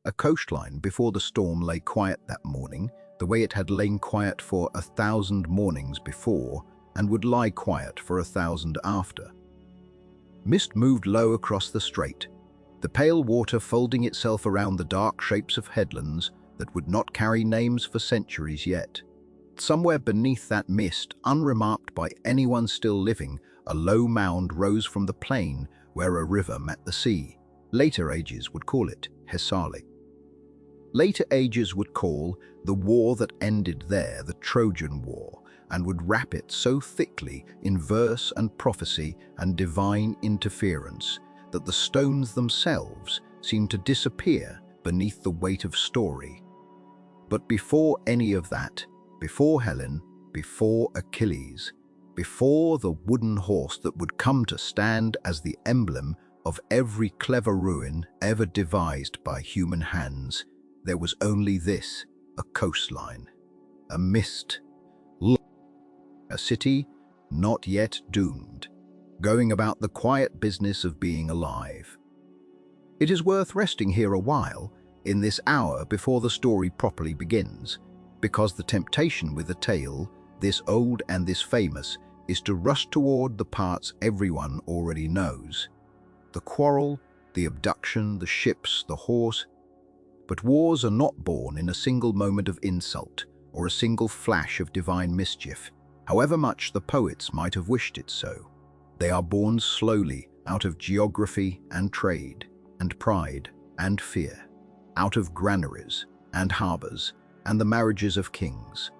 A coastline before the storm lay quiet that morning, the way it had lain quiet for 1,000 mornings before, and would lie quiet for 1,000 after. Mist moved low across the strait, the pale water folding itself around the dark shapes of headlands that would not carry names for centuries yet. Somewhere beneath that mist, unremarked by anyone still living, a low mound rose from the plain where a river met the sea. Later ages would call it Hisarlik. Later ages would call the war that ended there the Trojan War, and would wrap it so thickly in verse and prophecy and divine interference that the stones themselves seemed to disappear beneath the weight of story. But before any of that, before Helen, before Achilles, before the wooden horse that would come to stand as the emblem of every clever ruin ever devised by human hands, there was only this, a coastline, a mist, a city not yet doomed, going about the quiet business of being alive. It is worth resting here a while, in this hour before the story properly begins, because the temptation with a tale, this old and this famous, is to rush toward the parts everyone already knows. The quarrel, the abduction, the ships, the horse. But wars are not born in a single moment of insult or a single flash of divine mischief, however much the poets might have wished it so. They are born slowly out of geography and trade and pride and fear, out of granaries and harbors and the marriages of kings.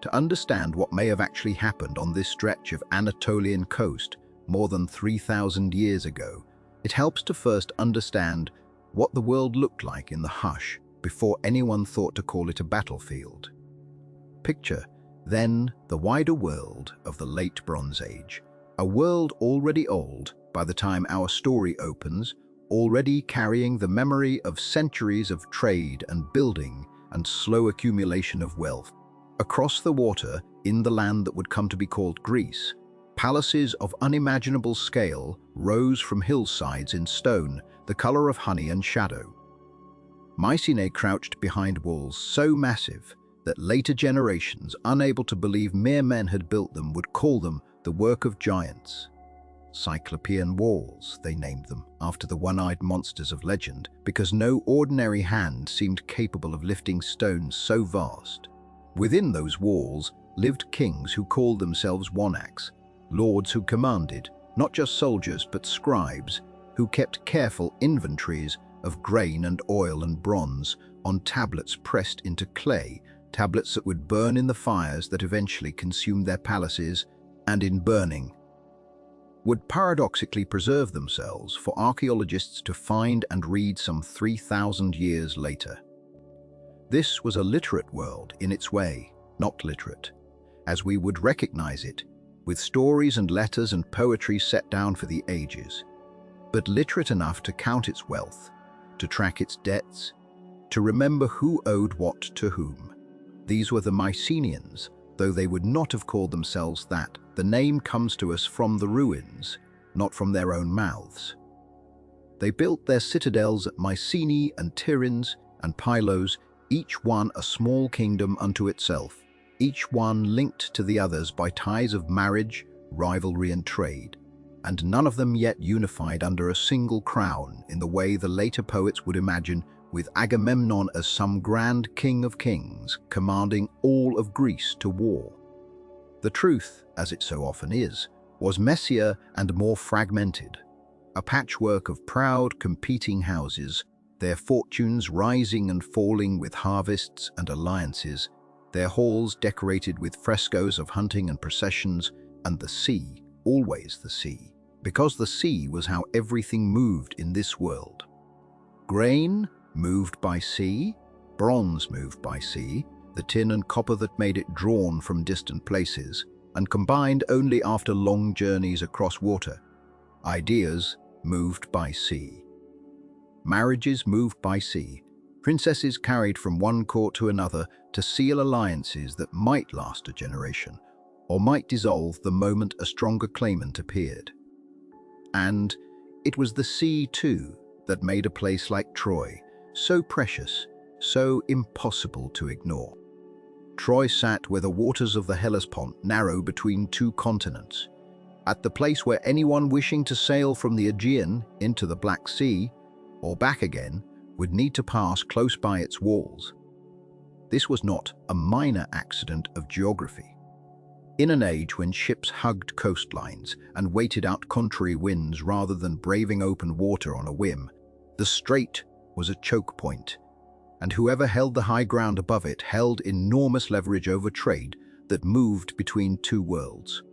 To understand what may have actually happened on this stretch of Anatolian coast more than 3,000 years ago, it helps to first understand what the world looked like in the hush before anyone thought to call it a battlefield. Picture, then, the wider world of the late Bronze Age, a world already old by the time our story opens, already carrying the memory of centuries of trade and building and slow accumulation of wealth. Across the water, in the land that would come to be called Greece, palaces of unimaginable scale rose from hillsides in stone, the color of honey and shadow. Mycenae crouched behind walls so massive that later generations, unable to believe mere men had built them, would call them the work of giants. Cyclopean walls, they named them, after the one-eyed monsters of legend, because no ordinary hand seemed capable of lifting stones so vast. Within those walls lived kings who called themselves wanaks, lords who commanded, not just soldiers but scribes, who kept careful inventories of grain and oil and bronze on tablets pressed into clay, tablets that would burn in the fires that eventually consumed their palaces, and in burning would paradoxically preserve themselves for archaeologists to find and read some 3,000 years later. This was a literate world in its way, not literate, as we would recognize it, with stories and letters and poetry set down for the ages, but literate enough to count its wealth, to track its debts, to remember who owed what to whom. These were the Mycenaeans, though they would not have called themselves that. The name comes to us from the ruins, not from their own mouths. They built their citadels at Mycenae and Tiryns and Pylos, each one a small kingdom unto itself, each one linked to the others by ties of marriage, rivalry and trade, and none of them yet unified under a single crown in the way the later poets would imagine, with Agamemnon as some grand king of kings commanding all of Greece to war. The truth, as it so often is, was messier and more fragmented, a patchwork of proud, competing houses, their fortunes rising and falling with harvests and alliances, their halls decorated with frescoes of hunting and processions, and the sea, always the sea, because the sea was how everything moved in this world. Grain moved by sea, bronze moved by sea, the tin and copper that made it drawn from distant places, and combined only after long journeys across water. Ideas moved by sea. Marriages moved by sea. Princesses carried from one court to another to seal alliances that might last a generation, or might dissolve the moment a stronger claimant appeared. And it was the sea, too, that made a place like Troy, so precious, so impossible to ignore. Troy sat where the waters of the Hellespont narrow between two continents, at the place where anyone wishing to sail from the Aegean into the Black Sea, or back again, would need to pass close by its walls. This was not a minor accident of geography. In an age when ships hugged coastlines and waited out contrary winds rather than braving open water on a whim, the strait was a choke point, and whoever held the high ground above it held enormous leverage over trade that moved between two worlds.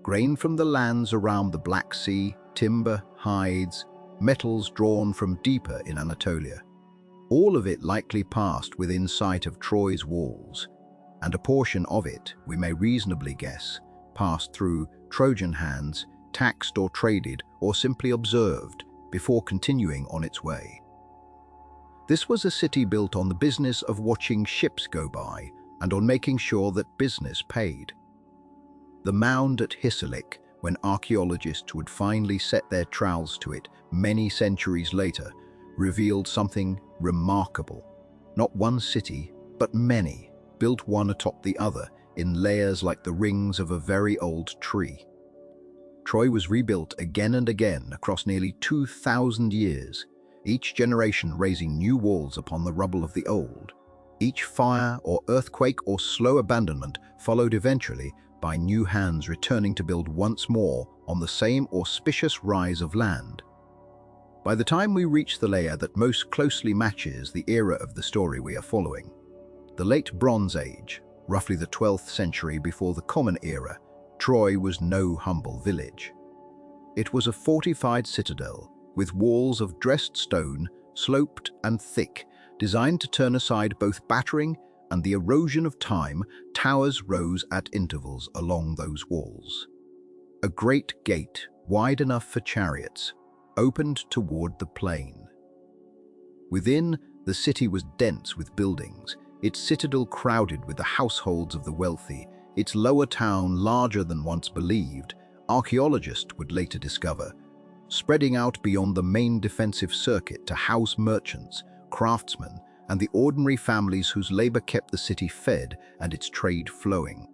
Grain from the lands around the Black Sea, timber, hides, metals drawn from deeper in Anatolia. All of it likely passed within sight of Troy's walls, and a portion of it, we may reasonably guess, passed through Trojan hands, taxed or traded or simply observed before continuing on its way. This was a city built on the business of watching ships go by and on making sure that business paid. The mound at Hisarlik, when archaeologists would finally set their trowels to it many centuries later, revealed something remarkable. Not one city, but many, built one atop the other in layers like the rings of a very old tree. Troy was rebuilt again and again across nearly 2,000 years, each generation raising new walls upon the rubble of the old. Each fire or earthquake or slow abandonment followed eventually by new hands returning to build once more on the same auspicious rise of land. By the time we reach the layer that most closely matches the era of the story we are following, the late Bronze Age, roughly the 12th century before the Common Era, Troy was no humble village. It was a fortified citadel with walls of dressed stone, sloped and thick, designed to turn aside both battering and the erosion of time. Towers rose at intervals along those walls. A great gate, wide enough for chariots, opened toward the plain. Within, the city was dense with buildings, its citadel crowded with the households of the wealthy, its lower town larger than once believed, archaeologists would later discover, spreading out beyond the main defensive circuit to house merchants, craftsmen, and the ordinary families whose labor kept the city fed and its trade flowing.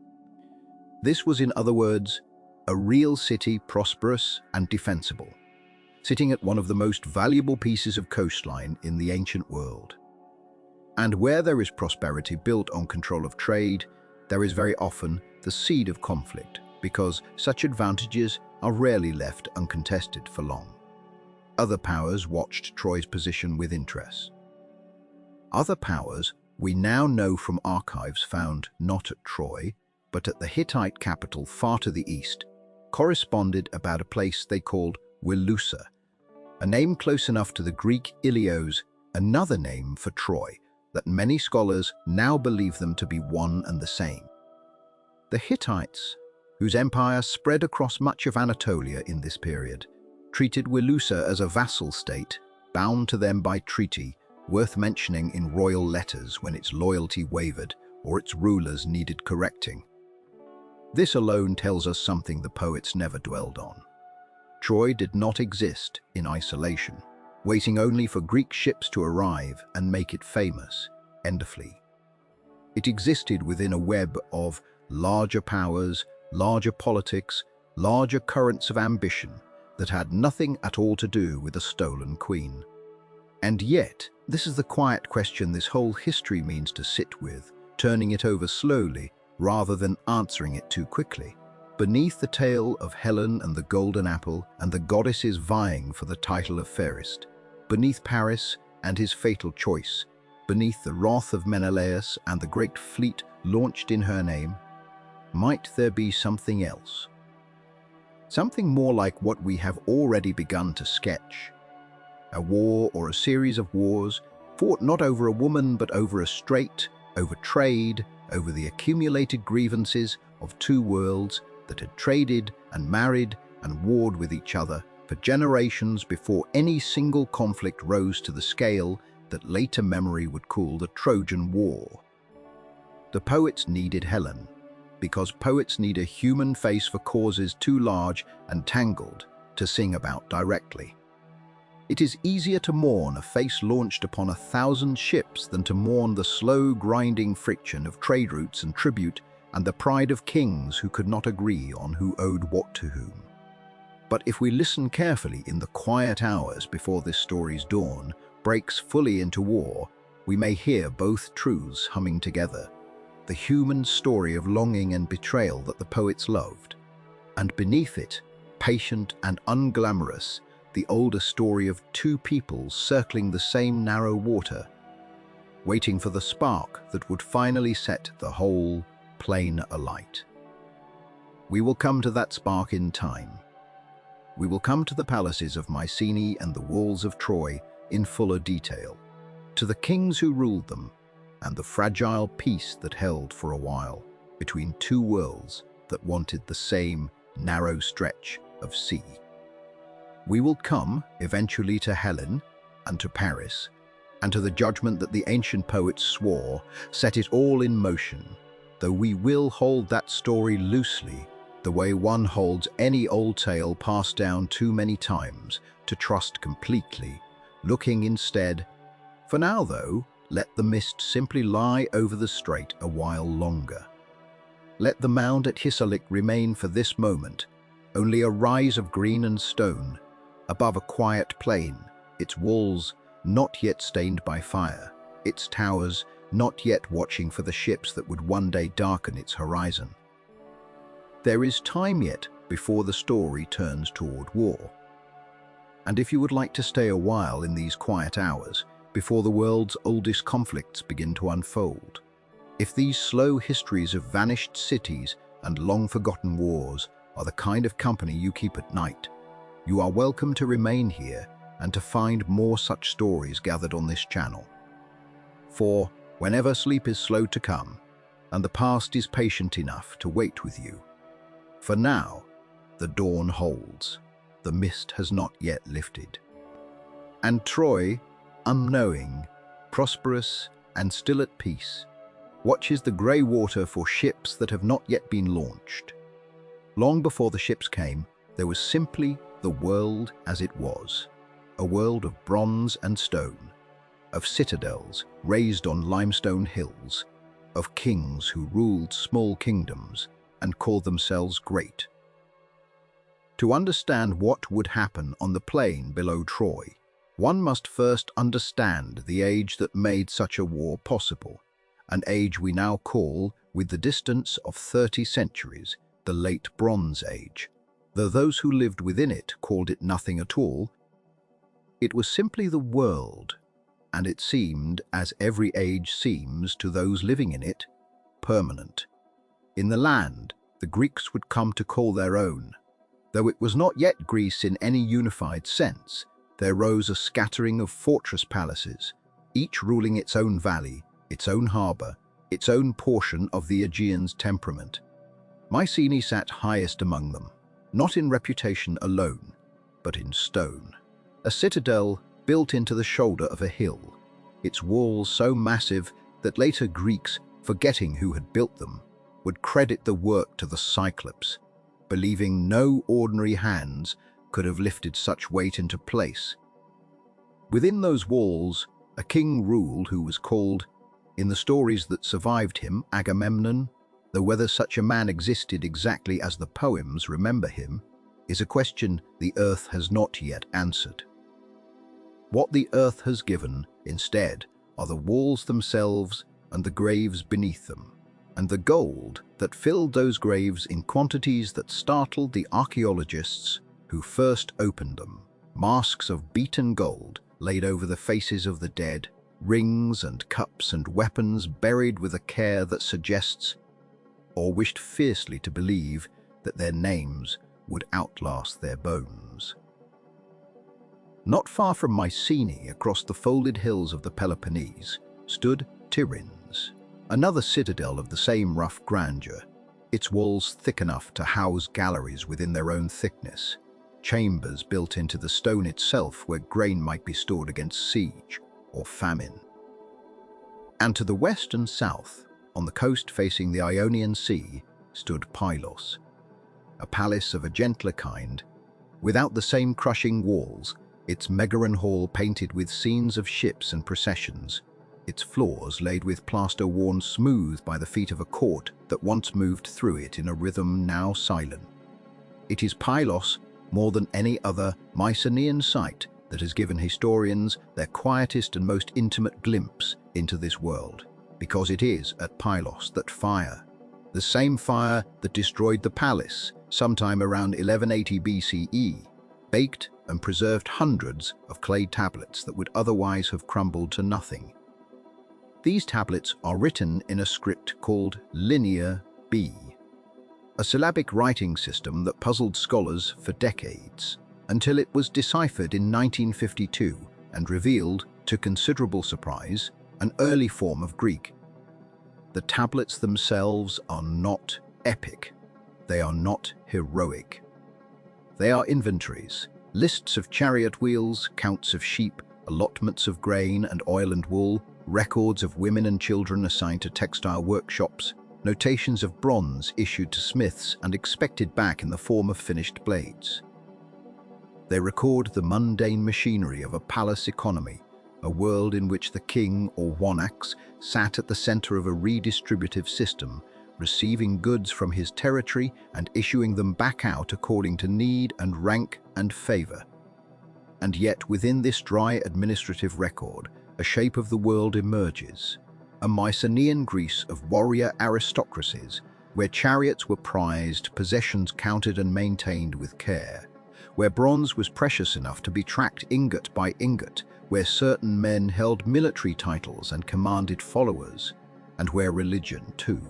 This was, in other words, a real city, prosperous and defensible, sitting at one of the most valuable pieces of coastline in the ancient world. And where there is prosperity built on control of trade, there is very often the seed of conflict, because such advantages are rarely left uncontested for long. Other powers watched Troy's position with interest. Other powers we now know from archives found not at Troy, but at the Hittite capital far to the east, corresponded about a place they called Wilusa, a name close enough to the Greek Ilios, another name for Troy, that many scholars now believe them to be one and the same. The Hittites, whose empire spread across much of Anatolia in this period, treated Wilusa as a vassal state, bound to them by treaty, worth mentioning in royal letters when its loyalty wavered or its rulers needed correcting. This alone tells us something the poets never dwelled on. Troy did not exist in isolation, waiting only for Greek ships to arrive and make it famous, endlessly. It existed within a web of larger powers, larger politics, larger currents of ambition that had nothing at all to do with a stolen queen. And yet, this is the quiet question this whole history means to sit with, turning it over slowly rather than answering it too quickly. Beneath the tale of Helen and the golden apple and the goddesses vying for the title of fairest, beneath Paris and his fatal choice, beneath the wrath of Menelaus and the great fleet launched in her name, might there be something else? Something more like what we have already begun to sketch. A war or a series of wars, fought not over a woman but over a strait, over trade, over the accumulated grievances of two worlds that had traded and married and warred with each other for generations before any single conflict rose to the scale that later memory would call the Trojan War. The poets needed Helen, because poets need a human face for causes too large and tangled to sing about directly. It is easier to mourn a face launched upon 1,000 ships than to mourn the slow, grinding friction of trade routes and tribute and the pride of kings who could not agree on who owed what to whom. But if we listen carefully in the quiet hours before this story's dawn breaks fully into war, we may hear both truths humming together. The human story of longing and betrayal that the poets loved, and beneath it, patient and unglamorous, the older story of two peoples circling the same narrow water, waiting for the spark that would finally set the whole plain alight. We will come to that spark in time. We will come to the palaces of Mycenae and the walls of Troy in fuller detail, to the kings who ruled them, and the fragile peace that held for a while between two worlds that wanted the same narrow stretch of sea. We will come eventually to Helen and to Paris, and to the judgment that the ancient poets swore set it all in motion, though we will hold that story loosely, the way one holds any old tale passed down too many times to trust completely, looking instead. For now, though, let the mist simply lie over the strait a while longer. Let the mound at Hisarlik remain for this moment, only a rise of green and stone, above a quiet plain, its walls not yet stained by fire, its towers not yet watching for the ships that would one day darken its horizon. There is time yet before the story turns toward war. And if you would like to stay a while in these quiet hours, before the world's oldest conflicts begin to unfold, if these slow histories of vanished cities and long-forgotten wars are the kind of company you keep at night, you are welcome to remain here and to find more such stories gathered on this channel. For whenever sleep is slow to come, and the past is patient enough to wait with you, for now, the dawn holds, the mist has not yet lifted. And Troy, unknowing, prosperous, and still at peace, watches the grey water for ships that have not yet been launched. Long before the ships came, there was simply the world as it was, a world of bronze and stone, of citadels raised on limestone hills, of kings who ruled small kingdoms and called themselves great. To understand what would happen on the plain below Troy, one must first understand the age that made such a war possible, an age we now call, with the distance of 30 centuries, the Late Bronze Age. Though those who lived within it called it nothing at all, it was simply the world, and it seemed, as every age seems to those living in it, permanent. In the land, the Greeks would come to call their own. Though it was not yet Greece in any unified sense, there rose a scattering of fortress palaces, each ruling its own valley, its own harbour, its own portion of the Aegean's temperament. Mycenae sat highest among them, not in reputation alone, but in stone. A citadel built into the shoulder of a hill, its walls so massive that later Greeks, forgetting who had built them, would credit the work to the Cyclops, believing no ordinary hands could have lifted such weight into place. Within those walls, a king ruled who was called, in the stories that survived him, Agamemnon, though whether such a man existed exactly as the poems remember him, is a question the earth has not yet answered. What the earth has given, instead, are the walls themselves and the graves beneath them, and the gold that filled those graves in quantities that startled the archaeologists who first opened them. Masks of beaten gold laid over the faces of the dead, rings and cups and weapons buried with a care that suggests, or wished fiercely to believe, that their names would outlast their bones. Not far from Mycenae, across the folded hills of the Peloponnese, stood Tiryns, another citadel of the same rough grandeur, its walls thick enough to house galleries within their own thickness, chambers built into the stone itself where grain might be stored against siege or famine. And to the west and south, on the coast facing the Ionian Sea, stood Pylos, a palace of a gentler kind, without the same crushing walls, its Megaron hall painted with scenes of ships and processions, its floors laid with plaster worn smooth by the feet of a court that once moved through it in a rhythm now silent. It is Pylos, more than any other Mycenaean site, that has given historians their quietest and most intimate glimpse into this world, because it is at Pylos that fire, the same fire that destroyed the palace sometime around 1180 BCE, baked and preserved hundreds of clay tablets that would otherwise have crumbled to nothing. These tablets are written in a script called Linear B, a syllabic writing system that puzzled scholars for decades, until it was deciphered in 1952 and revealed, to considerable surprise, an early form of Greek. The tablets themselves are not epic. They are not heroic. They are inventories, lists of chariot wheels, counts of sheep, allotments of grain and oil and wool, records of women and children assigned to textile workshops, notations of bronze issued to smiths and expected back in the form of finished blades. They record the mundane machinery of a palace economy, a world in which the king or wanax sat at the center of a redistributive system, receiving goods from his territory and issuing them back out according to need and rank and favor. And yet within this dry administrative record, a shape of the world emerges, a Mycenaean Greece of warrior aristocracies, where chariots were prized, possessions counted and maintained with care, where bronze was precious enough to be tracked ingot by ingot, where certain men held military titles and commanded followers, and where religion, too,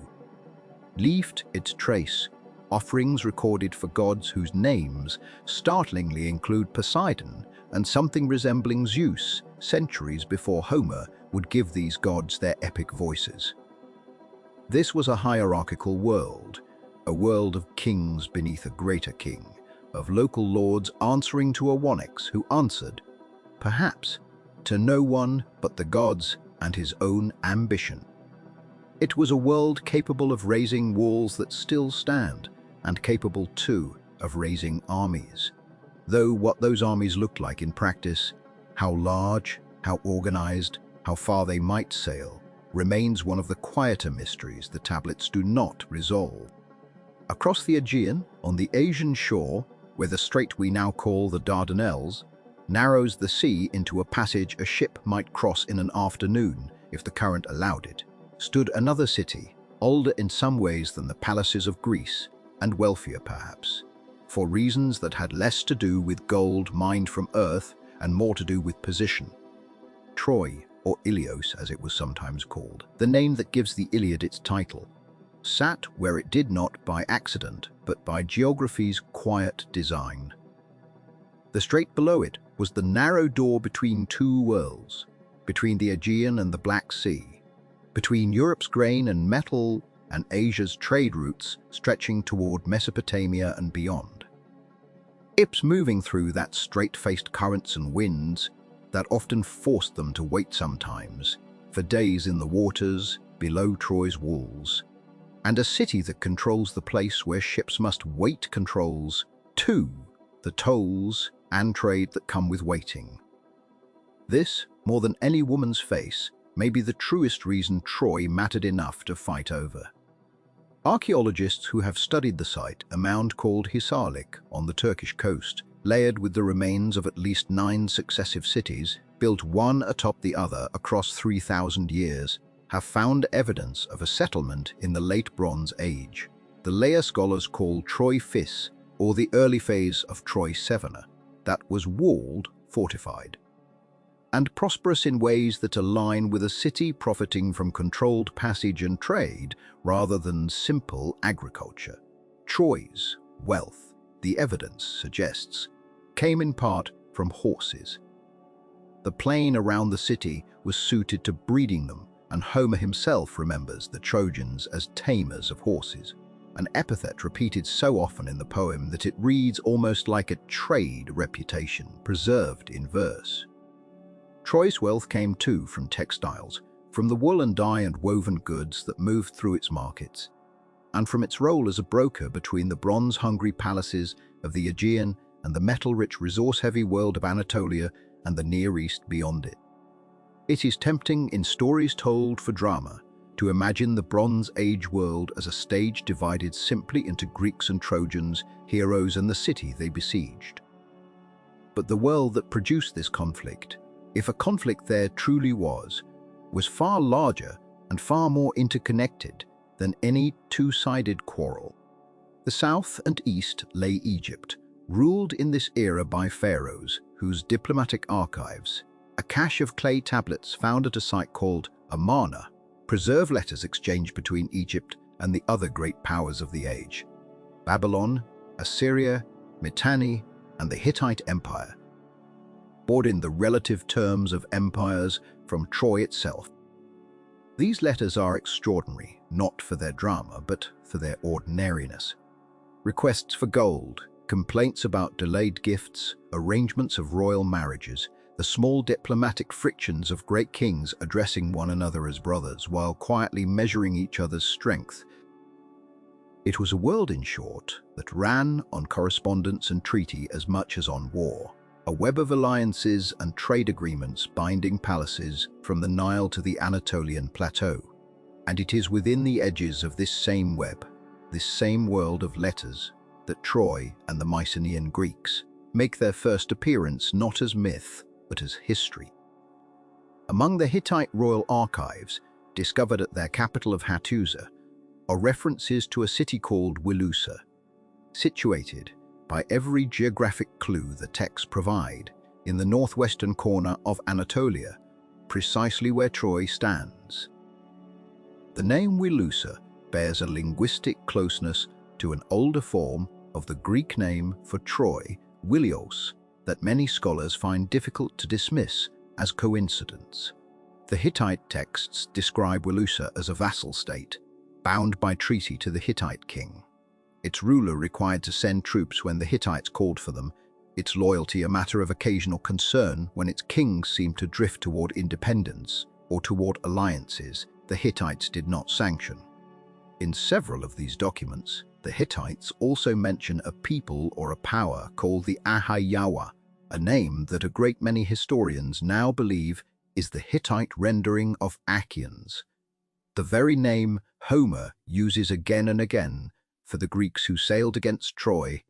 left its trace, offerings recorded for gods whose names startlingly include Poseidon and something resembling Zeus, centuries before Homer would give these gods their epic voices. This was a hierarchical world, a world of kings beneath a greater king, of local lords answering to a wanax who answered, perhaps, to no one but the gods and his own ambition. It was a world capable of raising walls that still stand, and capable, too, of raising armies. Though what those armies looked like in practice, how large, how organized, how far they might sail, remains one of the quieter mysteries the tablets do not resolve. Across the Aegean, on the Asian shore, where the strait we now call the Dardanelles narrows the sea into a passage a ship might cross in an afternoon if the current allowed it, stood another city, older in some ways than the palaces of Greece, and wealthier perhaps, for reasons that had less to do with gold mined from earth and more to do with position. Troy, or Ilios as it was sometimes called, the name that gives the Iliad its title, sat where it did not by accident, but by geography's quiet design. The strait below it was the narrow door between two worlds, between the Aegean and the Black Sea, between Europe's grain and metal and Asia's trade routes stretching toward Mesopotamia and beyond. Ships moving through that strait faced currents and winds that often forced them to wait sometimes, for days in the waters below Troy's walls, and a city that controls the place where ships must wait controls, too, the tolls and trade that come with waiting. This, more than any woman's face, may be the truest reason Troy mattered enough to fight over. Archaeologists who have studied the site, a mound called Hisarlik on the Turkish coast, layered with the remains of at least 9 successive cities, built one atop the other across 3,000 years, have found evidence of a settlement in the Late Bronze Age, the layer scholars call Troy Phys, or the early phase of Troy Severna, that was walled, fortified, and prosperous in ways that align with a city profiting from controlled passage and trade rather than simple agriculture. Troy's wealth, the evidence suggests, came in part from horses. The plain around the city was suited to breeding them, and Homer himself remembers the Trojans as tamers of horses, an epithet repeated so often in the poem that it reads almost like a trade reputation preserved in verse. Troy's wealth came too from textiles, from the wool and dye and woven goods that moved through its markets, and from its role as a broker between the bronze-hungry palaces of the Aegean and the metal-rich, resource-heavy world of Anatolia and the Near East beyond it. It is tempting in stories told for drama to imagine the Bronze Age world as a stage divided simply into Greeks and Trojans, heroes and the city they besieged. But the world that produced this conflict, if a conflict there truly was far larger and far more interconnected than any two-sided quarrel. The south and east lay Egypt, ruled in this era by pharaohs whose diplomatic archives, a cache of clay tablets found at a site called Amarna, preserve letters exchanged between Egypt and the other great powers of the age: Babylon, Assyria, Mitanni, and the Hittite Empire, or in the relative terms of empires from Troy itself. These letters are extraordinary, not for their drama, but for their ordinariness. Requests for gold, complaints about delayed gifts, arrangements of royal marriages, the small diplomatic frictions of great kings addressing one another as brothers while quietly measuring each other's strength. It was a world, in short, that ran on correspondence and treaty as much as on war, a web of alliances and trade agreements binding palaces from the Nile to the Anatolian plateau. And it is within the edges of this same web, this same world of letters, that Troy and the Mycenaean Greeks make their first appearance not as myth, but as history. Among the Hittite royal archives, discovered at their capital of Hattusa, are references to a city called Wilusa, situated, by every geographic clue the texts provide, in the northwestern corner of Anatolia, precisely where Troy stands. The name Wilusa bears a linguistic closeness to an older form of the Greek name for Troy, Wilios, that many scholars find difficult to dismiss as coincidence. The Hittite texts describe Wilusa as a vassal state, bound by treaty to the Hittite king. Its ruler required to send troops when the Hittites called for them, its loyalty a matter of occasional concern when its kings seemed to drift toward independence or toward alliances the Hittites did not sanction. In several of these documents, the Hittites also mention a people or a power called the Ahayawa, a name that a great many historians now believe is the Hittite rendering of Achaeans, the very name Homer uses again and again for the Greeks who sailed against Troy.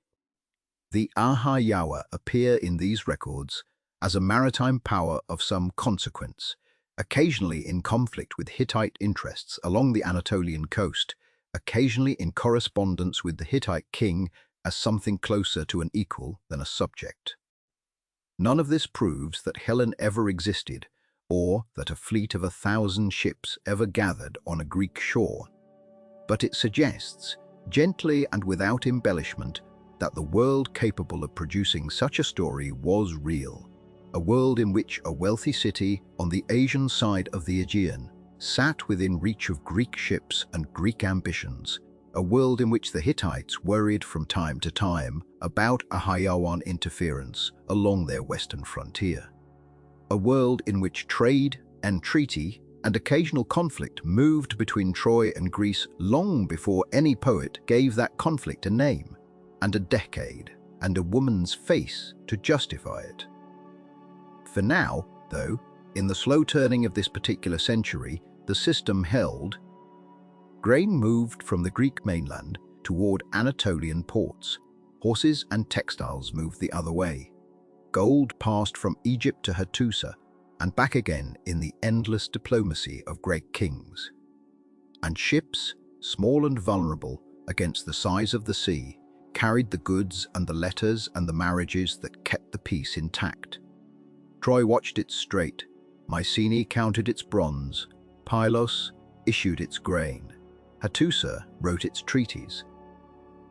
The Ahayawa appear in these records as a maritime power of some consequence, occasionally in conflict with Hittite interests along the Anatolian coast, occasionally in correspondence with the Hittite king as something closer to an equal than a subject. None of this proves that Helen ever existed, or that a fleet of 1,000 ships ever gathered on a Greek shore, but it suggests, gently and without embellishment, that the world capable of producing such a story was real, a world in which a wealthy city on the Asian side of the Aegean sat within reach of Greek ships and Greek ambitions, a world in which the Hittites worried from time to time about Ahayawan interference along their western frontier, a world in which trade and treaty and occasional conflict moved between Troy and Greece long before any poet gave that conflict a name, and a decade, and a woman's face to justify it. For now, though, in the slow turning of this particular century, the system held. Grain moved from the Greek mainland toward Anatolian ports. Horses and textiles moved the other way. Gold passed from Egypt to Hattusa and back again in the endless diplomacy of great kings. And ships, small and vulnerable against the size of the sea, carried the goods and the letters and the marriages that kept the peace intact. Troy watched its strait, Mycenae counted its bronze, Pylos issued its grain, Hattusa wrote its treaties.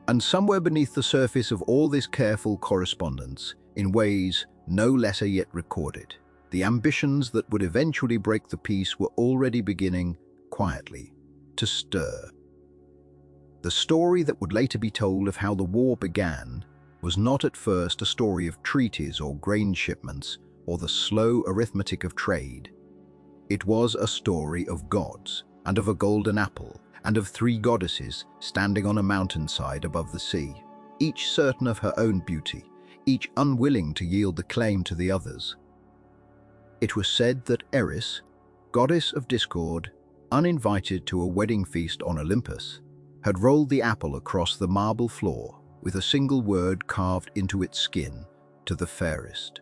And somewhere beneath the surface of all this careful correspondence, in ways no letter yet recorded, the ambitions that would eventually break the peace were already beginning, quietly, to stir. The story that would later be told of how the war began was not at first a story of treaties or grain shipments or the slow arithmetic of trade. It was a story of gods and of a golden apple and of 3 goddesses standing on a mountainside above the sea, each certain of her own beauty, each unwilling to yield the claim to the others. It was said that Eris, goddess of discord, uninvited to a wedding feast on Olympus, had rolled the apple across the marble floor with a single word carved into its skin, to the fairest,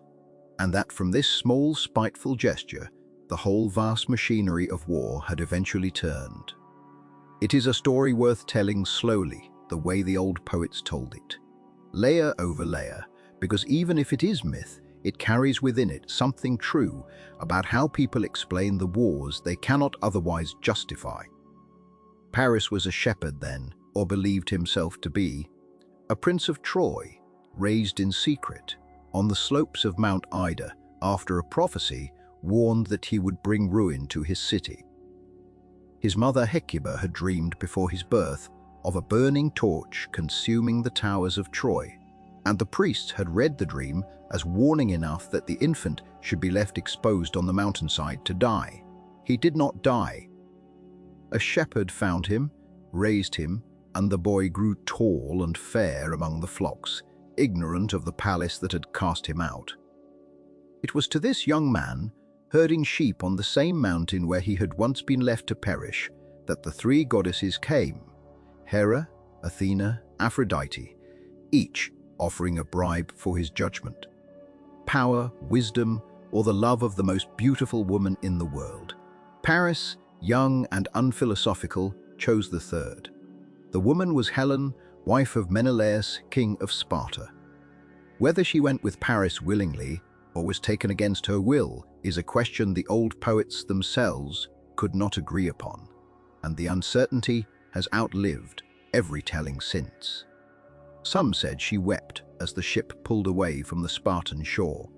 and that from this small, spiteful gesture, the whole vast machinery of war had eventually turned. It is a story worth telling slowly, the way the old poets told it, layer over layer, because even if it is myth, it carries within it something true about how people explain the wars they cannot otherwise justify. Paris was a shepherd then, or believed himself to be, a prince of Troy, raised in secret, on the slopes of Mount Ida after a prophecy warned that he would bring ruin to his city. His mother Hecuba had dreamed before his birth of a burning torch consuming the towers of Troy, and the priests had read the dream as warning enough that the infant should be left exposed on the mountainside to die. He did not die. A shepherd found him, raised him, and the boy grew tall and fair among the flocks, ignorant of the palace that had cast him out. It was to this young man, herding sheep on the same mountain where he had once been left to perish, that the three goddesses came, Hera, Athena, Aphrodite, each offering a bribe for his judgment. Power, wisdom, or the love of the most beautiful woman in the world. Paris, young and unphilosophical, chose the third. The woman was Helen, wife of Menelaus, king of Sparta. Whether she went with Paris willingly or was taken against her will is a question the old poets themselves could not agree upon, and the uncertainty has outlived every telling since. Some said she wept as the ship pulled away from the Spartan shore.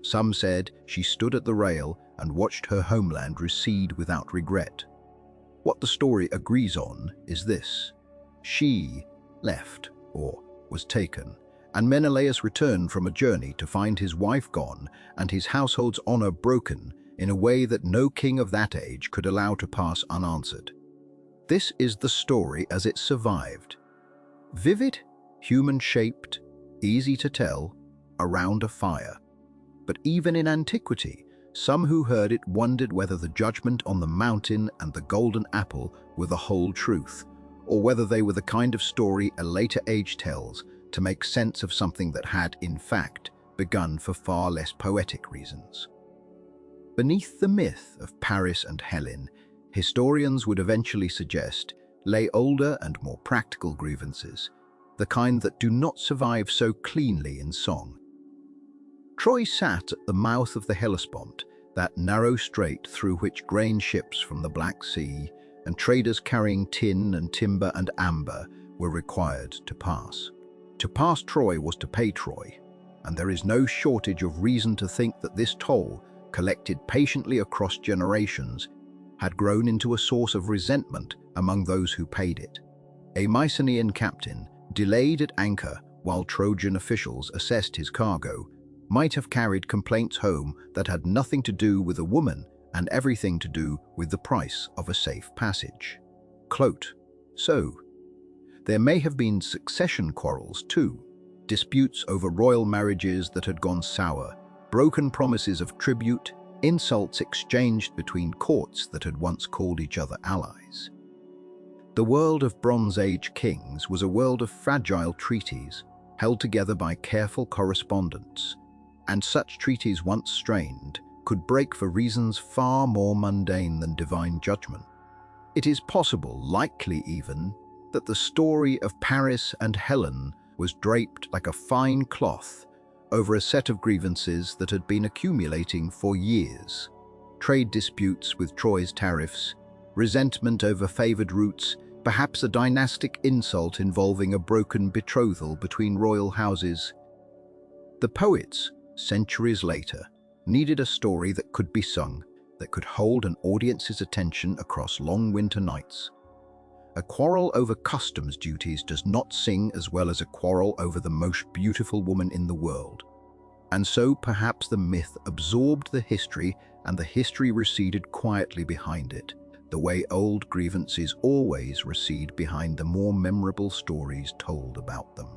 Some said she stood at the rail and watched her homeland recede without regret. What the story agrees on is this: she left, or was taken, and Menelaus returned from a journey to find his wife gone and his household's honor broken in a way that no king of that age could allow to pass unanswered. This is the story as it survived. Vivid, human-shaped, easy to tell, around a fire. But even in antiquity, some who heard it wondered whether the judgment on the mountain and the golden apple were the whole truth, or whether they were the kind of story a later age tells to make sense of something that had, in fact, begun for far less poetic reasons. Beneath the myth of Paris and Helen, historians would eventually suggest, lay older and more practical grievances, the kind that do not survive so cleanly in song. Troy sat at the mouth of the Hellespont, that narrow strait through which grain ships from the Black Sea and traders carrying tin and timber and amber were required to pass. To pass Troy was to pay Troy, and there is no shortage of reason to think that this toll, collected patiently across generations, had grown into a source of resentment among those who paid it. A Mycenaean captain, delayed at anchor while Trojan officials assessed his cargo, might have carried complaints home that had nothing to do with a woman and everything to do with the price of a safe passage. Quote, so, there may have been succession quarrels too, disputes over royal marriages that had gone sour, broken promises of tribute, insults exchanged between courts that had once called each other allies. The world of Bronze Age kings was a world of fragile treaties, held together by careful correspondence, and such treaties once strained could break for reasons far more mundane than divine judgment. It is possible, likely even, that the story of Paris and Helen was draped like a fine cloth over a set of grievances that had been accumulating for years. Trade disputes with Troy's tariffs, resentment over favored routes, perhaps a dynastic insult involving a broken betrothal between royal houses. The poets, centuries later, needed a story that could be sung, that could hold an audience's attention across long winter nights. A quarrel over customs duties does not sing as well as a quarrel over the most beautiful woman in the world. And so perhaps the myth absorbed the history and the history receded quietly behind it, the way old grievances always recede behind the more memorable stories told about them.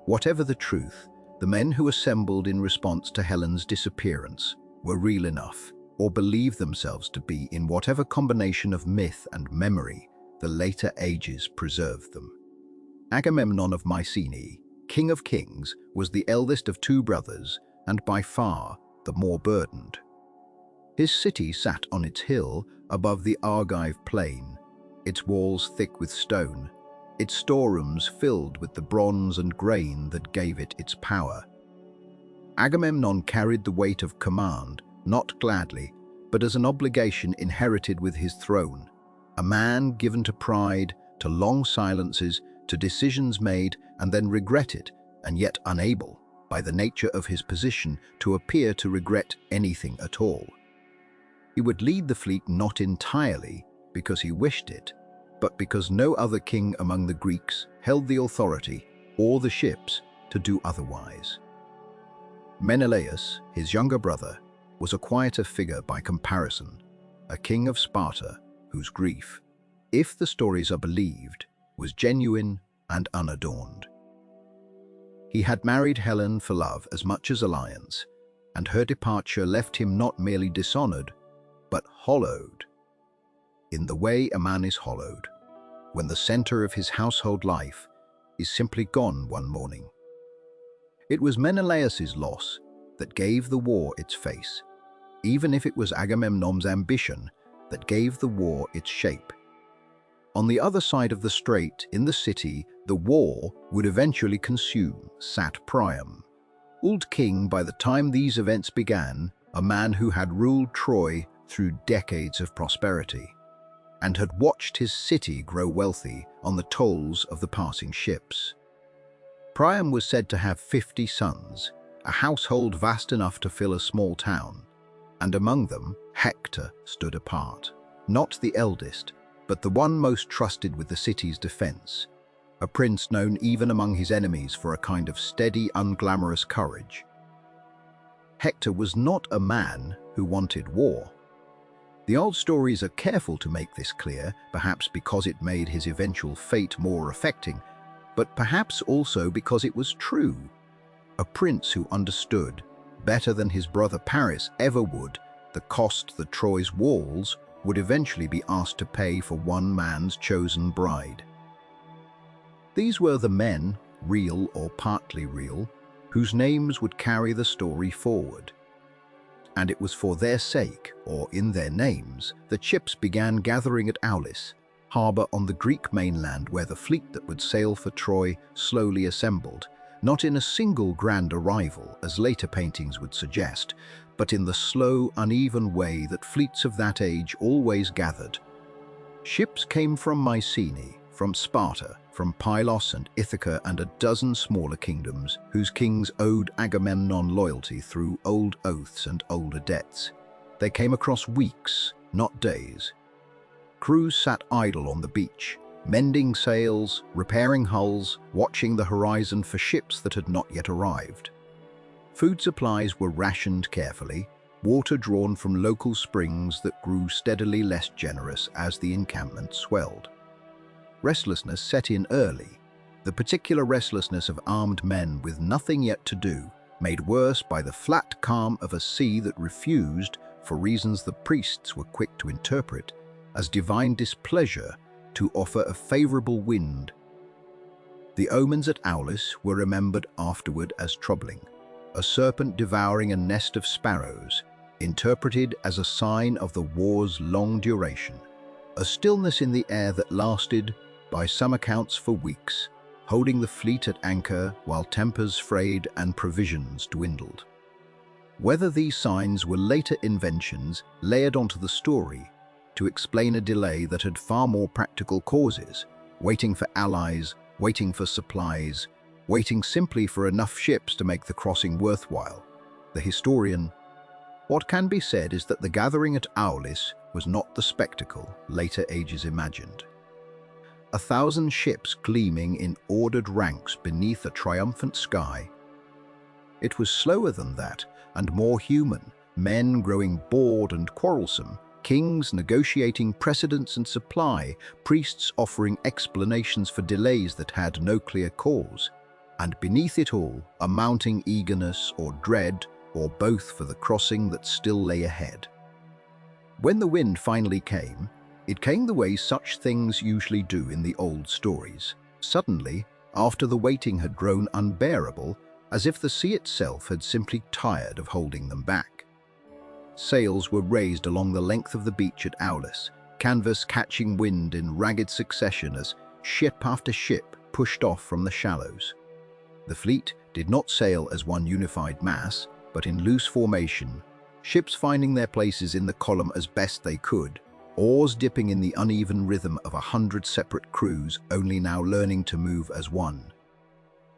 Whatever the truth, The men who assembled in response to Helen's disappearance were real enough, or believed themselves to be, in whatever combination of myth and memory the later ages preserved them. Agamemnon of Mycenae, king of kings, was the eldest of two brothers and by far the more burdened. His city sat on its hill above the Argive plain, its walls thick with stone, its storerooms filled with the bronze and grain that gave it its power. Agamemnon carried the weight of command, not gladly, but as an obligation inherited with his throne, a man given to pride, to long silences, to decisions made and then regretted, and yet unable, by the nature of his position, to appear to regret anything at all. He would lead the fleet not entirely because he wished it, but because no other king among the Greeks held the authority or the ships to do otherwise. Menelaus, his younger brother, was a quieter figure by comparison, a king of Sparta whose grief, if the stories are believed, was genuine and unadorned. He had married Helen for love as much as alliance, and her departure left him not merely dishonored, but hollowed. In the way a man is hollowed, when the center of his household life is simply gone one morning. It was Menelaus's loss that gave the war its face, even if it was Agamemnon's ambition that gave the war its shape. On the other side of the strait, in the city, the war would eventually consume sat Priam. Old king by the time these events began, a man who had ruled Troy through decades of prosperity, and had watched his city grow wealthy on the tolls of the passing ships. Priam was said to have 50 sons, a household vast enough to fill a small town, and among them Hector stood apart, not the eldest, but the one most trusted with the city's defense, a prince known even among his enemies for a kind of steady, unglamorous courage. Hector was not a man who wanted war. The old stories are careful to make this clear, perhaps because it made his eventual fate more affecting, but perhaps also because it was true. A prince who understood, better than his brother Paris ever would, the cost that Troy's walls would eventually be asked to pay for one man's chosen bride. These were the men, real or partly real, whose names would carry the story forward. And it was for their sake, or in their names, that ships began gathering at Aulis, harbour on the Greek mainland where the fleet that would sail for Troy slowly assembled, not in a single grand arrival, as later paintings would suggest, but in the slow, uneven way that fleets of that age always gathered. Ships came from Mycenae, from Sparta, from Pylos and Ithaca and a dozen smaller kingdoms whose kings owed Agamemnon loyalty through old oaths and older debts. They came across weeks, not days. Crews sat idle on the beach, mending sails, repairing hulls, watching the horizon for ships that had not yet arrived. Food supplies were rationed carefully, water drawn from local springs that grew steadily less generous as the encampment swelled. Restlessness set in early, the particular restlessness of armed men with nothing yet to do, made worse by the flat calm of a sea that refused, for reasons the priests were quick to interpret, as divine displeasure, to offer a favorable wind. The omens at Aulis were remembered afterward as troubling, a serpent devouring a nest of sparrows, interpreted as a sign of the war's long duration, a stillness in the air that lasted, by some accounts, for weeks, holding the fleet at anchor while tempers frayed and provisions dwindled. Whether these signs were later inventions layered onto the story to explain a delay that had far more practical causes, waiting for allies, waiting for supplies, waiting simply for enough ships to make the crossing worthwhile, the historian. What can be said is that the gathering at Aulis was not the spectacle later ages imagined. 1,000 ships gleaming in ordered ranks beneath a triumphant sky. It was slower than that and more human, men growing bored and quarrelsome, kings negotiating precedence and supply, priests offering explanations for delays that had no clear cause. and beneath it all, a mounting eagerness or dread, or both, for the crossing that still lay ahead. When the wind finally came, it came the way such things usually do in the old stories. Suddenly, after the waiting had grown unbearable, as if the sea itself had simply tired of holding them back. Sails were raised along the length of the beach at Aulis, canvas catching wind in ragged succession as ship after ship pushed off from the shallows. The fleet did not sail as one unified mass, but in loose formation, ships finding their places in the column as best they could, oars dipping in the uneven rhythm of 100 separate crews only now learning to move as one.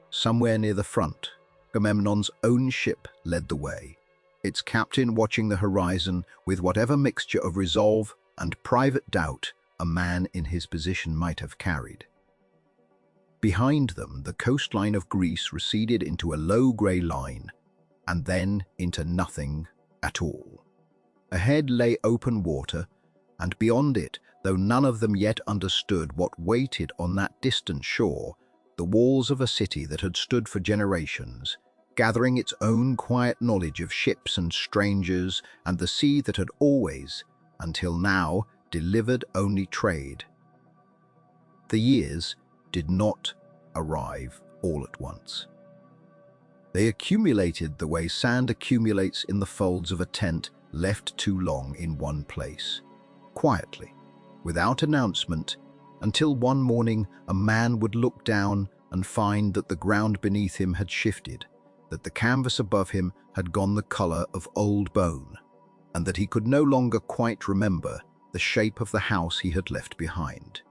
Somewhere near the front, Agamemnon's own ship led the way, its captain watching the horizon with whatever mixture of resolve and private doubt a man in his position might have carried. Behind them, the coastline of Greece receded into a low grey line, and then into nothing at all. Ahead lay open water, and beyond it, though none of them yet understood what waited on that distant shore, the walls of a city that had stood for generations, gathering its own quiet knowledge of ships and strangers and the sea that had always, until now, delivered only trade. The years did not arrive all at once. They accumulated the way sand accumulates in the folds of a tent left too long in one place, quietly, without announcement, until one morning a man would look down and find that the ground beneath him had shifted, that the canvas above him had gone the color of old bone, and that he could no longer quite remember the shape of the house he had left behind.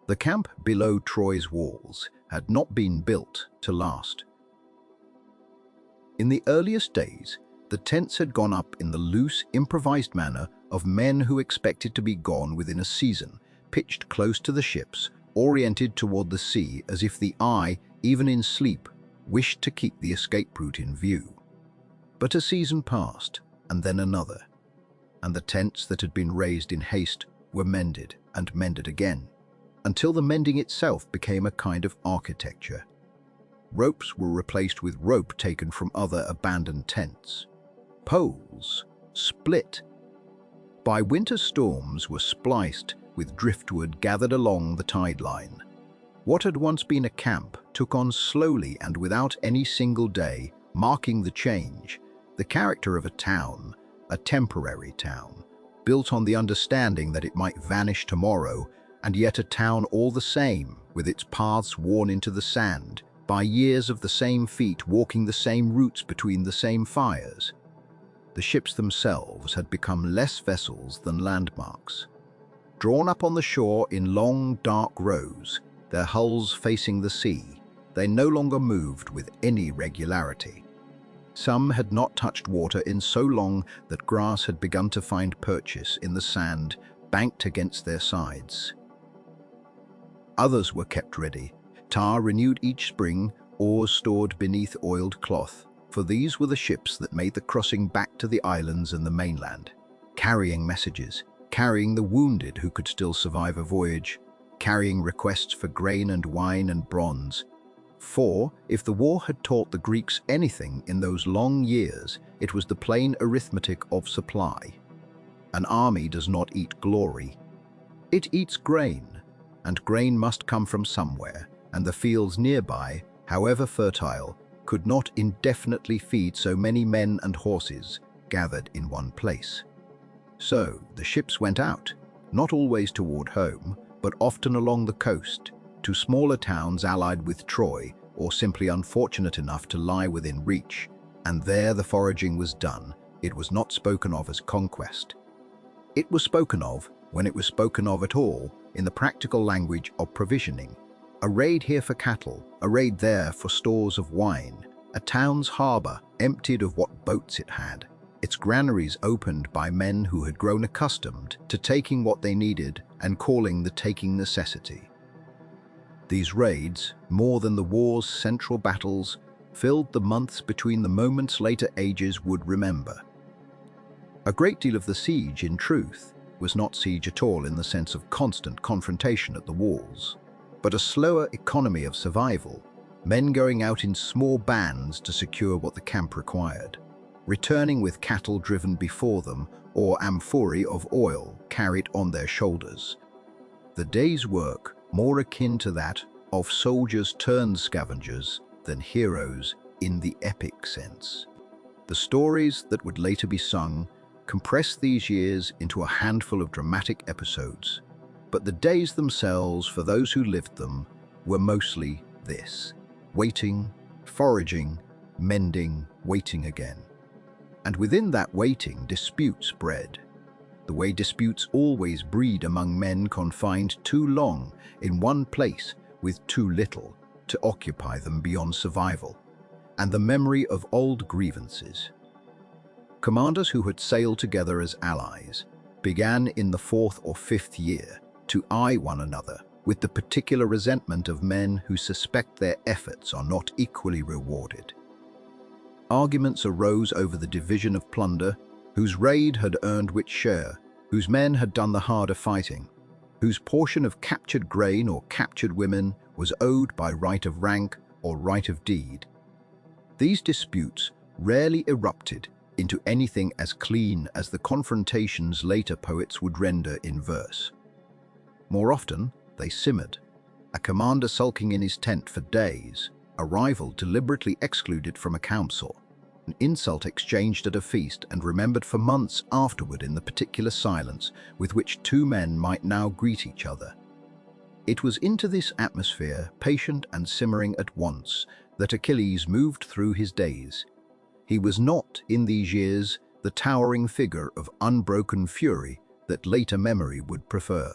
The camp below Troy's walls had not been built to last. In the earliest days, the tents had gone up in the loose, improvised manner of men who expected to be gone within a season, pitched close to the ships, oriented toward the sea as if the eye, even in sleep, wished to keep the escape route in view. But a season passed, and then another, and the tents that had been raised in haste were mended and mended again, until the mending itself became a kind of architecture. Ropes were replaced with rope taken from other abandoned tents. Poles split by winter storms were spliced with driftwood gathered along the tide line. What had once been a camp took on slowly and without any single day, marking the change, the character of a town, a temporary town, built on the understanding that it might vanish tomorrow, and yet a town all the same, with its paths worn into the sand, by years of the same feet walking the same routes between the same fires. The ships themselves had become less vessels than landmarks. Drawn up on the shore in long, dark rows, their hulls facing the sea, they no longer moved with any regularity. Some had not touched water in so long that grass had begun to find purchase in the sand banked against their sides. Others were kept ready, tar renewed each spring, oars stored beneath oiled cloth, for these were the ships that made the crossing back to the islands and the mainland, carrying messages, carrying the wounded who could still survive a voyage, carrying requests for grain and wine and bronze. For, if the war had taught the Greeks anything in those long years, it was the plain arithmetic of supply. An army does not eat glory. It eats grain, and grain must come from somewhere, and the fields nearby, however fertile, could not indefinitely feed so many men and horses gathered in one place. So the ships went out, not always toward home, but often along the coast, to smaller towns allied with Troy, or simply unfortunate enough to lie within reach, and there the foraging was done. It was not spoken of as conquest. It was spoken of, when it was spoken of at all, in the practical language of provisioning. A raid here for cattle, a raid there for stores of wine, a town's harbour emptied of what boats it had, its granaries opened by men who had grown accustomed to taking what they needed and calling the taking necessity. These raids, more than the war's central battles, filled the months between the moments later ages would remember. A great deal of the siege, in truth, was not siege at all in the sense of constant confrontation at the walls, but a slower economy of survival, men going out in small bands to secure what the camp required, returning with cattle driven before them or amphorae of oil carried on their shoulders. The day's work more akin to that of soldiers turned scavengers than heroes in the epic sense. The stories that would later be sung compressed these years into a handful of dramatic episodes, but the days themselves, for those who lived them, were mostly this: waiting, foraging, mending, waiting again. And within that waiting, disputes bred. The way disputes always breed among men confined too long in one place with too little to occupy them beyond survival, and the memory of old grievances. Commanders who had sailed together as allies began in the 4th or 5th year to eye one another with the particular resentment of men who suspect their efforts are not equally rewarded. Arguments arose over the division of plunder, whose raid had earned which share, whose men had done the harder fighting, whose portion of captured grain or captured women was owed by right of rank or right of deed. These disputes rarely erupted into anything as clean as the confrontations later poets would render in verse. More often, they simmered, a commander sulking in his tent for days, a rival deliberately excluded from a council, an insult exchanged at a feast and remembered for months afterward in the particular silence with which two men might now greet each other. It was into this atmosphere, patient and simmering at once, that Achilles moved through his days. He was not, in these years, the towering figure of unbroken fury that later memory would prefer.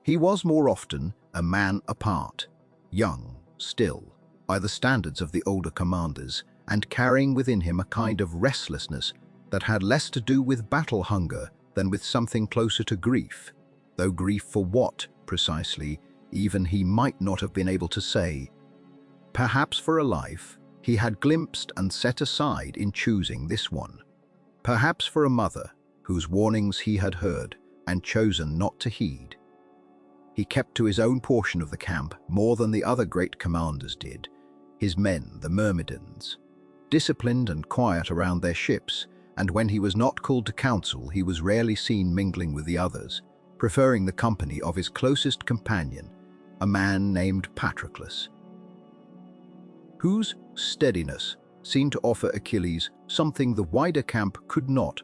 He was more often a man apart, young, still, by the standards of the older commanders, and carrying within him a kind of restlessness that had less to do with battle hunger than with something closer to grief, though grief for what, precisely, even he might not have been able to say. Perhaps for a life he had glimpsed and set aside in choosing this one. Perhaps for a mother whose warnings he had heard and chosen not to heed. He kept to his own portion of the camp more than the other great commanders did, his men, the Myrmidons. Disciplined and quiet around their ships, and when he was not called to council, he was rarely seen mingling with the others, preferring the company of his closest companion, a man named Patroclus, whose steadiness seemed to offer Achilles something the wider camp could not.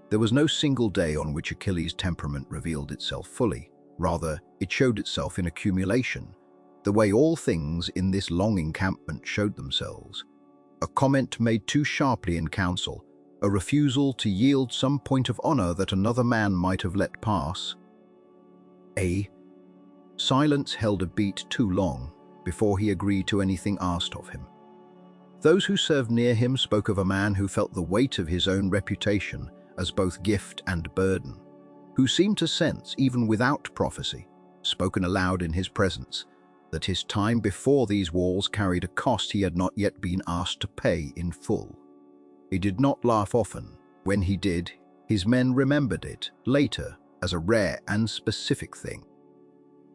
There was no single day on which Achilles' temperament revealed itself fully. Rather, it showed itself in accumulation, the way all things in this long encampment showed themselves. A comment made too sharply in council, a refusal to yield some point of honor that another man might have let pass. A silence held a beat too long before he agreed to anything asked of him. Those who served near him spoke of a man who felt the weight of his own reputation as both gift and burden, who seemed to sense, even without prophecy, spoken aloud in his presence, that his time before these walls carried a cost he had not yet been asked to pay in full. He did not laugh often. When he did, his men remembered it later as a rare and specific thing.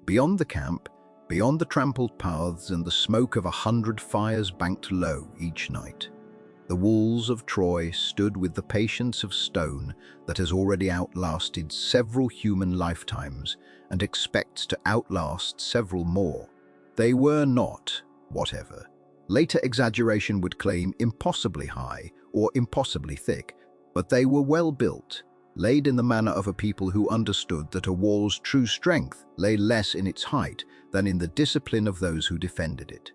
Beyond the camp, beyond the trampled paths and the smoke of 100 fires banked low each night, the walls of Troy stood with the patience of stone that has already outlasted several human lifetimes and expects to outlast several more. They were not, whatever later exaggeration would claim, impossibly high or impossibly thick, but they were well built, laid in the manner of a people who understood that a wall's true strength lay less in its height than in the discipline of those who defended it.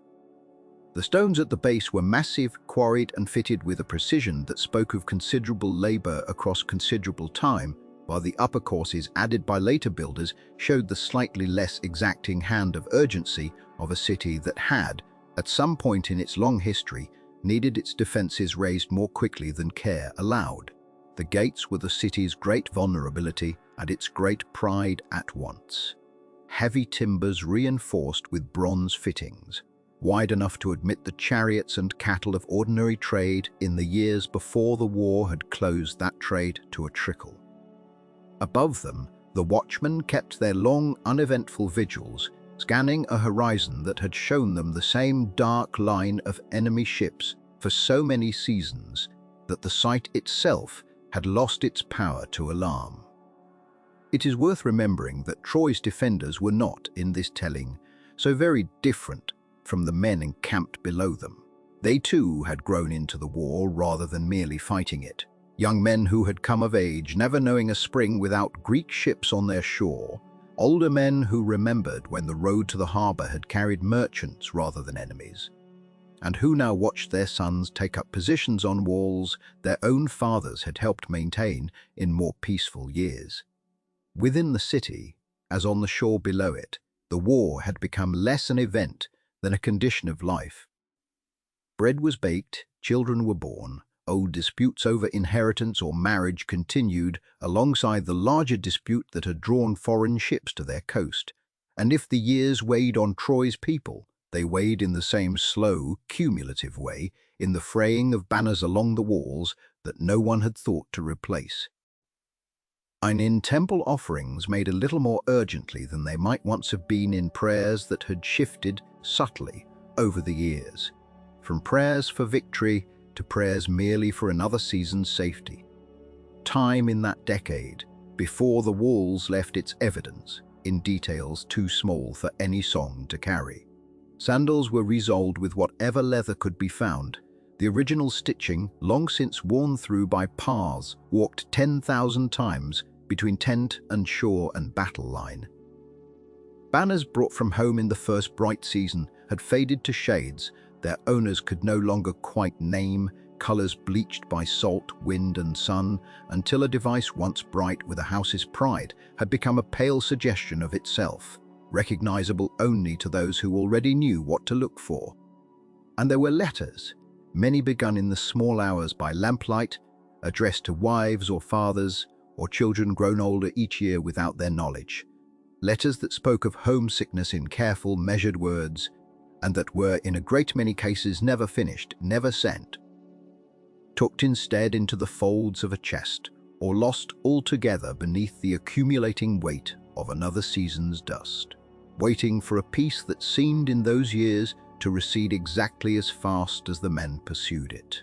The stones at the base were massive, quarried and fitted with a precision that spoke of considerable labor across considerable time, while the upper courses added by later builders showed the slightly less exacting hand of urgency of a city that had, at some point in its long history, needed its defenses raised more quickly than care allowed. The gates were the city's great vulnerability and its great pride at once. Heavy timbers reinforced with bronze fittings, wide enough to admit the chariots and cattle of ordinary trade in the years before the war had closed that trade to a trickle. Above them, the watchmen kept their long, uneventful vigils, scanning a horizon that had shown them the same dark line of enemy ships for so many seasons that the sight itself had lost its power to alarm. It is worth remembering that Troy's defenders were not, in this telling, so very different from the men encamped below them. They too had grown into the war rather than merely fighting it. Young men who had come of age, never knowing a spring without Greek ships on their shore, older men who remembered when the road to the harbor had carried merchants rather than enemies, and who now watched their sons take up positions on walls their own fathers had helped maintain in more peaceful years. Within the city, as on the shore below it, the war had become less an event than a condition of life. Bread was baked, children were born, old disputes over inheritance or marriage continued alongside the larger dispute that had drawn foreign ships to their coast, and if the years weighed on Troy's people, they weighed in the same slow, cumulative way in the fraying of banners along the walls that no one had thought to replace. And in temple offerings made a little more urgently than they might once have been in prayers that had shifted subtly over the years, from prayers for victory to prayers merely for another season's safety. Time in that decade, before the walls left its evidence, in details too small for any song to carry. Sandals were resoled with whatever leather could be found, the original stitching long since worn through by paths walked 10,000 times between tent and shore and battle line. Banners brought from home in the first bright season had faded to shades their owners could no longer quite name, colors bleached by salt, wind and sun, until a device once bright with a house's pride had become a pale suggestion of itself, recognizable only to those who already knew what to look for. And there were letters, many begun in the small hours by lamplight, addressed to wives or fathers, or children grown older each year without their knowledge. Letters that spoke of homesickness in careful, measured words, and that were in a great many cases never finished, never sent, tucked instead into the folds of a chest, or lost altogether beneath the accumulating weight of another season's dust, waiting for a peace that seemed in those years to recede exactly as fast as the men pursued it.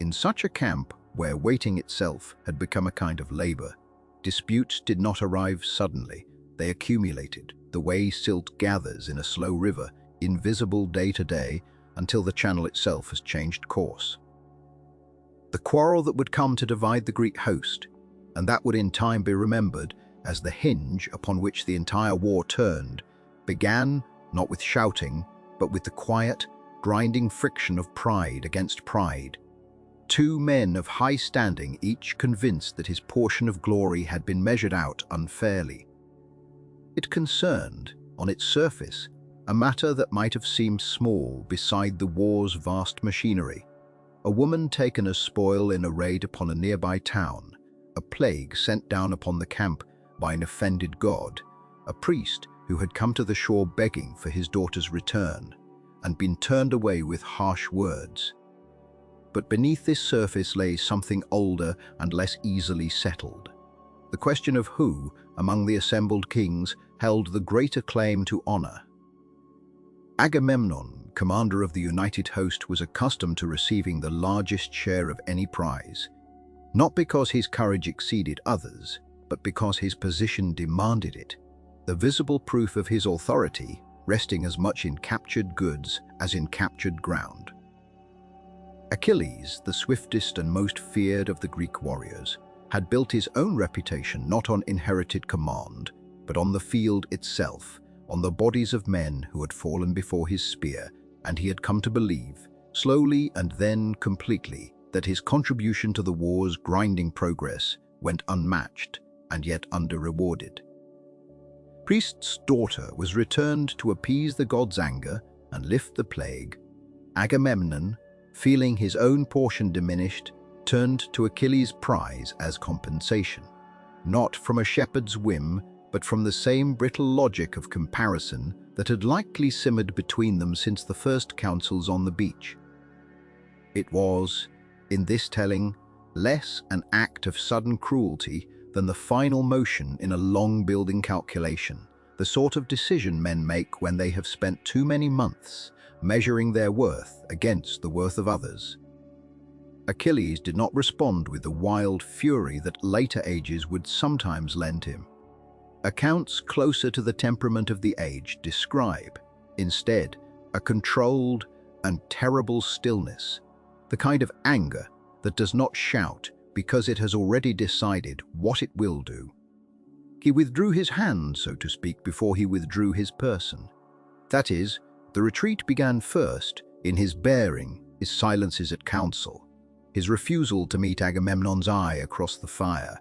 In such a camp, where waiting itself had become a kind of labor, disputes did not arrive suddenly. They accumulated, the way silt gathers in a slow river, invisible day to day, until the channel itself has changed course. The quarrel that would come to divide the Greek host, and that would in time be remembered as the hinge upon which the entire war turned, began not with shouting, but with the quiet, grinding friction of pride against pride. Two men of high standing, each convinced that his portion of glory had been measured out unfairly. It concerned, on its surface, a matter that might have seemed small beside the war's vast machinery. A woman taken as spoil in a raid upon a nearby town, a plague sent down upon the camp by an offended god, a priest who had come to the shore begging for his daughter's return, and been turned away with harsh words. But beneath this surface lay something older and less easily settled. The question of who, among the assembled kings, held the greater claim to honor. Agamemnon, commander of the united host, was accustomed to receiving the largest share of any prize, not because his courage exceeded others, but because his position demanded it, the visible proof of his authority resting as much in captured goods as in captured ground. Achilles, the swiftest and most feared of the Greek warriors, had built his own reputation not on inherited command, but on the field itself, on the bodies of men who had fallen before his spear, and he had come to believe, slowly and then completely, that his contribution to the war's grinding progress went unmatched and yet under-rewarded. Priest's daughter was returned to appease the god's anger and lift the plague. Agamemnon, feeling his own portion diminished, turned to Achilles' prize as compensation, not from a shepherd's whim, but from the same brittle logic of comparison that had likely simmered between them since the first councils on the beach. It was, in this telling, less an act of sudden cruelty than the final motion in a long-building calculation, the sort of decision men make when they have spent too many months measuring their worth against the worth of others. Achilles did not respond with the wild fury that later ages would sometimes lend him. Accounts closer to the temperament of the age describe, instead, a controlled and terrible stillness, the kind of anger that does not shout because it has already decided what it will do. He withdrew his hand, so to speak, before he withdrew his person. That is, the retreat began first in his bearing, his silences at council, his refusal to meet Agamemnon's eye across the fire,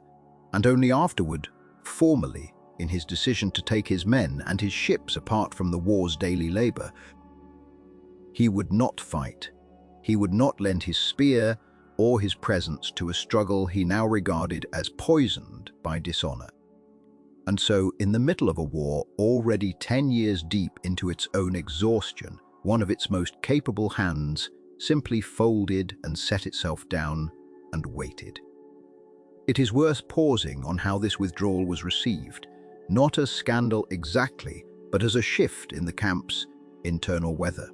and only afterward, formally, in his decision to take his men and his ships apart from the war's daily labor. He would not fight. He would not lend his spear or his presence to a struggle he now regarded as poisoned by dishonor. And so, in the middle of a war already 10 years deep into its own exhaustion, one of its most capable hands simply folded and set itself down and waited. It is worth pausing on how this withdrawal was received, not as scandal exactly, but as a shift in the camp's internal weather.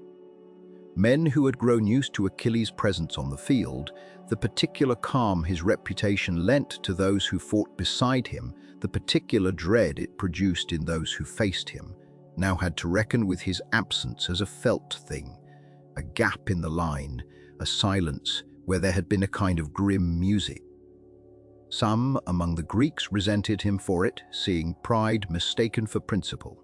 Men who had grown used to Achilles' presence on the field, the particular calm his reputation lent to those who fought beside him, the particular dread it produced in those who faced him, now had to reckon with his absence as a felt thing, a gap in the line, a silence where there had been a kind of grim music. Some among the Greeks resented him for it, seeing pride mistaken for principle.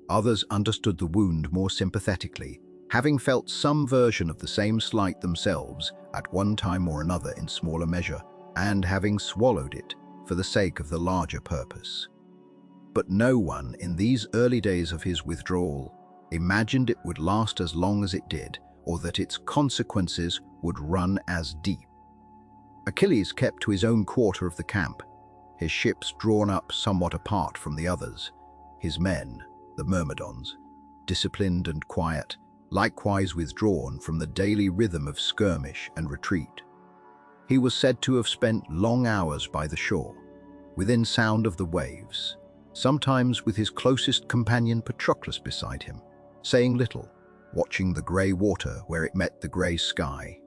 Others understood the wound more sympathetically, having felt some version of the same slight themselves at one time or another in smaller measure, and having swallowed it for the sake of the larger purpose. But no one in these early days of his withdrawal imagined it would last as long as it did, or that its consequences would run as deep. Achilles kept to his own quarter of the camp, his ships drawn up somewhat apart from the others, his men, the Myrmidons, disciplined and quiet, likewise withdrawn from the daily rhythm of skirmish and retreat. He was said to have spent long hours by the shore, within sound of the waves, sometimes with his closest companion Patroclus beside him, saying little, watching the grey water where it met the grey sky,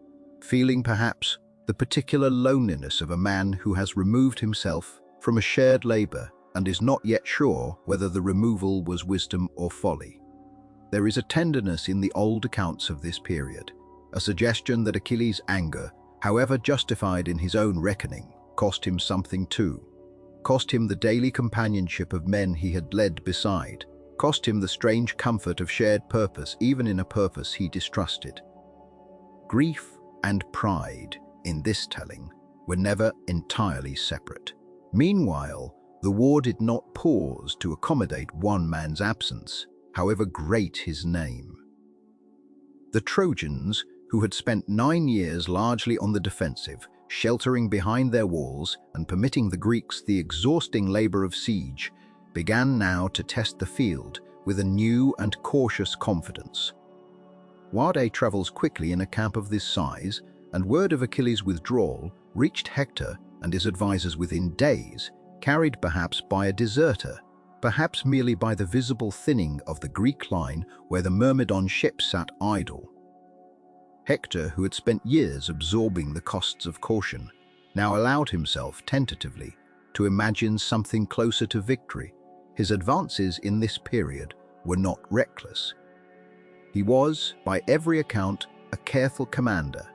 feeling perhaps the particular loneliness of a man who has removed himself from a shared labor and is not yet sure whether the removal was wisdom or folly. There is a tenderness in the old accounts of this period, a suggestion that Achilles' anger, however justified in his own reckoning, cost him something too, cost him the daily companionship of men he had led beside, cost him the strange comfort of shared purpose even in a purpose he distrusted. Grief and pride, in this telling, were never entirely separate. Meanwhile, the war did not pause to accommodate one man's absence, however great his name. The Trojans, who had spent 9 years largely on the defensive, sheltering behind their walls and permitting the Greeks the exhausting labor of siege, began now to test the field with a new and cautious confidence. Wade travels quickly in a camp of this size, and word of Achilles' withdrawal reached Hector and his advisors within days, carried perhaps by a deserter, perhaps merely by the visible thinning of the Greek line where the Myrmidon ships sat idle. Hector, who had spent years absorbing the costs of caution, now allowed himself tentatively to imagine something closer to victory. His advances in this period were not reckless. He was, by every account, a careful commander,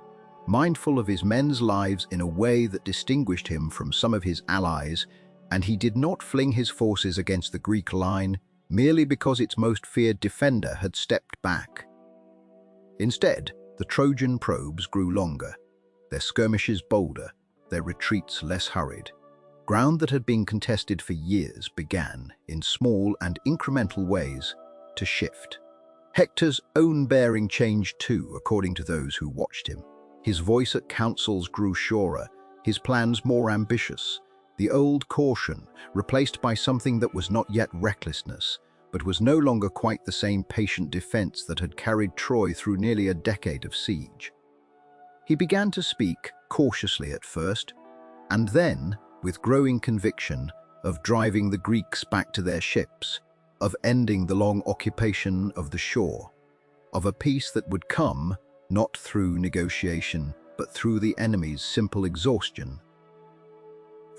mindful of his men's lives in a way that distinguished him from some of his allies, and he did not fling his forces against the Greek line merely because its most feared defender had stepped back. Instead, the Trojan probes grew longer, their skirmishes bolder, their retreats less hurried. Ground that had been contested for years began, in small and incremental ways, to shift. Hector's own bearing changed too, according to those who watched him. His voice at councils grew surer, his plans more ambitious. The old caution, replaced by something that was not yet recklessness, but was no longer quite the same patient defense that had carried Troy through nearly a decade of siege. He began to speak, cautiously at first, and then, with growing conviction, of driving the Greeks back to their ships, of ending the long occupation of the shore, of a peace that would come not through negotiation, but through the enemy's simple exhaustion.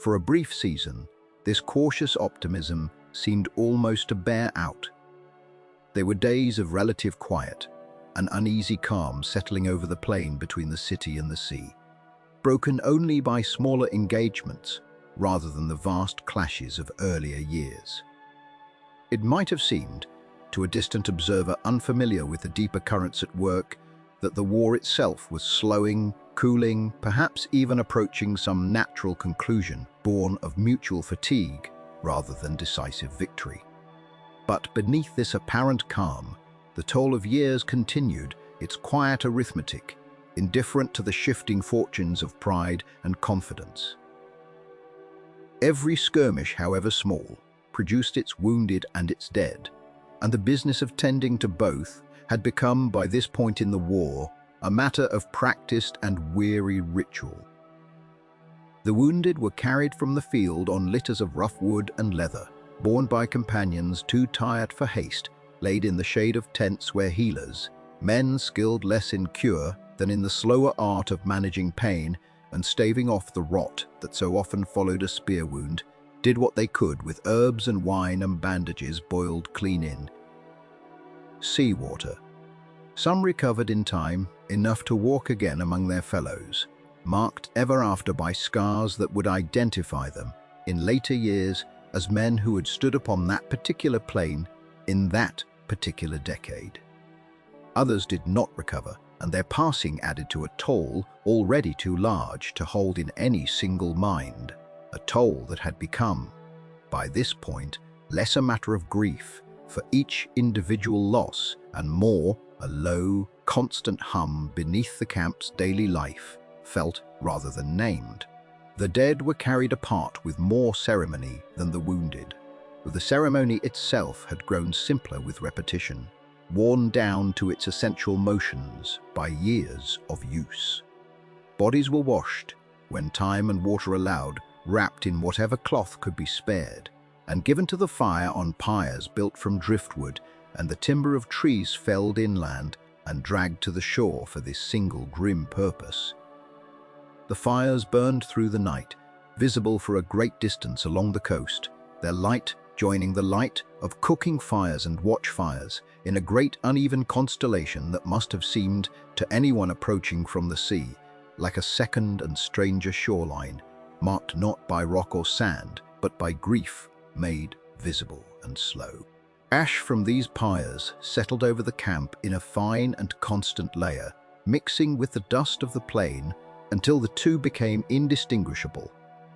For a brief season, this cautious optimism seemed almost to bear out. There were days of relative quiet, an uneasy calm settling over the plain between the city and the sea, broken only by smaller engagements rather than the vast clashes of earlier years. It might have seemed, to a distant observer unfamiliar with the deeper currents at work, that the war itself was slowing, cooling, perhaps even approaching some natural conclusion born of mutual fatigue rather than decisive victory. But beneath this apparent calm, the toll of years continued its quiet arithmetic, indifferent to the shifting fortunes of pride and confidence. Every skirmish, however small, produced its wounded and its dead, and the business of tending to both had become, by this point in the war, a matter of practiced and weary ritual. The wounded were carried from the field on litters of rough wood and leather, borne by companions too tired for haste, laid in the shade of tents where healers, men skilled less in cure than in the slower art of managing pain and staving off the rot that so often followed a spear wound, did what they could with herbs and wine and bandages boiled clean in seawater. Some recovered in time, enough to walk again among their fellows, marked ever after by scars that would identify them in later years as men who had stood upon that particular plain in that particular decade. Others did not recover, and their passing added to a toll already too large to hold in any single mind, a toll that had become, by this point, less a matter of grief for each individual loss and more a low, constant hum beneath the camp's daily life, felt rather than named. The dead were carried apart with more ceremony than the wounded. The ceremony itself had grown simpler with repetition, worn down to its essential motions by years of use. Bodies were washed, when time and water allowed, wrapped in whatever cloth could be spared, and given to the fire on pyres built from driftwood and the timber of trees felled inland and dragged to the shore for this single grim purpose. The fires burned through the night, visible for a great distance along the coast, their light joining the light of cooking fires and watchfires in a great uneven constellation that must have seemed to anyone approaching from the sea like a second and stranger shoreline, marked not by rock or sand, but by grief made visible and slow. Ash from these pyres settled over the camp in a fine and constant layer, mixing with the dust of the plain until the two became indistinguishable,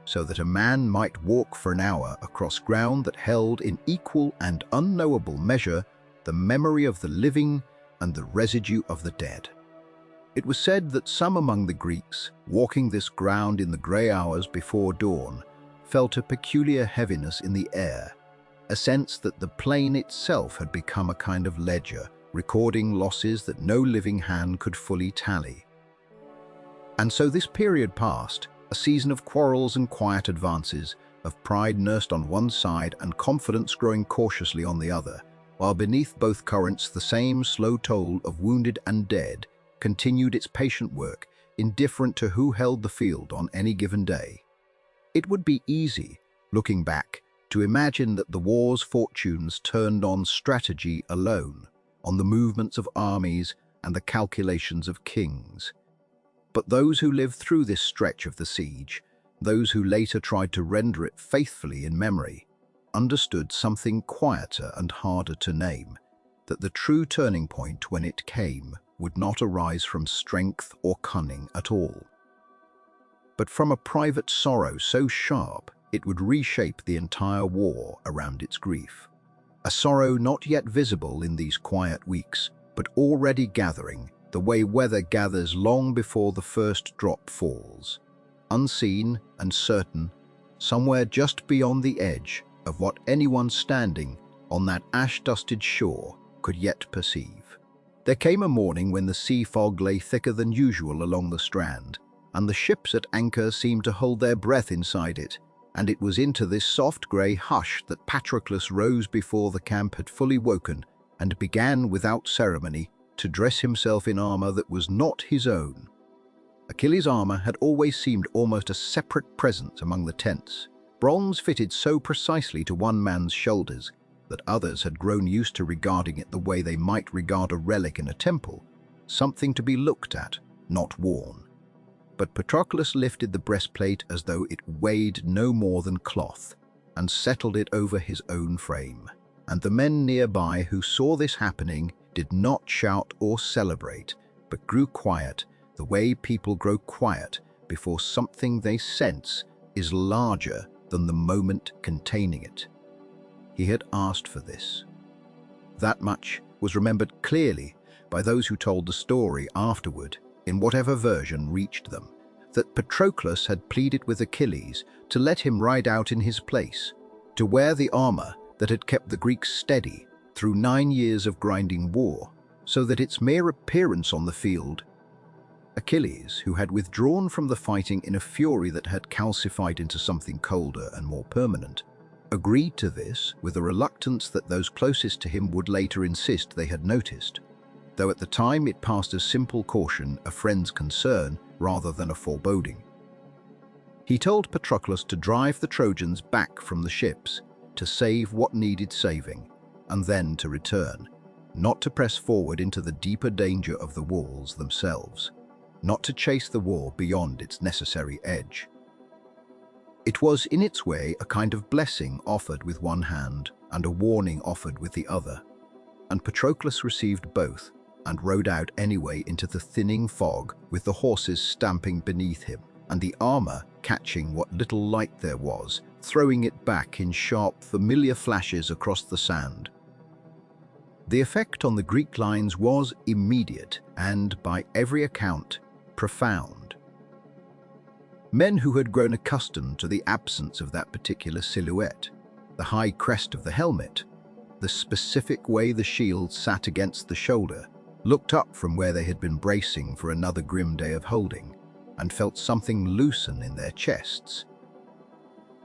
so that a man might walk for an hour across ground that held in equal and unknowable measure the memory of the living and the residue of the dead. It was said that some among the Greeks, walking this ground in the grey hours before dawn, felt a peculiar heaviness in the air, a sense that the plain itself had become a kind of ledger, recording losses that no living hand could fully tally. And so this period passed, a season of quarrels and quiet advances, of pride nursed on one side and confidence growing cautiously on the other, while beneath both currents the same slow toll of wounded and dead continued its patient work, indifferent to who held the field on any given day. It would be easy, looking back, to imagine that the war's fortunes turned on strategy alone, on the movements of armies and the calculations of kings. But those who lived through this stretch of the siege, those who later tried to render it faithfully in memory, understood something quieter and harder to name, that the true turning point when it came would not arise from strength or cunning at all, but from a private sorrow so sharp it would reshape the entire war around its grief. A sorrow not yet visible in these quiet weeks, but already gathering, the way weather gathers long before the first drop falls, unseen and certain, somewhere just beyond the edge of what anyone standing on that ash-dusted shore could yet perceive. There came a morning when the sea fog lay thicker than usual along the strand, and the ships at anchor seemed to hold their breath inside it, and it was into this soft grey hush that Patroclus rose before the camp had fully woken and began without ceremony to dress himself in armour that was not his own. Achilles' armour had always seemed almost a separate presence among the tents. Bronze fitted so precisely to one man's shoulders that others had grown used to regarding it the way they might regard a relic in a temple, something to be looked at, not worn. But Patroclus lifted the breastplate as though it weighed no more than cloth, and settled it over his own frame. And the men nearby who saw this happening did not shout or celebrate, but grew quiet, the way people grow quiet before something they sense is larger than the moment containing it. He had asked for this. That much was remembered clearly by those who told the story afterward, in whatever version reached them, that Patroclus had pleaded with Achilles to let him ride out in his place, to wear the armor that had kept the Greeks steady through 9 years of grinding war, so that its mere appearance on the field. Achilles, who had withdrawn from the fighting in a fury that had calcified into something colder and more permanent, agreed to this with a reluctance that those closest to him would later insist they had noticed, though at the time it passed as simple caution, a friend's concern, rather than a foreboding. He told Patroclus to drive the Trojans back from the ships, to save what needed saving, and then to return, not to press forward into the deeper danger of the walls themselves, not to chase the war beyond its necessary edge. It was in its way a kind of blessing offered with one hand and a warning offered with the other, and Patroclus received both and rode out anyway into the thinning fog with the horses stamping beneath him and the armor catching what little light there was, throwing it back in sharp, familiar flashes across the sand. The effect on the Greek lines was immediate and, by every account, profound. Men who had grown accustomed to the absence of that particular silhouette, the high crest of the helmet, the specific way the shield sat against the shoulder, looked up from where they had been bracing for another grim day of holding, and felt something loosen in their chests.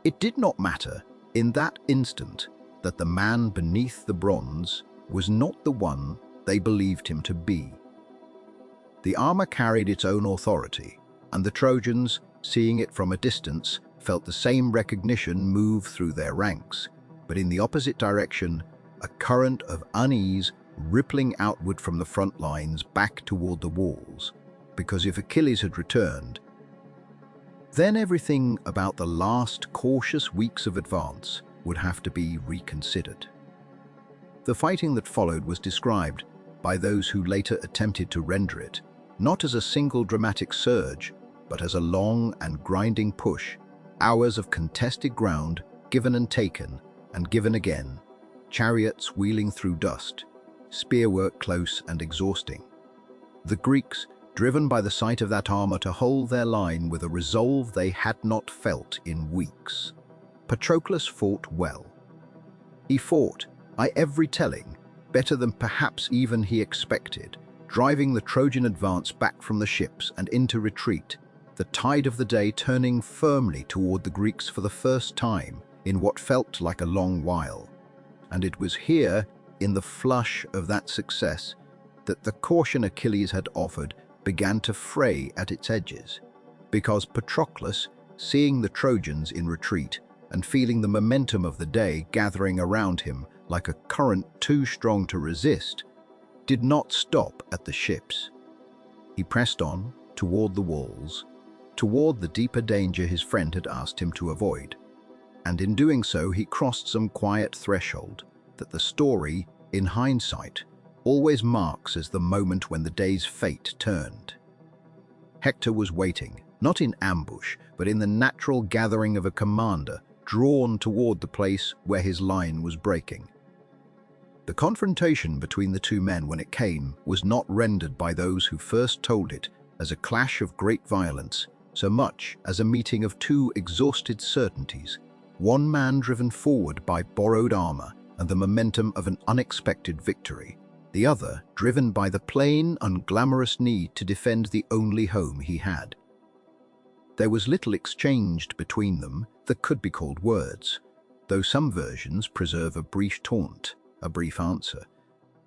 It did not matter, in that instant, that the man beneath the bronze was not the one they believed him to be. The armor carried its own authority, and the Trojans, seeing it from a distance, felt the same recognition move through their ranks, but in the opposite direction, a current of unease rippling outward from the front lines back toward the walls, because if Achilles had returned, then everything about the last cautious weeks of advance would have to be reconsidered. The fighting that followed was described, by those who later attempted to render it, not as a single dramatic surge, but as a long and grinding push, hours of contested ground, given and taken, and given again, chariots wheeling through dust, spearwork close and exhausting. The Greeks, driven by the sight of that armor to hold their line with a resolve they had not felt in weeks. Patroclus fought well. He fought, by every telling, better than perhaps even he expected, driving the Trojan advance back from the ships and into retreat, the tide of the day turning firmly toward the Greeks for the first time in what felt like a long while. And it was here, in the flush of that success, that the caution Achilles had offered began to fray at its edges, because Patroclus, seeing the Trojans in retreat and feeling the momentum of the day gathering around him like a current too strong to resist, did not stop at the ships. He pressed on toward the walls, toward the deeper danger his friend had asked him to avoid, and in doing so he crossed some quiet threshold that the story, in hindsight, always marks as the moment when the day's fate turned. Hector was waiting, not in ambush, but in the natural gathering of a commander drawn toward the place where his line was breaking. The confrontation between the two men when it came was not rendered by those who first told it as a clash of great violence, so much as a meeting of two exhausted certainties, one man driven forward by borrowed armor and the momentum of an unexpected victory, the other driven by the plain, unglamorous need to defend the only home he had. There was little exchanged between them, that could be called words, though some versions preserve a brief taunt, a brief answer,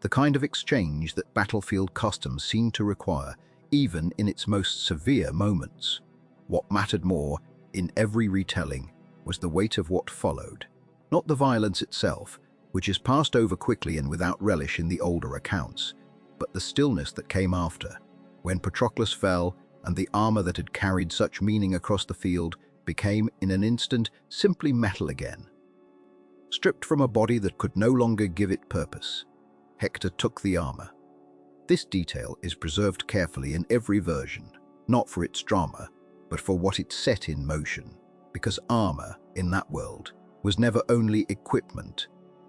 the kind of exchange that battlefield customs seem to require, even in its most severe moments. What mattered more in every retelling was the weight of what followed, not the violence itself, which is passed over quickly and without relish in the older accounts, but the stillness that came after, when Patroclus fell and the armor that had carried such meaning across the field became in an instant simply metal again. Stripped from a body that could no longer give it purpose, Hector took the armor. This detail is preserved carefully in every version, not for its drama, but for what it set in motion, because armor, in that world, was never only equipment.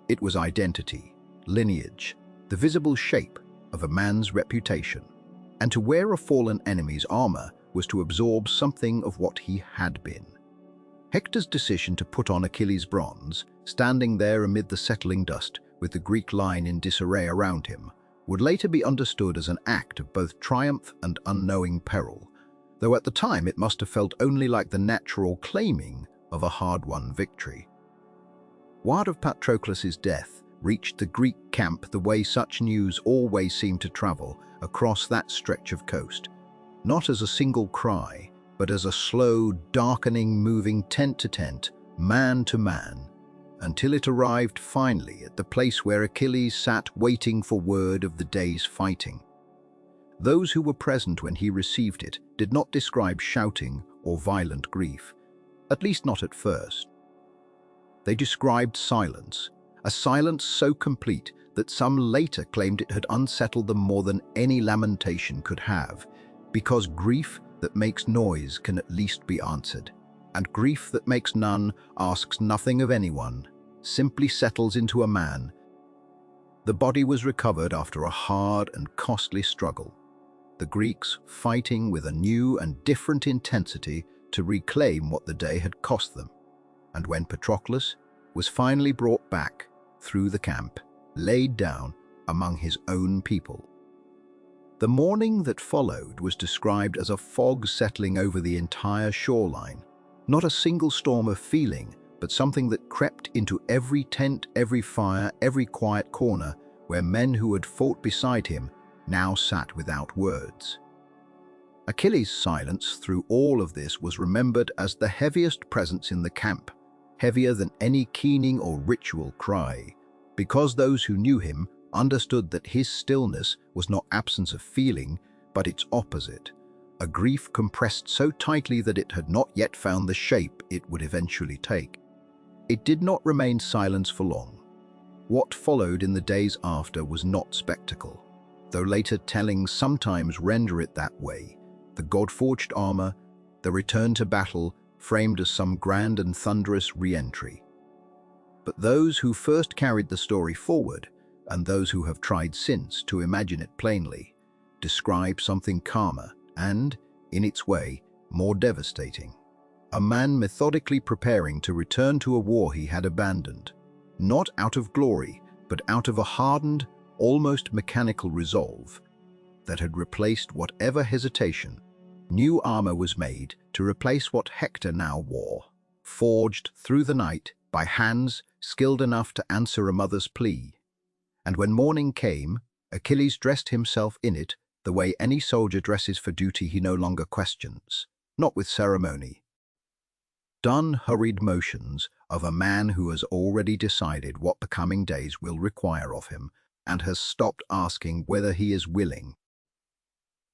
It was identity, lineage, the visible shape of a man's reputation. And to wear a fallen enemy's armor was to absorb something of what he had been. Hector's decision to put on Achilles' bronze, standing there amid the settling dust with the Greek line in disarray around him, would later be understood as an act of both triumph and unknowing peril, though at the time it must have felt only like the natural claiming of a hard-won victory. Word of Patroclus' death reached the Greek camp the way such news always seemed to travel across that stretch of coast, not as a single cry, but as a slow, darkening, moving tent to tent, man to man, until it arrived finally at the place where Achilles sat waiting for word of the day's fighting. Those who were present when he received it did not describe shouting or violent grief, at least not at first. They described silence, a silence so complete that some later claimed it had unsettled them more than any lamentation could have, because grief that makes noise can at least be answered, and grief that makes none, asks nothing of anyone, simply settles into a man. The body was recovered after a hard and costly struggle, the Greeks fighting with a new and different intensity to reclaim what the day had cost them. And when Patroclus was finally brought back through the camp, laid down among his own people. The morning that followed was described as a fog settling over the entire shoreline, not a single storm of feeling, but something that crept into every tent, every fire, every quiet corner where men who had fought beside him now sat without words. Achilles' silence through all of this was remembered as the heaviest presence in the camp, heavier than any keening or ritual cry, because those who knew him understood that his stillness was not absence of feeling, but its opposite, a grief compressed so tightly that it had not yet found the shape it would eventually take. It did not remain silence for long. What followed in the days after was not spectacle, though later tellings sometimes render it that way. The god-forged armor, the return to battle, framed as some grand and thunderous re-entry. But those who first carried the story forward, and those who have tried since to imagine it plainly, describe something calmer and, in its way, more devastating. A man methodically preparing to return to a war he had abandoned, not out of glory, but out of a hardened, almost mechanical resolve that had replaced whatever hesitation. New armor was made to replace what Hector now wore, forged through the night by hands skilled enough to answer a mother's plea. And when morning came, Achilles dressed himself in it the way any soldier dresses for duty he no longer questions, not with ceremony. Done hurried motions of a man who has already decided what the coming days will require of him and has stopped asking whether he is willing.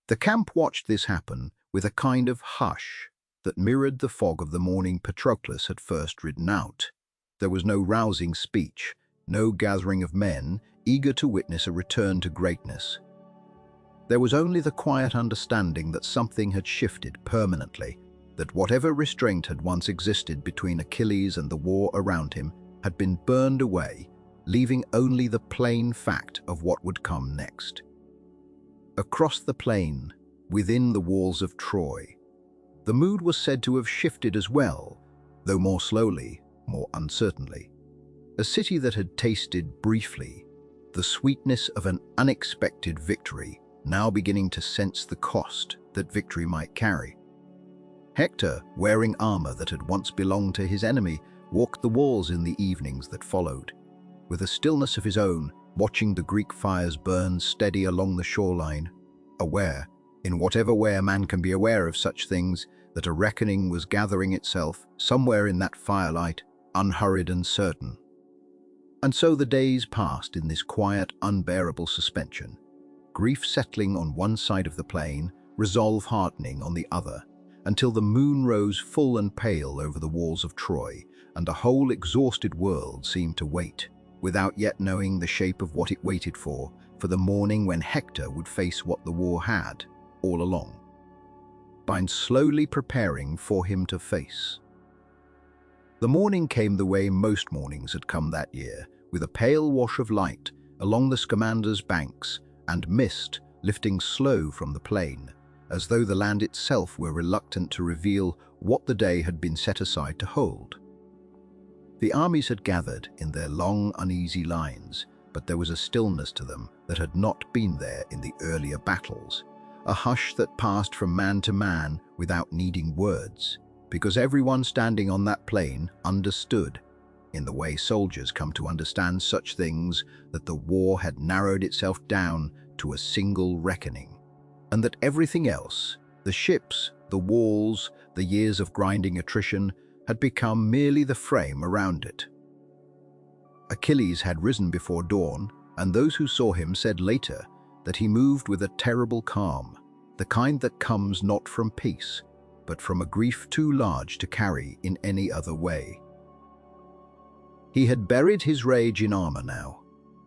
The camp watched this happen with a kind of hush that mirrored the fog of the morning Patroclus had first ridden out. There was no rousing speech, no gathering of men eager to witness a return to greatness. There was only the quiet understanding that something had shifted permanently, that whatever restraint had once existed between Achilles and the war around him had been burned away, leaving only the plain fact of what would come next. Across the plain, within the walls of Troy, the mood was said to have shifted as well, though more slowly, more uncertainly. A city that had tasted briefly the sweetness of an unexpected victory, now beginning to sense the cost that victory might carry. Hector, wearing armor that had once belonged to his enemy, walked the walls in the evenings that followed, with a stillness of his own, watching the Greek fires burn steady along the shoreline, aware, in whatever way a man can be aware of such things, that a reckoning was gathering itself somewhere in that firelight, unhurried and certain. And so the days passed in this quiet, unbearable suspension, grief settling on one side of the plain, resolve hardening on the other, until the moon rose full and pale over the walls of Troy, and the whole exhausted world seemed to wait, without yet knowing the shape of what it waited for the morning when Hector would face what the war had, all along, been slowly preparing for him to face. The morning came the way most mornings had come that year, with a pale wash of light along the Scamander's banks and mist lifting slow from the plain, as though the land itself were reluctant to reveal what the day had been set aside to hold. The armies had gathered in their long, uneasy lines, but there was a stillness to them that had not been there in the earlier battles, a hush that passed from man to man without needing words, because everyone standing on that plain understood, in the way soldiers come to understand such things, that the war had narrowed itself down to a single reckoning, and that everything else, the ships, the walls, the years of grinding attrition, had become merely the frame around it. Achilles had risen before dawn, and those who saw him said later that he moved with a terrible calm, the kind that comes not from peace, but from a grief too large to carry in any other way. He had buried his rage in armor now,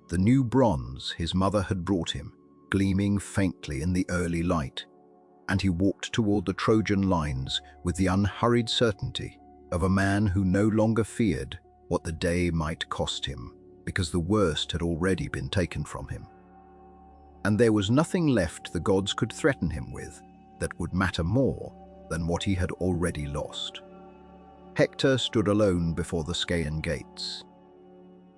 the new bronze his mother had brought him, gleaming faintly in the early light, and he walked toward the Trojan lines with the unhurried certainty of a man who no longer feared what the day might cost him, because the worst had already been taken from him. And there was nothing left the gods could threaten him with that would matter more than what he had already lost. Hector stood alone before the Scaean gates.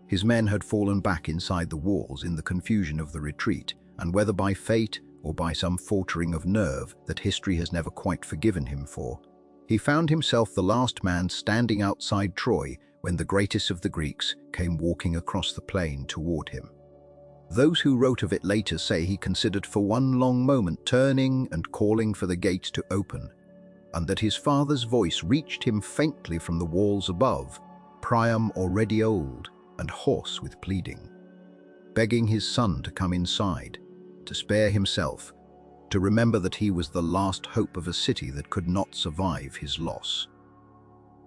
His men had fallen back inside the walls in the confusion of the retreat, and whether by fate or by some faltering of nerve that history has never quite forgiven him for, he found himself the last man standing outside Troy when the greatest of the Greeks came walking across the plain toward him. Those who wrote of it later say he considered for one long moment turning and calling for the gate to open, and that his father's voice reached him faintly from the walls above, Priam already old and hoarse with pleading, begging his son to come inside, to spare himself, to remember that he was the last hope of a city that could not survive his loss.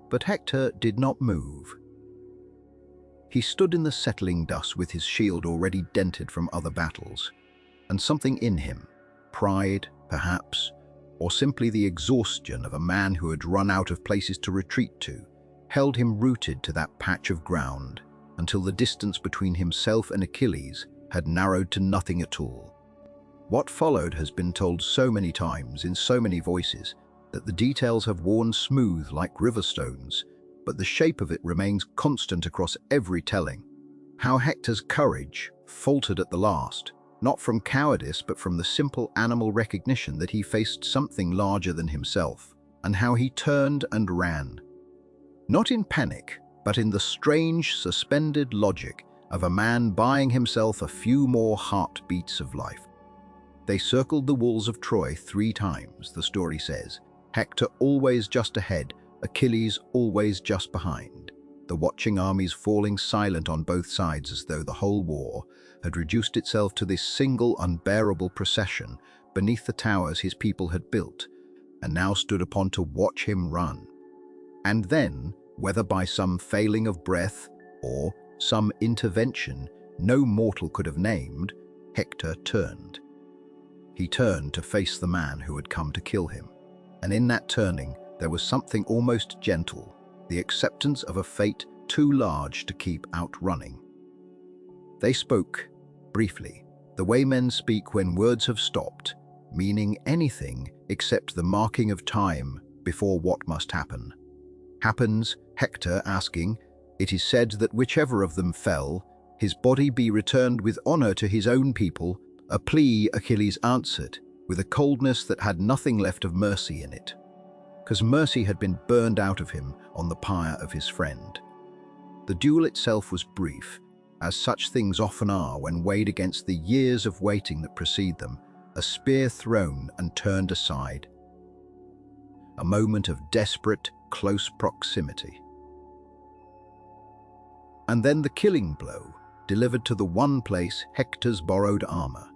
But Hector did not move. He stood in the settling dust with his shield already dented from other battles, and something in him, pride, perhaps, or simply the exhaustion of a man who had run out of places to retreat to, held him rooted to that patch of ground until the distance between himself and Achilles had narrowed to nothing at all. What followed has been told so many times in so many voices that the details have worn smooth like river stones, but the shape of it remains constant across every telling. How Hector's courage faltered at the last, not from cowardice but from the simple animal recognition that he faced something larger than himself, and how he turned and ran. Not in panic, but in the strange, suspended logic of a man buying himself a few more heartbeats of life. They circled the walls of Troy 3 times, the story says, Hector always just ahead, Achilles always just behind, the watching armies falling silent on both sides as though the whole war had reduced itself to this single unbearable procession beneath the towers his people had built, and now stood upon to watch him run. And then, whether by some failing of breath or some intervention no mortal could have named, Hector turned. He turned to face the man who had come to kill him, and in that turning there was something almost gentle, the acceptance of a fate too large to keep outrunning. They spoke, briefly, the way men speak when words have stopped, meaning anything except the marking of time before what must happen. Happens, Hector asking, it is said that whichever of them fell, his body be returned with honor to his own people, a plea Achilles answered, with a coldness that had nothing left of mercy in it. because mercy had been burned out of him on the pyre of his friend. The duel itself was brief, as such things often are when weighed against the years of waiting that precede them, a spear thrown and turned aside. A moment of desperate, close proximity. And then the killing blow, delivered to the one place Hector's borrowed armor,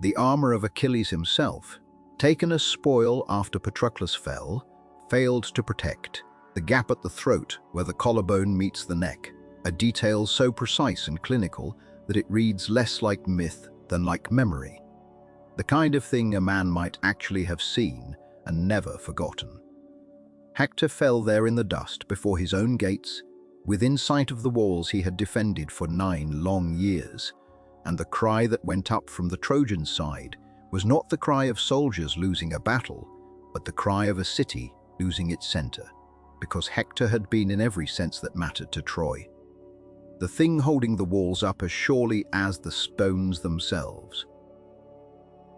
the armor of Achilles himself, taken as spoil after Patroclus fell, failed to protect, the gap at the throat where the collarbone meets the neck, a detail so precise and clinical that it reads less like myth than like memory. The kind of thing a man might actually have seen and never forgotten. Hector fell there in the dust before his own gates, within sight of the walls he had defended for 9 long years, and the cry that went up from the Trojan side was not the cry of soldiers losing a battle, but the cry of a city losing its center, because Hector had been in every sense that mattered to Troy. The thing holding the walls up as surely as the stones themselves.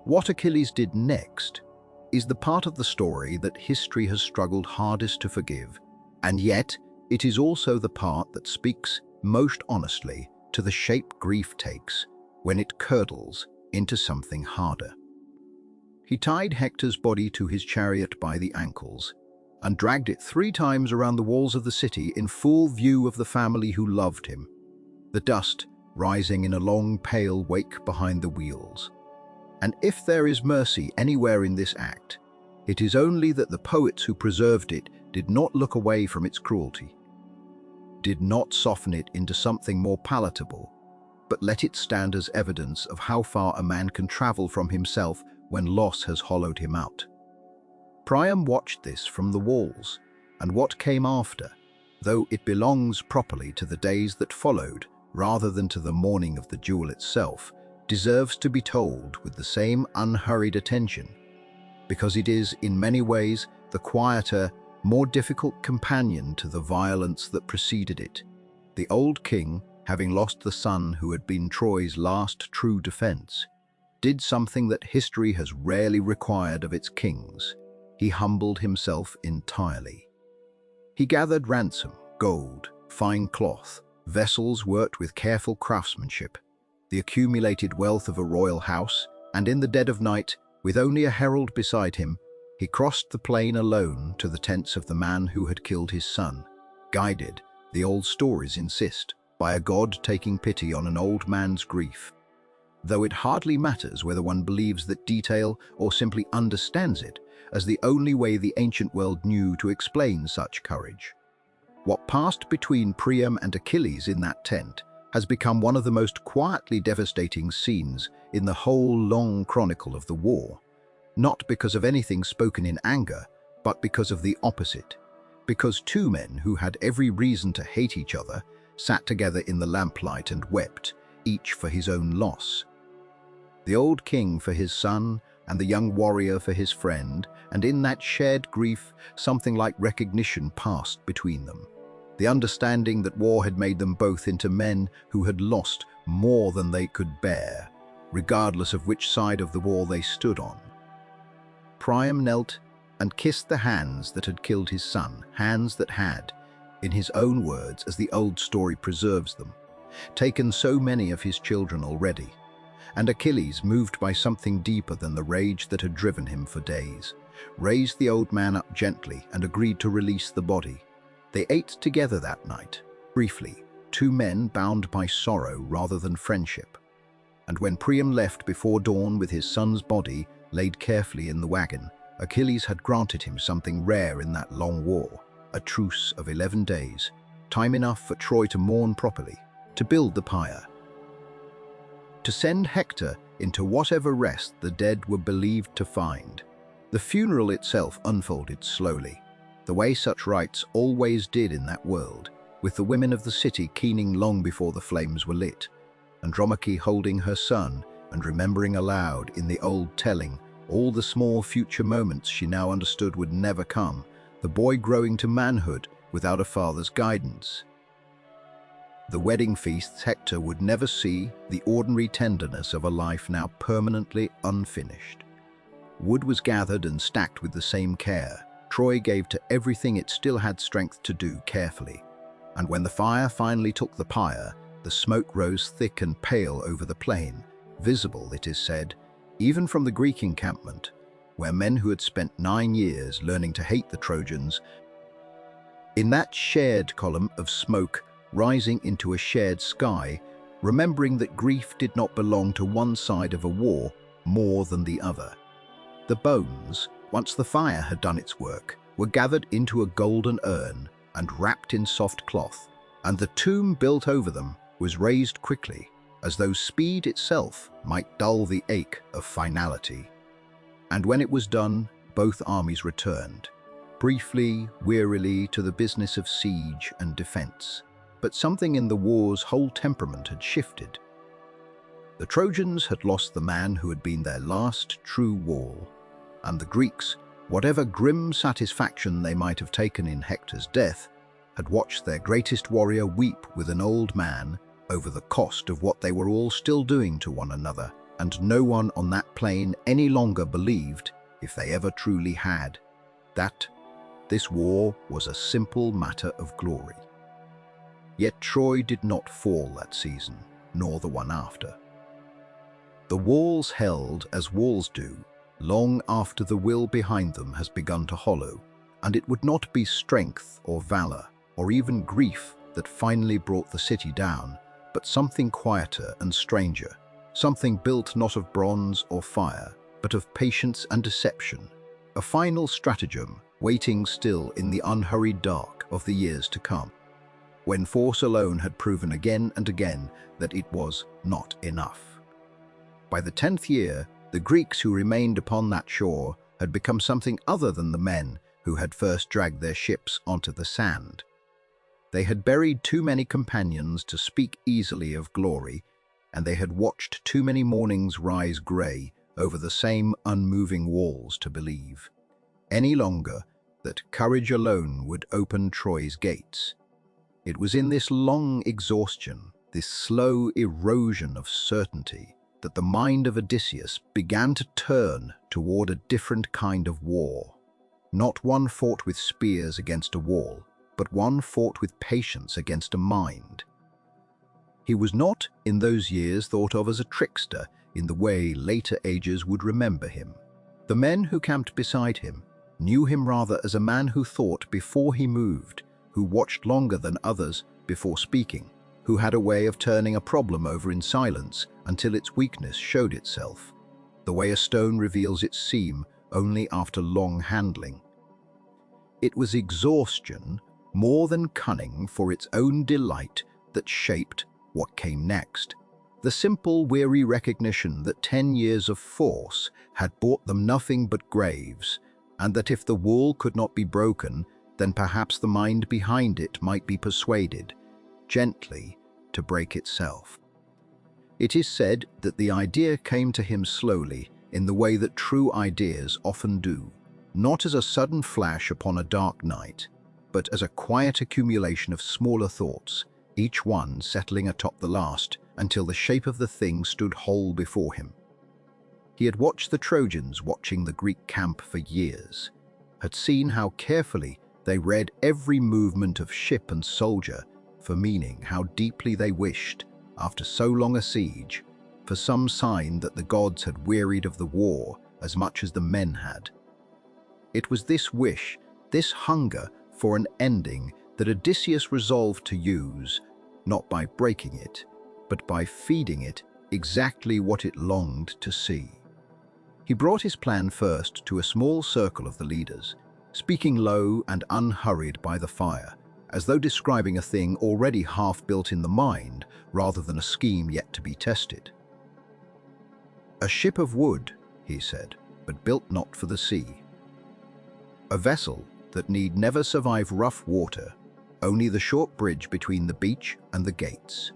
What Achilles did next is the part of the story that history has struggled hardest to forgive, and yet it is also the part that speaks most honestly to the shape grief takes when it curdles into something harder. He tied Hector's body to his chariot by the ankles and dragged it 3 times around the walls of the city in full view of the family who loved him, the dust rising in a long pale wake behind the wheels. And if there is mercy anywhere in this act, it is only that the poets who preserved it did not look away from its cruelty, did not soften it into something more palatable, but let it stand as evidence of how far a man can travel from himself when loss has hollowed him out. Priam watched this from the walls, and what came after, though it belongs properly to the days that followed rather than to the morning of the duel itself, deserves to be told with the same unhurried attention, because it is, in many ways, the quieter, more difficult companion to the violence that preceded it. The old king, having lost the son who had been Troy's last true defense, did something that history has rarely required of its kings. He humbled himself entirely. He gathered ransom, gold, fine cloth, vessels worked with careful craftsmanship, the accumulated wealth of a royal house, and in the dead of night, with only a herald beside him, he crossed the plain alone to the tents of the man who had killed his son, guided, the old stories insist, by a god taking pity on an old man's grief. Though it hardly matters whether one believes that detail or simply understands it as the only way the ancient world knew to explain such courage. What passed between Priam and Achilles in that tent has become one of the most quietly devastating scenes in the whole long chronicle of the war, not because of anything spoken in anger, but because of the opposite, because 2 men who had every reason to hate each other sat together in the lamplight and wept, each for his own loss. The old king for his son, and the young warrior for his friend, and in that shared grief, something like recognition passed between them. The understanding that war had made them both into men who had lost more than they could bear, regardless of which side of the wall they stood on. Priam knelt and kissed the hands that had killed his son, hands that had, in his own words as the old story preserves them, taken so many of his children already. And Achilles, moved by something deeper than the rage that had driven him for days, raised the old man up gently and agreed to release the body. They ate together that night, briefly, 2 men bound by sorrow rather than friendship. And when Priam left before dawn with his son's body laid carefully in the wagon, Achilles had granted him something rare in that long war, a truce of 11 days, time enough for Troy to mourn properly, to build the pyre, to send Hector into whatever rest the dead were believed to find. The funeral itself unfolded slowly, the way such rites always did in that world, with the women of the city keening long before the flames were lit, Andromache holding her son and remembering aloud in the old telling all the small future moments she now understood would never come, the boy growing to manhood without a father's guidance. The wedding feasts Hector would never see, the ordinary tenderness of a life now permanently unfinished. Wood was gathered and stacked with the same care, Troy gave to everything it still had strength to do carefully, and when the fire finally took the pyre, the smoke rose thick and pale over the plain, visible, it is said, even from the Greek encampment, where men who had spent 9 years learning to hate the Trojans. In that shared column of smoke rising into a shared sky, remembering that grief did not belong to one side of a war more than the other. The bones, once the fire had done its work, were gathered into a golden urn and wrapped in soft cloth, and the tomb built over them was raised quickly, as though speed itself might dull the ache of finality. And when it was done, both armies returned, briefly, wearily, to the business of siege and defense. But something in the war's whole temperament had shifted. The Trojans had lost the man who had been their last true wall, and the Greeks, whatever grim satisfaction they might have taken in Hector's death, had watched their greatest warrior weep with an old man over the cost of what they were all still doing to one another, and no one on that plain any longer believed, if they ever truly had, that this war was a simple matter of glory. Yet Troy did not fall that season, nor the one after. The walls held as walls do, long after the will behind them has begun to hollow, and it would not be strength or valor, or even grief that finally brought the city down, but something quieter and stranger, something built not of bronze or fire, but of patience and deception, a final stratagem waiting still in the unhurried dark of the years to come, when force alone had proven again and again that it was not enough. By the 10th year, the Greeks who remained upon that shore had become something other than the men who had first dragged their ships onto the sand. They had buried too many companions to speak easily of glory, and they had watched too many mornings rise grey over the same unmoving walls to believe any longer that courage alone would open Troy's gates. It was in this long exhaustion, this slow erosion of certainty, that the mind of Odysseus began to turn toward a different kind of war. Not one fought with spears against a wall, but one fought with patience against a mind. He was not, in those years, thought of as a trickster in the way later ages would remember him. The men who camped beside him knew him rather as a man who thought before he moved, who watched longer than others before speaking, who had a way of turning a problem over in silence until its weakness showed itself, the way a stone reveals its seam only after long handling. It was exhaustion more than cunning for its own delight that shaped what came next. The simple, weary recognition that 10 years of force had brought them nothing but graves, and that if the wall could not be broken, then perhaps the mind behind it might be persuaded, gently, to break itself. It is said that the idea came to him slowly, in the way that true ideas often do, not as a sudden flash upon a dark night, but as a quiet accumulation of smaller thoughts, each one settling atop the last until the shape of the thing stood whole before him. He had watched the Trojans watching the Greek camp for years, had seen how carefully they read every movement of ship and soldier for meaning, how deeply they wished, after so long a siege, for some sign that the gods had wearied of the war as much as the men had. It was this wish, this hunger for an ending, that Odysseus resolved to use, not by breaking it, but by feeding it exactly what it longed to see. He brought his plan first to a small circle of the leaders, speaking low and unhurried by the fire, as though describing a thing already half built in the mind rather than a scheme yet to be tested. "A ship of wood," he said, "but built not for the sea. A vessel that need never survive rough water, only the short bridge between the beach and the gates.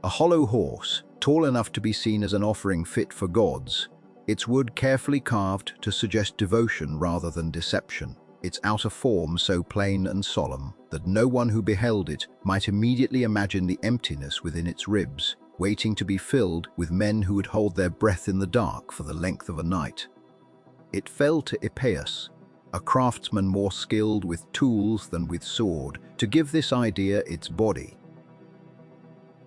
A hollow horse, tall enough to be seen as an offering fit for gods, its wood carefully carved to suggest devotion rather than deception, its outer form so plain and solemn that no one who beheld it might immediately imagine the emptiness within its ribs, waiting to be filled with men who would hold their breath in the dark for the length of a night. It fell to Epeius, a craftsman more skilled with tools than with sword, to give this idea its body.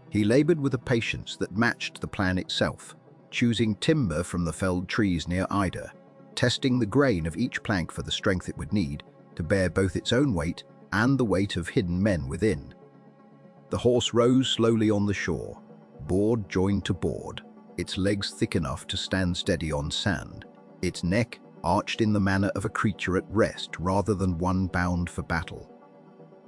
He labored with a patience that matched the plan itself, choosing timber from the felled trees near Ida, testing the grain of each plank for the strength it would need to bear both its own weight and the weight of hidden men within. The horse rose slowly on the shore, board joined to board, its legs thick enough to stand steady on sand, its neck arched in the manner of a creature at rest rather than one bound for battle.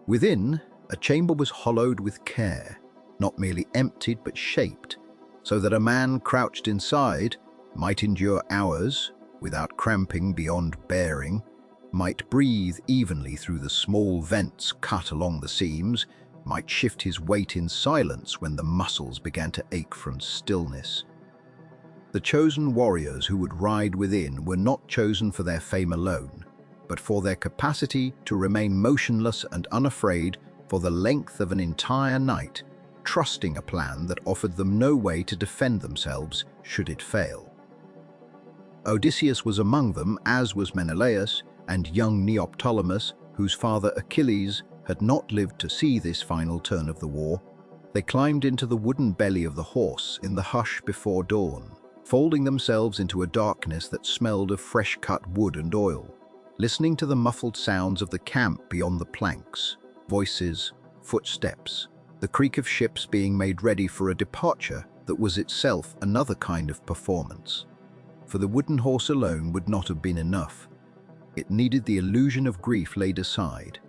Within, a chamber was hollowed with care, not merely emptied but shaped, so that a man crouched inside might endure hours without cramping beyond bearing, might breathe evenly through the small vents cut along the seams, might shift his weight in silence when the muscles began to ache from stillness. The chosen warriors who would ride within were not chosen for their fame alone, but for their capacity to remain motionless and unafraid for the length of an entire night, trusting a plan that offered them no way to defend themselves should it fail. Odysseus was among them, as was Menelaus and young Neoptolemus, whose father Achilles had not lived to see this final turn of the war. They climbed into the wooden belly of the horse in the hush before dawn, folding themselves into a darkness that smelled of fresh-cut wood and oil, listening to the muffled sounds of the camp beyond the planks, voices, footsteps, the creak of ships being made ready for a departure that was itself another kind of performance. For the wooden horse alone would not have been enough. It needed the illusion of grief laid aside,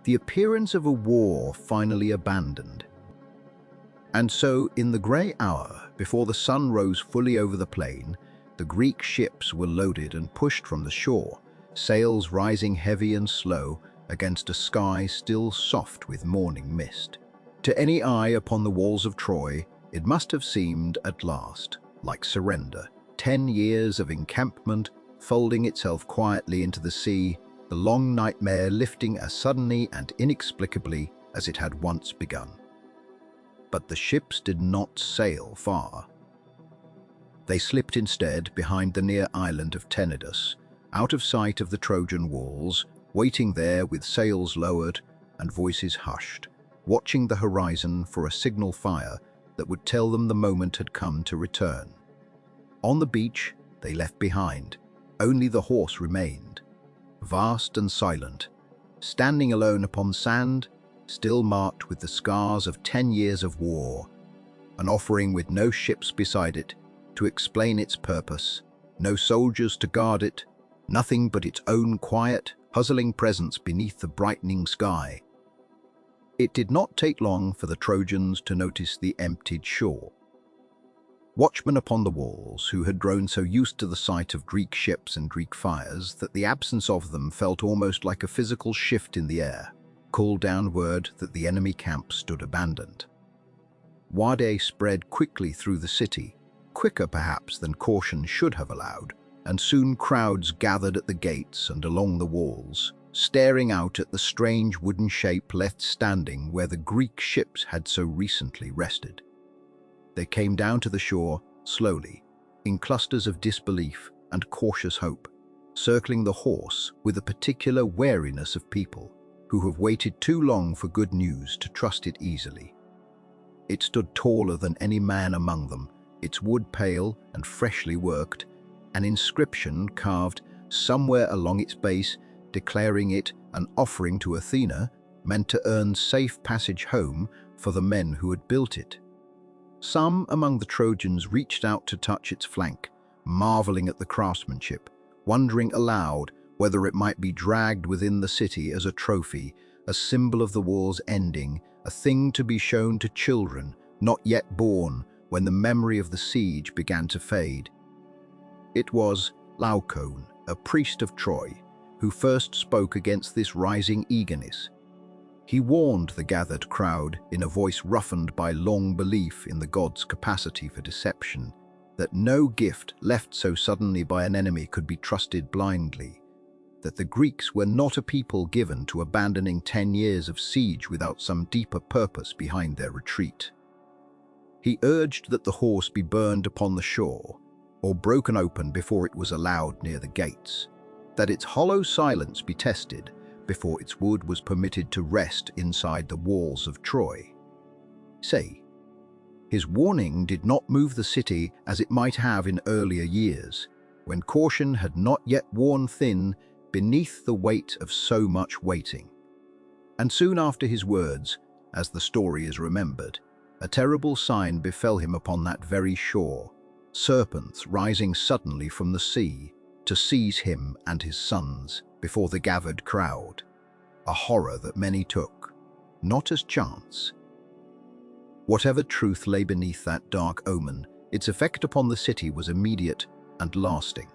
the appearance of a war finally abandoned. And so, in the grey hour, before the sun rose fully over the plain, the Greek ships were loaded and pushed from the shore, sails rising heavy and slow against a sky still soft with morning mist. To any eye upon the walls of Troy, it must have seemed, at last, like surrender. 10 years of encampment folding itself quietly into the sea, the long nightmare lifting as suddenly and inexplicably as it had once begun. But the ships did not sail far. They slipped instead behind the near island of Tenedos, out of sight of the Trojan walls, waiting there with sails lowered and voices hushed, watching the horizon for a signal fire that would tell them the moment had come to return. On the beach, they left behind. Only the horse remained, vast and silent, standing alone upon sand, still marked with the scars of 10 years of war, an offering with no ships beside it to explain its purpose, no soldiers to guard it, nothing but its own quiet, puzzling presence beneath the brightening sky. It did not take long for the Trojans to notice the emptied shore. Watchmen upon the walls, who had grown so used to the sight of Greek ships and Greek fires that the absence of them felt almost like a physical shift in the air, called down word that the enemy camp stood abandoned. Wade spread quickly through the city, quicker perhaps than caution should have allowed, and soon crowds gathered at the gates and along the walls, staring out at the strange wooden shape left standing where the Greek ships had so recently rested. They came down to the shore, slowly, in clusters of disbelief and cautious hope, circling the horse with a particular wariness of people who have waited too long for good news to trust it easily. It stood taller than any man among them, its wood pale and freshly worked, an inscription carved somewhere along its base declaring it an offering to Athena meant to earn safe passage home for the men who had built it. Some among the Trojans reached out to touch its flank, marveling at the craftsmanship, wondering aloud whether it might be dragged within the city as a trophy, a symbol of the war's ending, a thing to be shown to children not yet born when the memory of the siege began to fade. It was Laocoon, a priest of Troy, who first spoke against this rising eagerness. He warned the gathered crowd in a voice roughened by long belief in the god's capacity for deception, that no gift left so suddenly by an enemy could be trusted blindly, that the Greeks were not a people given to abandoning 10 years of siege without some deeper purpose behind their retreat. He urged that the horse be burned upon the shore, or broken open before it was allowed near the gates. that its hollow silence be tested before its wood was permitted to rest inside the walls of Troy. Say, his warning did not move the city as it might have in earlier years, when caution had not yet worn thin beneath the weight of so much waiting. And soon after his words, as the story is remembered, a terrible sign befell him upon that very shore, serpents rising suddenly from the sea to seize him and his sons before the gathered crowd, a horror that many took, not as chance. Whatever truth lay beneath that dark omen, its effect upon the city was immediate and lasting.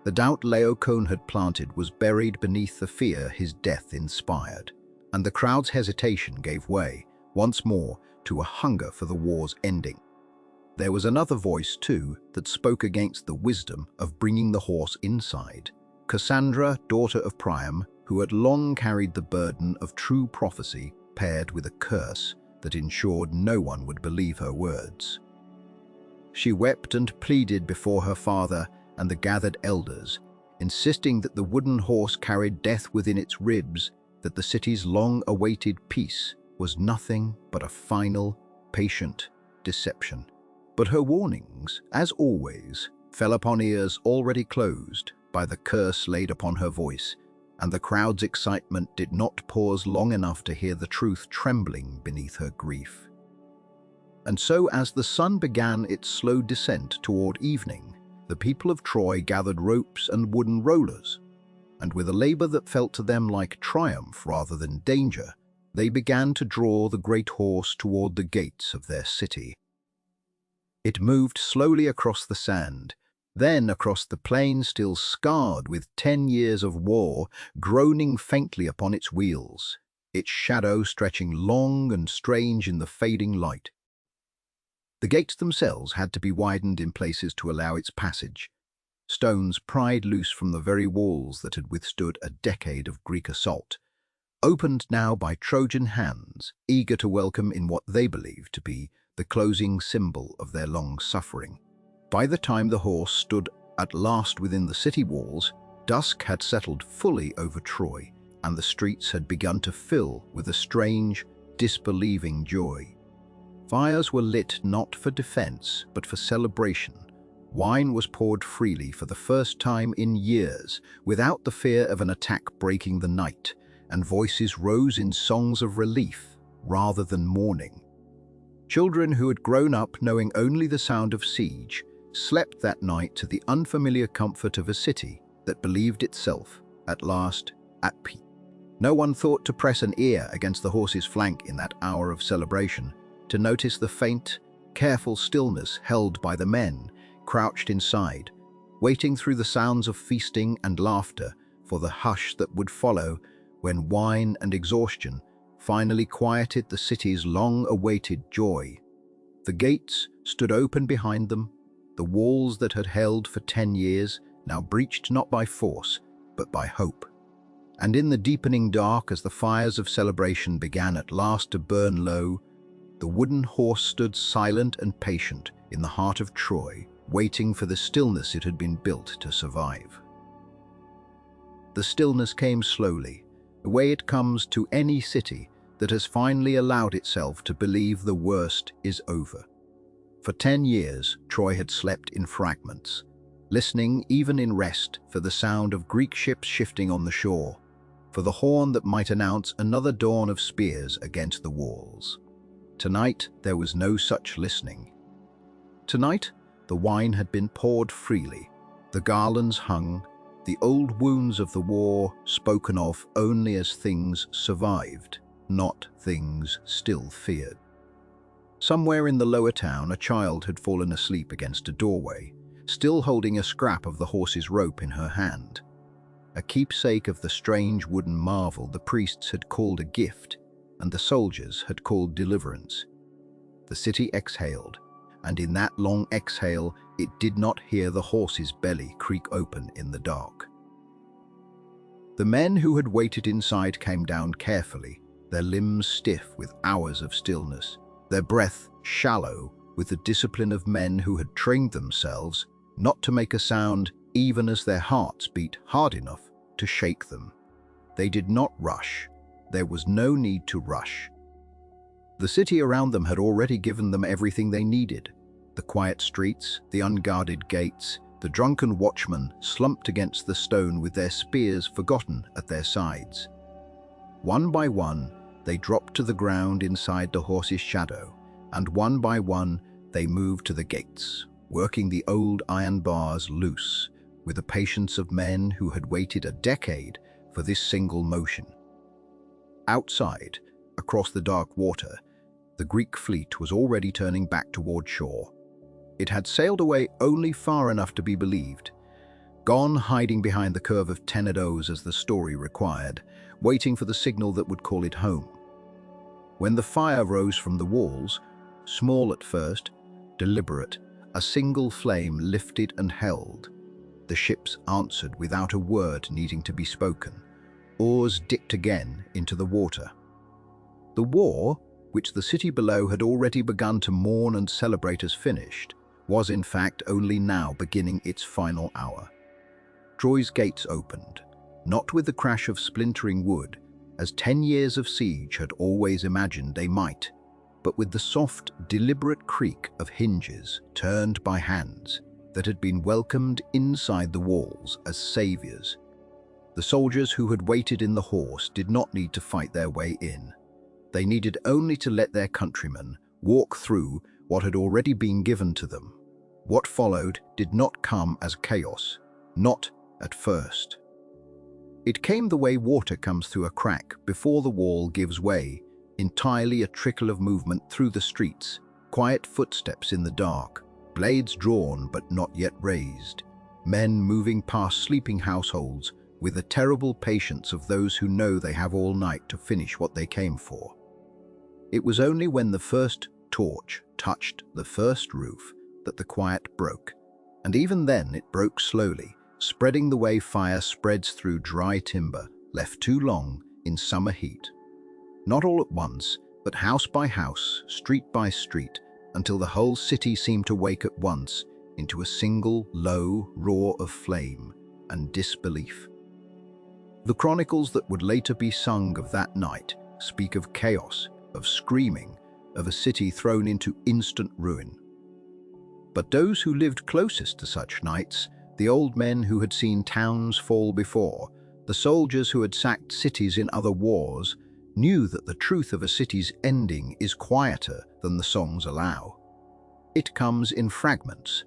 The doubt Laocoon had planted was buried beneath the fear his death inspired, and the crowd's hesitation gave way, once more, to a hunger for the war's ending. There was another voice, too, that spoke against the wisdom of bringing the horse inside. Cassandra, daughter of Priam, who had long carried the burden of true prophecy paired with a curse that ensured no one would believe her words. She wept and pleaded before her father and the gathered elders, insisting that the wooden horse carried death within its ribs, that the city's long-awaited peace was nothing but a final, patient deception. But her warnings, as always, fell upon ears already closed by the curse laid upon her voice, and the crowd's excitement did not pause long enough to hear the truth trembling beneath her grief. And so, as the sun began its slow descent toward evening, the people of Troy gathered ropes and wooden rollers, and with a labor that felt to them like triumph rather than danger, they began to draw the great horse toward the gates of their city. It moved slowly across the sand, then across the plain still scarred with 10 years of war, groaning faintly upon its wheels, its shadow stretching long and strange in the fading light. The gates themselves had to be widened in places to allow its passage, stones pried loose from the very walls that had withstood a decade of Greek assault, opened now by Trojan hands, eager to welcome in what they believed to be the closing symbol of their long suffering. By the time the horse stood at last within the city walls, dusk had settled fully over Troy, and the streets had begun to fill with a strange, disbelieving joy. Fires were lit not for defense, but for celebration. Wine was poured freely for the first time in years, without the fear of an attack breaking the night, and voices rose in songs of relief rather than mourning. Children who had grown up knowing only the sound of siege slept that night to the unfamiliar comfort of a city that believed itself, at last, at peace. No one thought to press an ear against the horse's flank in that hour of celebration, to notice the faint, careful stillness held by the men crouched inside, waiting through the sounds of feasting and laughter for the hush that would follow when wine and exhaustion finally quieted the city's long-awaited joy. The gates stood open behind them, the walls that had held for 10 years, now breached not by force, but by hope. And in the deepening dark, as the fires of celebration began at last to burn low, the wooden horse stood silent and patient in the heart of Troy, waiting for the stillness it had been built to survive. The stillness came slowly, the way it comes to any city that has finally allowed itself to believe the worst is over. For 10 years, Troy had slept in fragments, listening even in rest for the sound of Greek ships shifting on the shore, for the horn that might announce another dawn of spears against the walls. Tonight, there was no such listening. Tonight, the wine had been poured freely, the garlands hung, the old wounds of the war spoken of only as things survived, not things still feared. Somewhere in the lower town, a child had fallen asleep against a doorway, still holding a scrap of the horse's rope in her hand. A keepsake of the strange wooden marvel the priests had called a gift, and the soldiers had called deliverance. The city exhaled, and in that long exhale it did not hear the horse's belly creak open in the dark. The men who had waited inside came down carefully, their limbs stiff with hours of stillness, their breath shallow with the discipline of men who had trained themselves not to make a sound even as their hearts beat hard enough to shake them. They did not rush. There was no need to rush. The city around them had already given them everything they needed. The quiet streets, the unguarded gates, the drunken watchmen slumped against the stone with their spears forgotten at their sides. One by one, they dropped to the ground inside the horse's shadow, and one by one, they moved to the gates, working the old iron bars loose, with the patience of men who had waited a decade for this single motion. Outside, across the dark water, the Greek fleet was already turning back toward shore. It had sailed away only far enough to be believed, gone hiding behind the curve of Tenedos as the story required, waiting for the signal that would call it home. When the fire rose from the walls, small at first, deliberate, a single flame lifted and held. The ships answered without a word needing to be spoken. Oars dipped again into the water. The war, which the city below had already begun to mourn and celebrate as finished, was in fact only now beginning its final hour. Troy's gates opened, not with the crash of splintering wood, as 10 years of siege had always imagined they might, but with the soft, deliberate creak of hinges turned by hands that had been welcomed inside the walls as saviors. The soldiers who had waited in the horse did not need to fight their way in. They needed only to let their countrymen walk through what had already been given to them. What followed did not come as chaos, not at first. It came the way water comes through a crack before the wall gives way, entirely a trickle of movement through the streets, quiet footsteps in the dark, blades drawn but not yet raised, men moving past sleeping households with the terrible patience of those who know they have all night to finish what they came for. It was only when the first torch touched the first roof that the quiet broke, and even then it broke slowly, spreading the way fire spreads through dry timber left too long in summer heat. Not all at once, but house by house, street by street, until the whole city seemed to wake at once into a single low roar of flame and disbelief. The chronicles that would later be sung of that night speak of chaos, of screaming, of a city thrown into instant ruin. But those who lived closest to such nights, the old men who had seen towns fall before, the soldiers who had sacked cities in other wars, knew that the truth of a city's ending is quieter than the songs allow. It comes in fragments.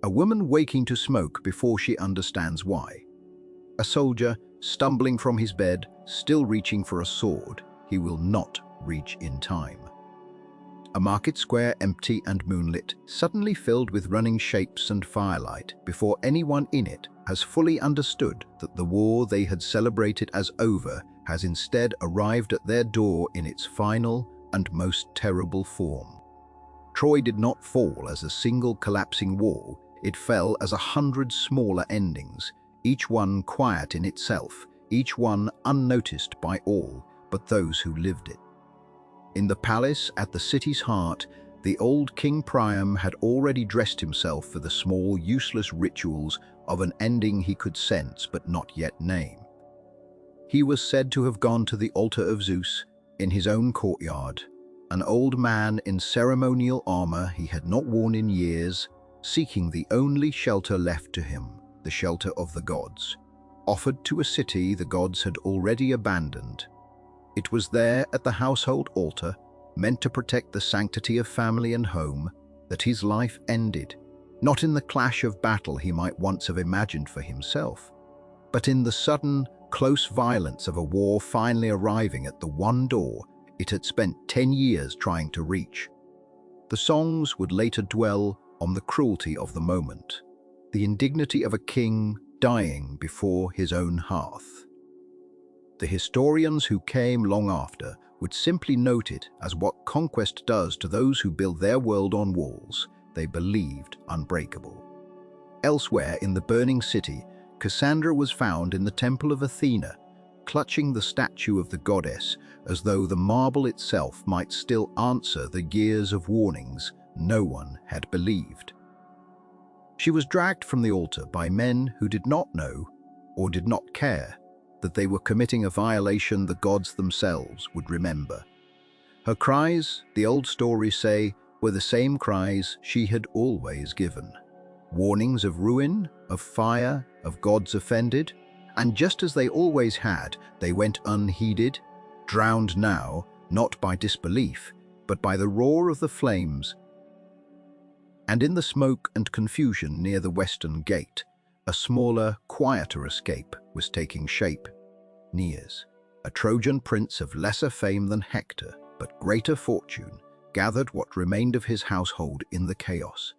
A woman waking to smoke before she understands why. A soldier stumbling from his bed, still reaching for a sword he will not reach in time. A market square empty and moonlit, suddenly filled with running shapes and firelight before anyone in it has fully understood that the war they had celebrated as over has instead arrived at their door in its final and most terrible form. Troy did not fall as a single collapsing wall, it fell as 100 smaller endings, each one quiet in itself, each one unnoticed by all but those who lived it. In the palace at the city's heart, the old King Priam had already dressed himself for the small, useless rituals of an ending he could sense but not yet name. He was said to have gone to the altar of Zeus in his own courtyard, an old man in ceremonial armor he had not worn in years, seeking the only shelter left to him, the shelter of the gods, offered to a city the gods had already abandoned. It was there at the household altar, meant to protect the sanctity of family and home, that his life ended, not in the clash of battle he might once have imagined for himself, but in the sudden, close violence of a war finally arriving at the one door it had spent 10 years trying to reach. The songs would later dwell on the cruelty of the moment, the indignity of a king dying before his own hearth. The historians who came long after would simply note it as what conquest does to those who build their world on walls they believed unbreakable. Elsewhere in the burning city, Cassandra was found in the temple of Athena, clutching the statue of the goddess as though the marble itself might still answer the years of warnings no one had believed. She was dragged from the altar by men who did not know or did not care that they were committing a violation the gods themselves would remember. Her cries, the old stories say, were the same cries she had always given. Warnings of ruin, of fire, of gods offended, and just as they always had, they went unheeded, drowned now, not by disbelief, but by the roar of the flames. And in the smoke and confusion near the western gate, a smaller, quieter escape was taking shape. Aeneas, a Trojan prince of lesser fame than Hector, but greater fortune, gathered what remained of his household in the chaos.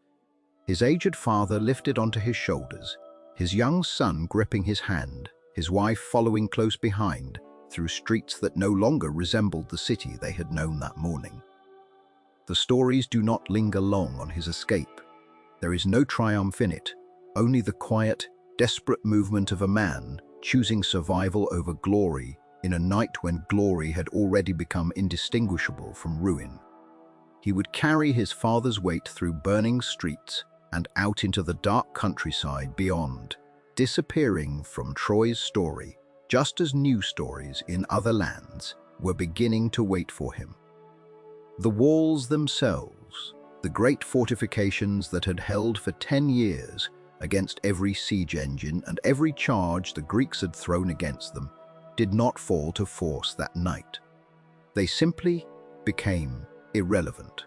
His aged father lifted onto his shoulders, his young son gripping his hand, his wife following close behind, through streets that no longer resembled the city they had known that morning. The stories do not linger long on his escape. There is no triumph in it, only the quiet, desperate movement of a man choosing survival over glory in a night when glory had already become indistinguishable from ruin. He would carry his father's weight through burning streets and out into the dark countryside beyond, disappearing from Troy's story, just as new stories in other lands were beginning to wait for him. The walls themselves, the great fortifications that had held for 10 years against every siege engine and every charge the Greeks had thrown against them, did not fall to force that night. They simply became irrelevant.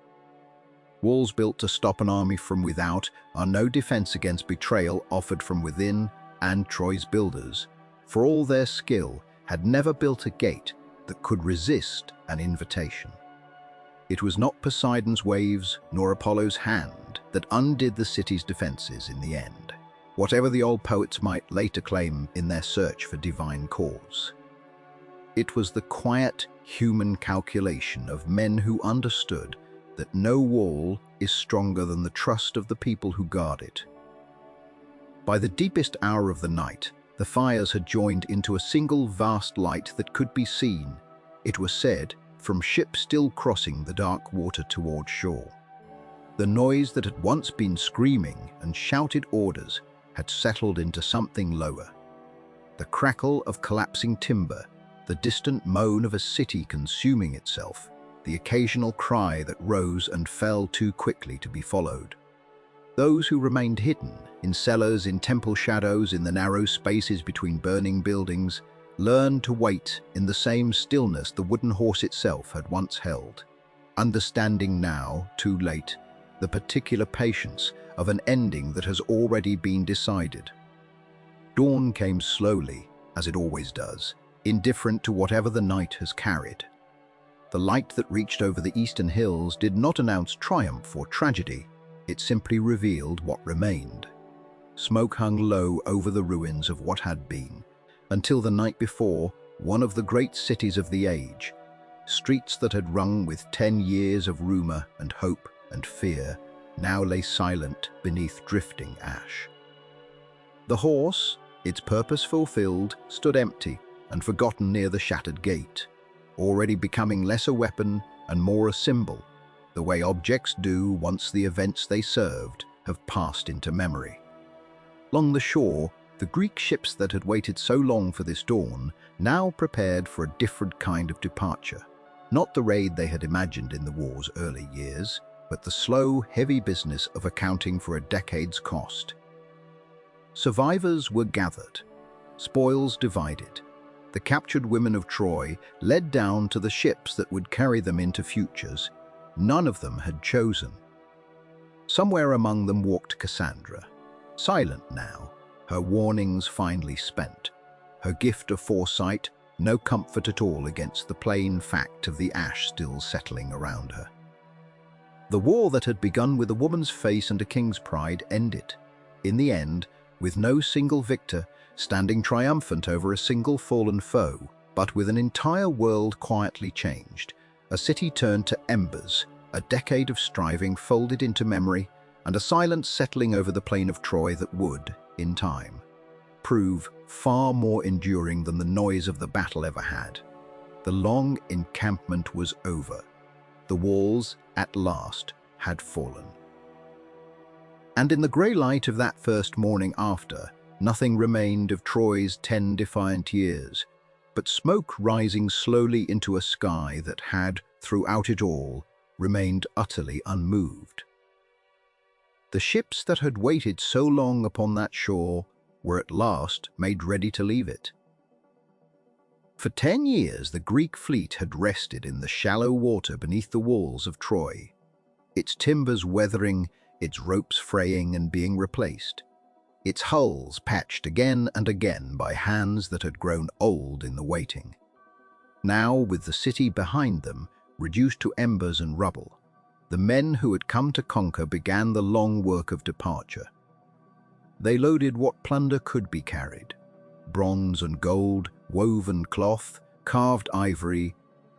Walls built to stop an army from without are no defense against betrayal offered from within, and Troy's builders, for all their skill, had never built a gate that could resist an invitation. It was not Poseidon's waves nor Apollo's hand that undid the city's defenses in the end, whatever the old poets might later claim in their search for divine cause. It was the quiet human calculation of men who understood that no wall is stronger than the trust of the people who guard it. By the deepest hour of the night, the fires had joined into a single vast light that could be seen, it was said, from ships still crossing the dark water toward shore. The noise that had once been screaming and shouted orders had settled into something lower. The crackle of collapsing timber, the distant moan of a city consuming itself, the occasional cry that rose and fell too quickly to be followed. Those who remained hidden, in cellars, in temple shadows, in the narrow spaces between burning buildings, learned to wait in the same stillness the wooden horse itself had once held, understanding now, too late, the particular patience of an ending that has already been decided. Dawn came slowly, as it always does, indifferent to whatever the night has carried. The light that reached over the eastern hills did not announce triumph or tragedy, it simply revealed what remained. Smoke hung low over the ruins of what had been, until the night before, one of the great cities of the age, streets that had rung with 10 years of rumor and hope and fear, now lay silent beneath drifting ash. The horse, its purpose fulfilled, stood empty and forgotten near the shattered gate, already becoming less a weapon and more a symbol, the way objects do once the events they served have passed into memory. Along the shore, the Greek ships that had waited so long for this dawn now prepared for a different kind of departure. Not the raid they had imagined in the war's early years, but the slow, heavy business of accounting for a decade's cost. Survivors were gathered, spoils divided. The captured women of Troy led down to the ships that would carry them into futures. None of them had chosen. Somewhere among them walked Cassandra, silent now, her warnings finally spent, her gift of foresight no comfort at all against the plain fact of the ash still settling around her. The war that had begun with a woman's face and a king's pride ended, in the end, with no single victor standing triumphant over a single fallen foe, but with an entire world quietly changed, a city turned to embers, a decade of striving folded into memory, and a silence settling over the plain of Troy that would, in time, prove far more enduring than the noise of the battle ever had. The long encampment was over. The walls, at last, had fallen. And in the grey light of that first morning after, nothing remained of Troy's 10 defiant years, but smoke rising slowly into a sky that had, throughout it all, remained utterly unmoved. The ships that had waited so long upon that shore were at last made ready to leave it. For 10 years the Greek fleet had rested in the shallow water beneath the walls of Troy, its timbers weathering, its ropes fraying and being replaced, its hulls patched again and again by hands that had grown old in the waiting. Now, with the city behind them, reduced to embers and rubble, the men who had come to conquer began the long work of departure. They loaded what plunder could be carried: bronze and gold, woven cloth, carved ivory,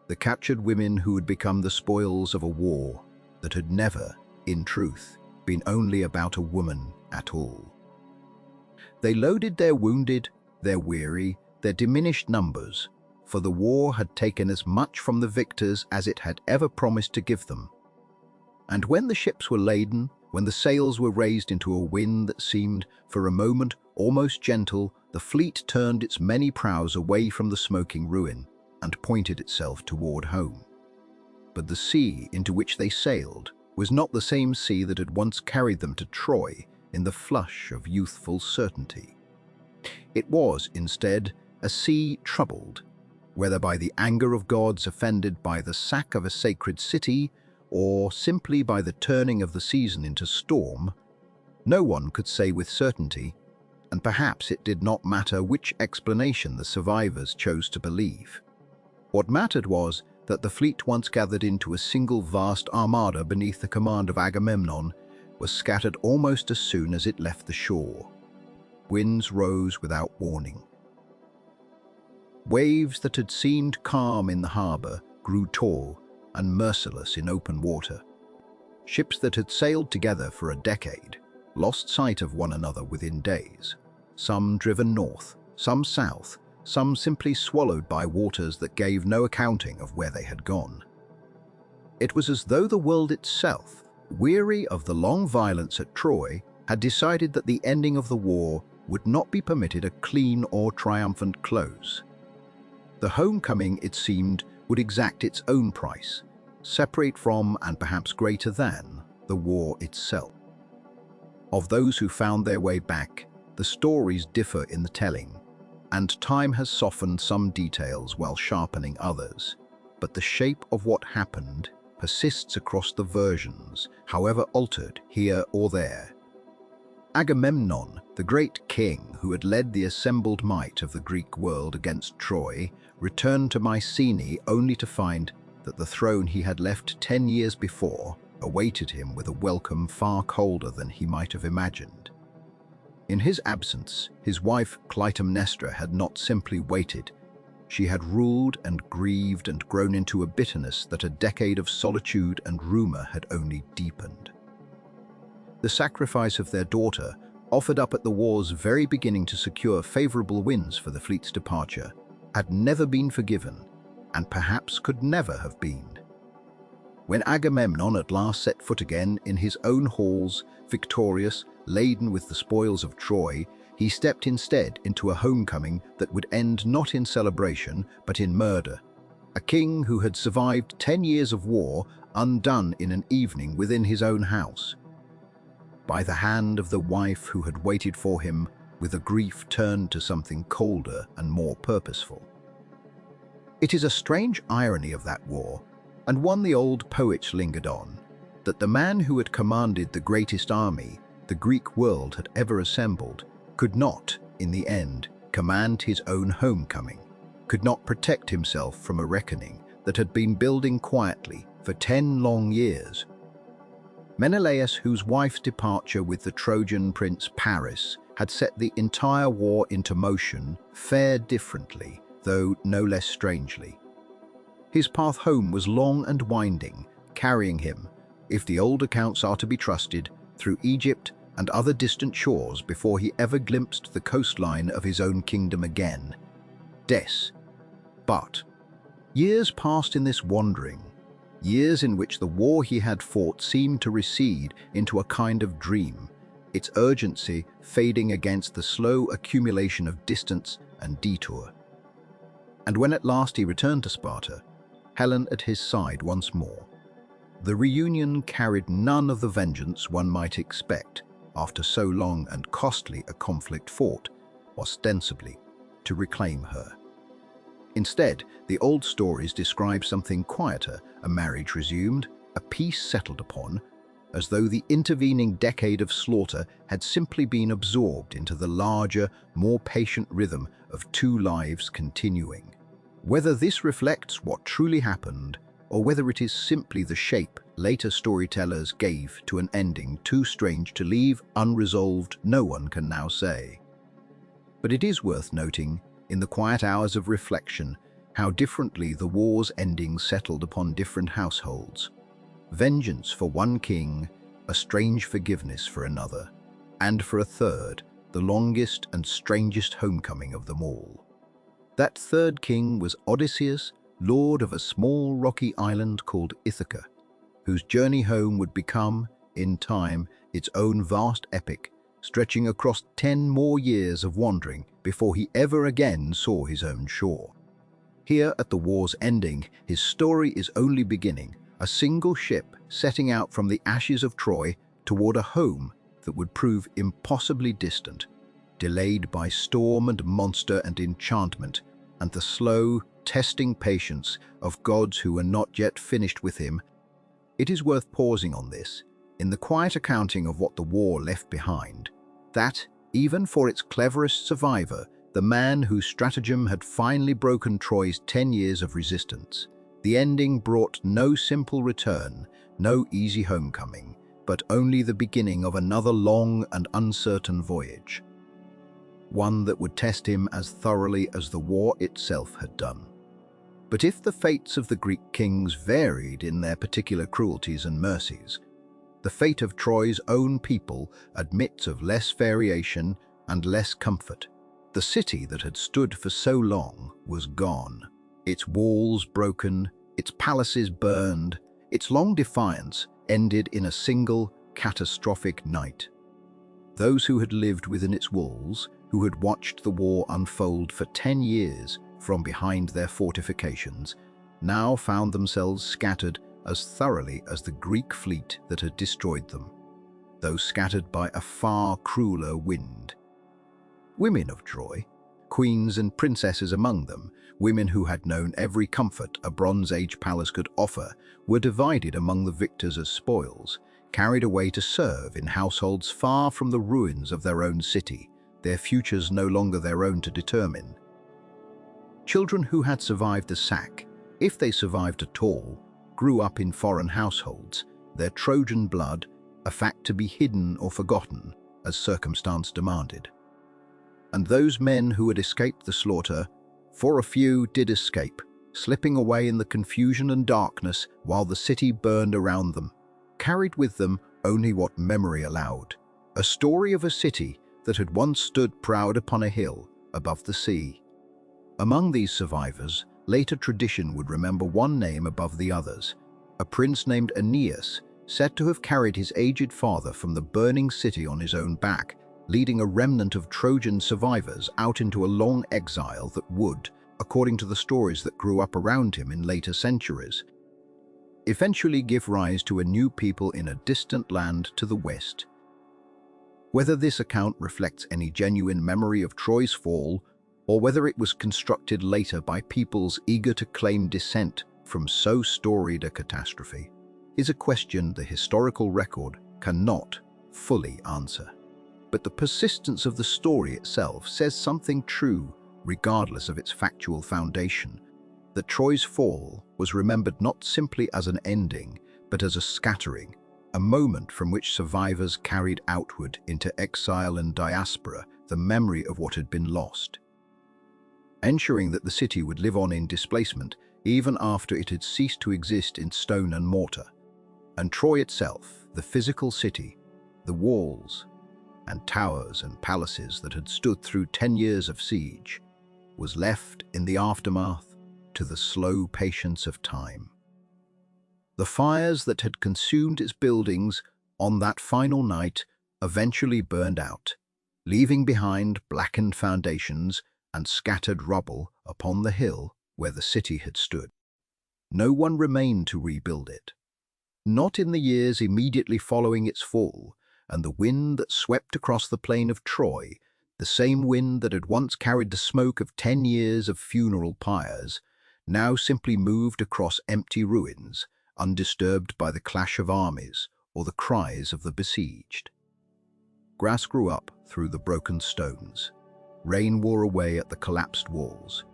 the captured women who had become the spoils of a war that had never, in truth, been only about a woman at all. They loaded their wounded, their weary, their diminished numbers, for the war had taken as much from the victors as it had ever promised to give them. And when the ships were laden, when the sails were raised into a wind that seemed, for a moment, almost gentle, the fleet turned its many prows away from the smoking ruin and pointed itself toward home. But the sea into which they sailed was not the same sea that had once carried them to Troy in the flush of youthful certainty. It was, instead, a sea troubled, whether by the anger of gods offended by the sack of a sacred city, or simply by the turning of the season into storm. No one could say with certainty, and perhaps it did not matter which explanation the survivors chose to believe. What mattered was that the fleet, once gathered into a single vast armada beneath the command of Agamemnon, was scattered almost as soon as it left the shore. Winds rose without warning. Waves that had seemed calm in the harbour grew tall and merciless in open water. Ships that had sailed together for a decade lost sight of one another within days, some driven north, some south, some simply swallowed by waters that gave no accounting of where they had gone. It was as though the world itself, weary of the long violence at Troy, had decided that the ending of the war would not be permitted a clean or triumphant close. The homecoming, it seemed, would exact its own price, separate from and perhaps greater than the war itself. Of those who found their way back, the stories differ in the telling, and time has softened some details while sharpening others, but the shape of what happened persists across the versions, however altered here or there. Agamemnon, the great king who had led the assembled might of the Greek world against Troy, returned to Mycenaean only to find that the throne he had left 10 years before awaited him with a welcome far colder than he might have imagined. In his absence, his wife Clytemnestra had not simply waited. She had ruled and grieved and grown into a bitterness that a decade of solitude and rumor had only deepened. The sacrifice of their daughter, offered up at the war's very beginning to secure favorable winds for the fleet's departure, had never been forgiven, and perhaps could never have been. When Agamemnon at last set foot again in his own halls, victorious, laden with the spoils of Troy, he stepped instead into a homecoming that would end not in celebration, but in murder. A king who had survived 10 years of war, undone in an evening within his own house, by the hand of the wife who had waited for him, with a grief turned to something colder and more purposeful. It is a strange irony of that war, and one the old poets lingered on, that the man who had commanded the greatest army the Greek world had ever assembled could not, in the end, command his own homecoming, could not protect himself from a reckoning that had been building quietly for 10 long years. Menelaus, whose wife's departure with the Trojan prince Paris had set the entire war into motion, fared differently, though no less strangely. His path home was long and winding, carrying him, if the old accounts are to be trusted, through Egypt and other distant shores before he ever glimpsed the coastline of his own kingdom again. But years passed in this wandering, years in which the war he had fought seemed to recede into a kind of dream, its urgency fading against the slow accumulation of distance and detour. And when at last he returned to Sparta, Helen at his side once more, the reunion carried none of the vengeance one might expect after so long and costly a conflict fought, ostensibly, to reclaim her. Instead, the old stories describe something quieter: a marriage resumed, a peace settled upon, as though the intervening decade of slaughter had simply been absorbed into the larger, more patient rhythm of two lives continuing. Whether this reflects what truly happened, or whether it is simply the shape later storytellers gave to an ending too strange to leave unresolved, no one can now say. But it is worth noting, in the quiet hours of reflection, how differently the war's ending settled upon different households. Vengeance for one king, a strange forgiveness for another, and for a third, the longest and strangest homecoming of them all. That third king was Odysseus, lord of a small rocky island called Ithaca, whose journey home would become, in time, its own vast epic, stretching across 10 more years of wandering before he ever again saw his own shore. Here, at the war's ending, his story is only beginning, a single ship setting out from the ashes of Troy toward a home that would prove impossibly distant, delayed by storm and monster and enchantment, and the slow, testing patience of gods who were not yet finished with him. It is worth pausing on this, in the quiet accounting of what the war left behind, that, even for its cleverest survivor, the man whose stratagem had finally broken Troy's 10 years of resistance, the ending brought no simple return, no easy homecoming, but only the beginning of another long and uncertain voyage, one that would test him as thoroughly as the war itself had done. But if the fates of the Greek kings varied in their particular cruelties and mercies, the fate of Troy's own people admits of less variation and less comfort. The city that had stood for so long was gone, its walls broken, its palaces burned, its long defiance ended in a single, catastrophic night. Those who had lived within its walls, who had watched the war unfold for 10 years from behind their fortifications, now found themselves scattered as thoroughly as the Greek fleet that had destroyed them, though scattered by a far crueler wind. Women of Troy, queens and princesses among them, women who had known every comfort a Bronze Age palace could offer, were divided among the victors as spoils, carried away to serve in households far from the ruins of their own city, their futures no longer their own to determine. Children who had survived the sack, if they survived at all, grew up in foreign households, their Trojan blood a fact to be hidden or forgotten as circumstance demanded. And those men who had escaped the slaughter, for a few did escape, slipping away in the confusion and darkness while the city burned around them, carried with them only what memory allowed, a story of a city that had once stood proud upon a hill above the sea. Among these survivors, later tradition would remember one name above the others, a prince named Aeneas, said to have carried his aged father from the burning city on his own back, leading a remnant of Trojan survivors out into a long exile that would, according to the stories that grew up around him in later centuries, eventually give rise to a new people in a distant land to the west. Whether this account reflects any genuine memory of Troy's fall, or whether it was constructed later by peoples eager to claim descent from so storied a catastrophe, is a question the historical record cannot fully answer. But the persistence of the story itself says something true, regardless of its factual foundation, that Troy's fall was remembered not simply as an ending, but as a scattering, a moment from which survivors carried outward into exile and diaspora the memory of what had been lost, ensuring that the city would live on in displacement even after it had ceased to exist in stone and mortar. And Troy itself, the physical city, the walls and towers and palaces that had stood through 10 years of siege, was left in the aftermath to the slow patience of time. The fires that had consumed its buildings on that final night eventually burned out, leaving behind blackened foundations and scattered rubble upon the hill where the city had stood. No one remained to rebuild it. Not in the years immediately following its fall, and the wind that swept across the plain of Troy, the same wind that had once carried the smoke of 10 years of funeral pyres, now simply moved across empty ruins, undisturbed by the clash of armies or the cries of the besieged. Grass grew up through the broken stones. Rain wore away at the collapsed walls.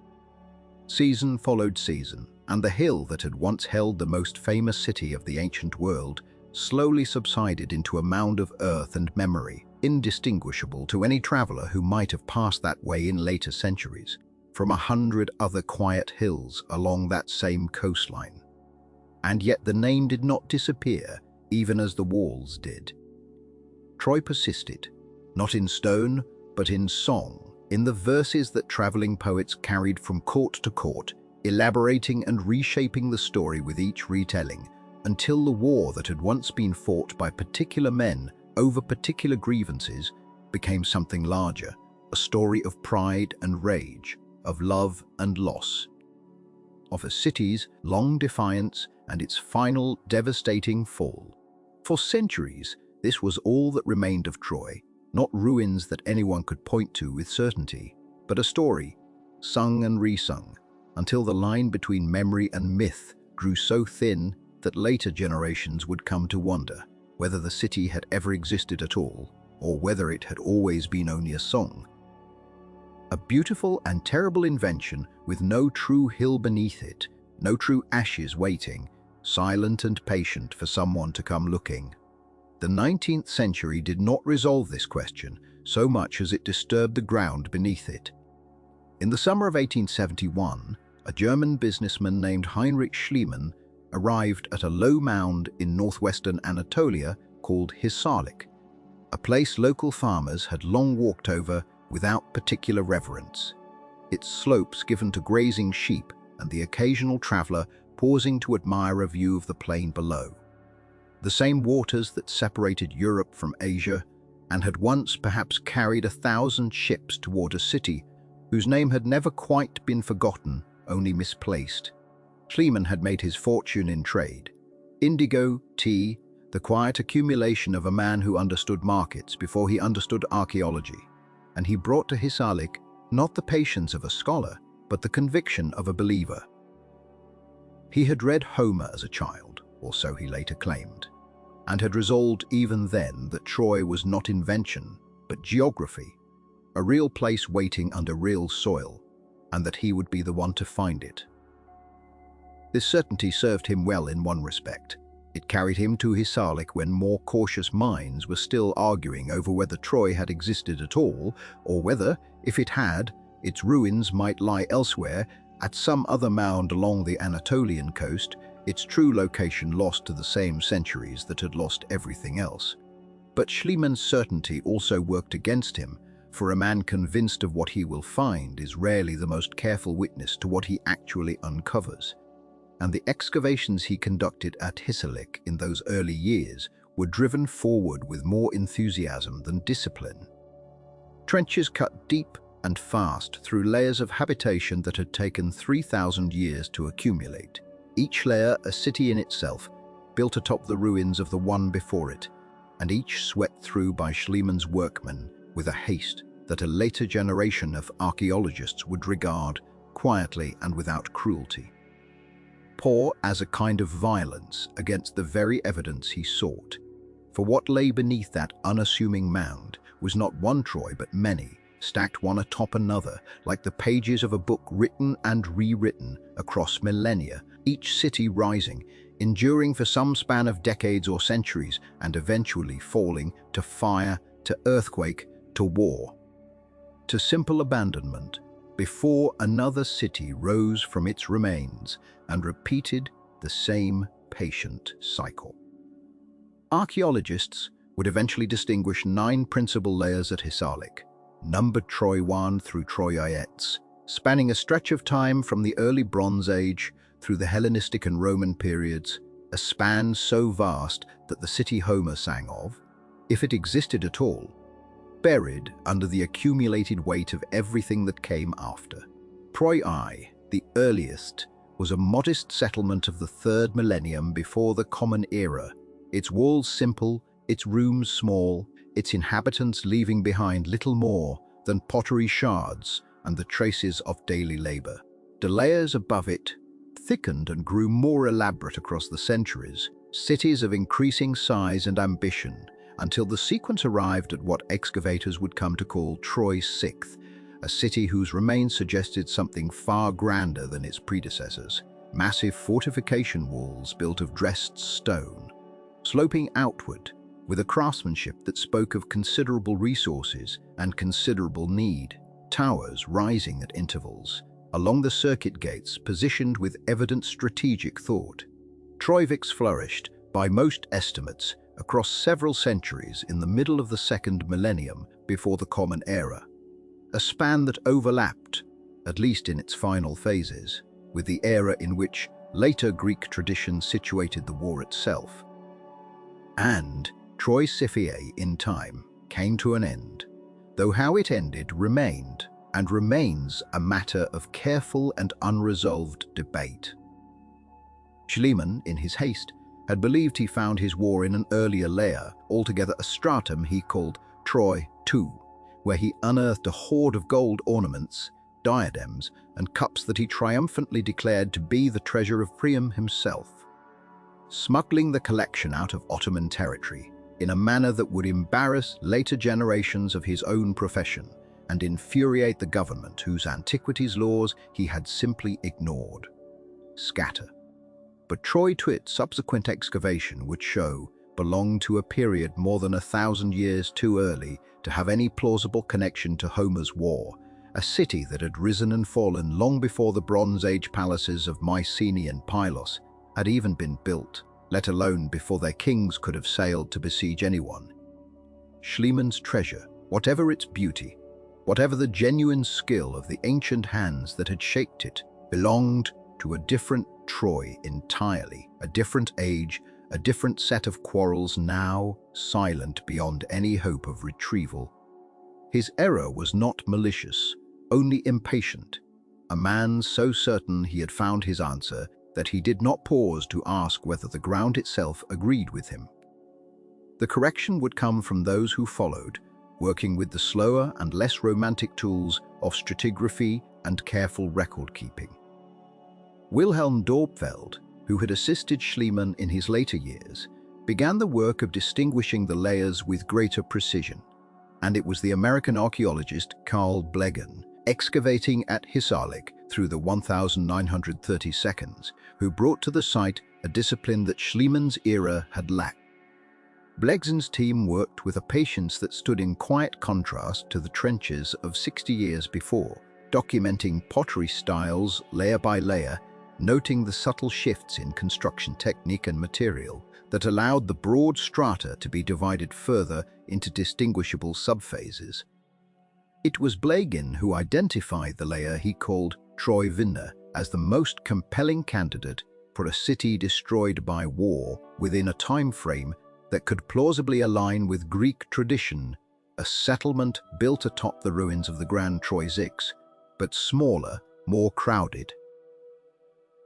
Season followed season, and the hill that had once held the most famous city of the ancient world slowly subsided into a mound of earth and memory, indistinguishable to any traveler who might have passed that way in later centuries, from 100 other quiet hills along that same coastline. And yet the name did not disappear, even as the walls did. Troy persisted, not in stone, but in song, in the verses that traveling poets carried from court to court, elaborating and reshaping the story with each retelling, until the war that had once been fought by particular men over particular grievances became something larger, a story of pride and rage, of love and loss, of a city's long defiance and its final devastating fall. For centuries, this was all that remained of Troy, not ruins that anyone could point to with certainty, but a story, sung and resung, until the line between memory and myth grew so thin that later generations would come to wonder whether the city had ever existed at all, or whether it had always been only a song. A beautiful and terrible invention with no true hill beneath it, no true ashes waiting, silent and patient for someone to come looking. The 19th century did not resolve this question so much as it disturbed the ground beneath it. In the summer of 1871, a German businessman named Heinrich Schliemann arrived at a low mound in northwestern Anatolia called Hisarlik, a place local farmers had long walked over without particular reverence, its slopes given to grazing sheep and the occasional traveler pausing to admire a view of the plain below. The same waters that separated Europe from Asia and had once perhaps carried 1,000 ships toward a city whose name had never quite been forgotten, only misplaced. Schliemann had made his fortune in trade. Indigo, tea, the quiet accumulation of a man who understood markets before he understood archaeology. And he brought to Hisarlik not the patience of a scholar, but the conviction of a believer. He had read Homer as a child, or so he later claimed, and had resolved even then that Troy was not invention, but geography, a real place waiting under real soil, and that he would be the one to find it. This certainty served him well in one respect. It carried him to Hisarlik when more cautious minds were still arguing over whether Troy had existed at all, or whether, if it had, its ruins might lie elsewhere, at some other mound along the Anatolian coast, its true location lost to the same centuries that had lost everything else. But Schliemann's certainty also worked against him, for a man convinced of what he will find is rarely the most careful witness to what he actually uncovers. And the excavations he conducted at Hisarlik in those early years were driven forward with more enthusiasm than discipline. Trenches cut deep and fast through layers of habitation that had taken 3,000 years to accumulate, each layer a city in itself, built atop the ruins of the one before it, and each swept through by Schliemann's workmen with a haste that a later generation of archaeologists would regard quietly and without cruelty, poor as a kind of violence against the very evidence he sought. For what lay beneath that unassuming mound was not one Troy but many, stacked one atop another, like the pages of a book written and rewritten across millennia, each city rising, enduring for some span of decades or centuries, and eventually falling to fire, to earthquake, to war, to simple abandonment, before another city rose from its remains and repeated the same patient cycle. Archaeologists would eventually distinguish 9 principal layers at Hisarlik, numbered Troy I through Troyites, spanning a stretch of time from the early Bronze Age through the Hellenistic and Roman periods, a span so vast that the city Homer sang of, if it existed at all, buried under the accumulated weight of everything that came after. Troy I, the earliest, was a modest settlement of the 3rd millennium before the Common Era, its walls simple, its rooms small, its inhabitants leaving behind little more than pottery shards and the traces of daily labor. The layers above it thickened and grew more elaborate across the centuries, cities of increasing size and ambition, until the sequence arrived at what excavators would come to call Troy Sixth, a city whose remains suggested something far grander than its predecessors. Massive fortification walls built of dressed stone, sloping outward with a craftsmanship that spoke of considerable resources and considerable need. Towers rising at intervals, along the circuit gates positioned with evident strategic thought. Troivix flourished, by most estimates, across several centuries in the middle of the 2nd millennium before the Common Era, a span that overlapped, at least in its final phases, with the era in which later Greek tradition situated the war itself. And Troy Siphiae, in time, came to an end, though how it ended remained and remains a matter of careful and unresolved debate. Schliemann, in his haste, had believed he found his war in an earlier layer, altogether a stratum he called Troy II, where he unearthed a hoard of gold ornaments, diadems, and cups that he triumphantly declared to be the treasure of Priam himself, smuggling the collection out of Ottoman territory in a manner that would embarrass later generations of his own profession and infuriate the government whose antiquities laws he had simply ignored. Scatter. But Troy II's subsequent excavation would show belonged to a period more than 1,000 years too early to have any plausible connection to Homer's war, a city that had risen and fallen long before the Bronze Age palaces of Mycenaean Pylos had even been built, let alone before their kings could have sailed to besiege anyone. Schliemann's treasure, whatever its beauty, whatever the genuine skill of the ancient hands that had shaped it, belonged to a different Troy entirely, a different age, a different set of quarrels now silent beyond any hope of retrieval. His error was not malicious, only impatient, a man so certain he had found his answer that he did not pause to ask whether the ground itself agreed with him. The correction would come from those who followed, working with the slower and less romantic tools of stratigraphy and careful record-keeping. Wilhelm Dorpfeld, who had assisted Schliemann in his later years, began the work of distinguishing the layers with greater precision, and it was the American archaeologist Carl Blegen, excavating at Hisarlik through the 1932 who brought to the site a discipline that Schliemann's era had lacked. Blegzen's team worked with a patience that stood in quiet contrast to the trenches of 60 years before, documenting pottery styles layer by layer, noting the subtle shifts in construction technique and material that allowed the broad strata to be divided further into distinguishable subphases. It was Blegen who identified the layer he called Troy Vinner as the most compelling candidate for a city destroyed by war within a time frame that could plausibly align with Greek tradition, a settlement built atop the ruins of the Grand Troy Zyx, but smaller, more crowded.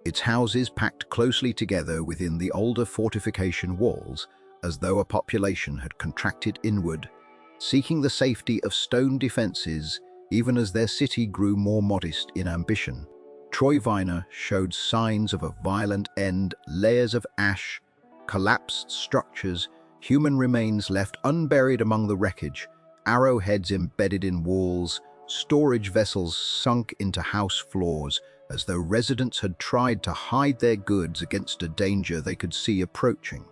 Its houses packed closely together within the older fortification walls, as though a population had contracted inward, seeking the safety of stone defenses even as their city grew more modest in ambition. Troy Vinner showed signs of a violent end, layers of ash, collapsed structures, human remains left unburied among the wreckage, arrowheads embedded in walls, storage vessels sunk into house floors, as though residents had tried to hide their goods against a danger they could see approaching.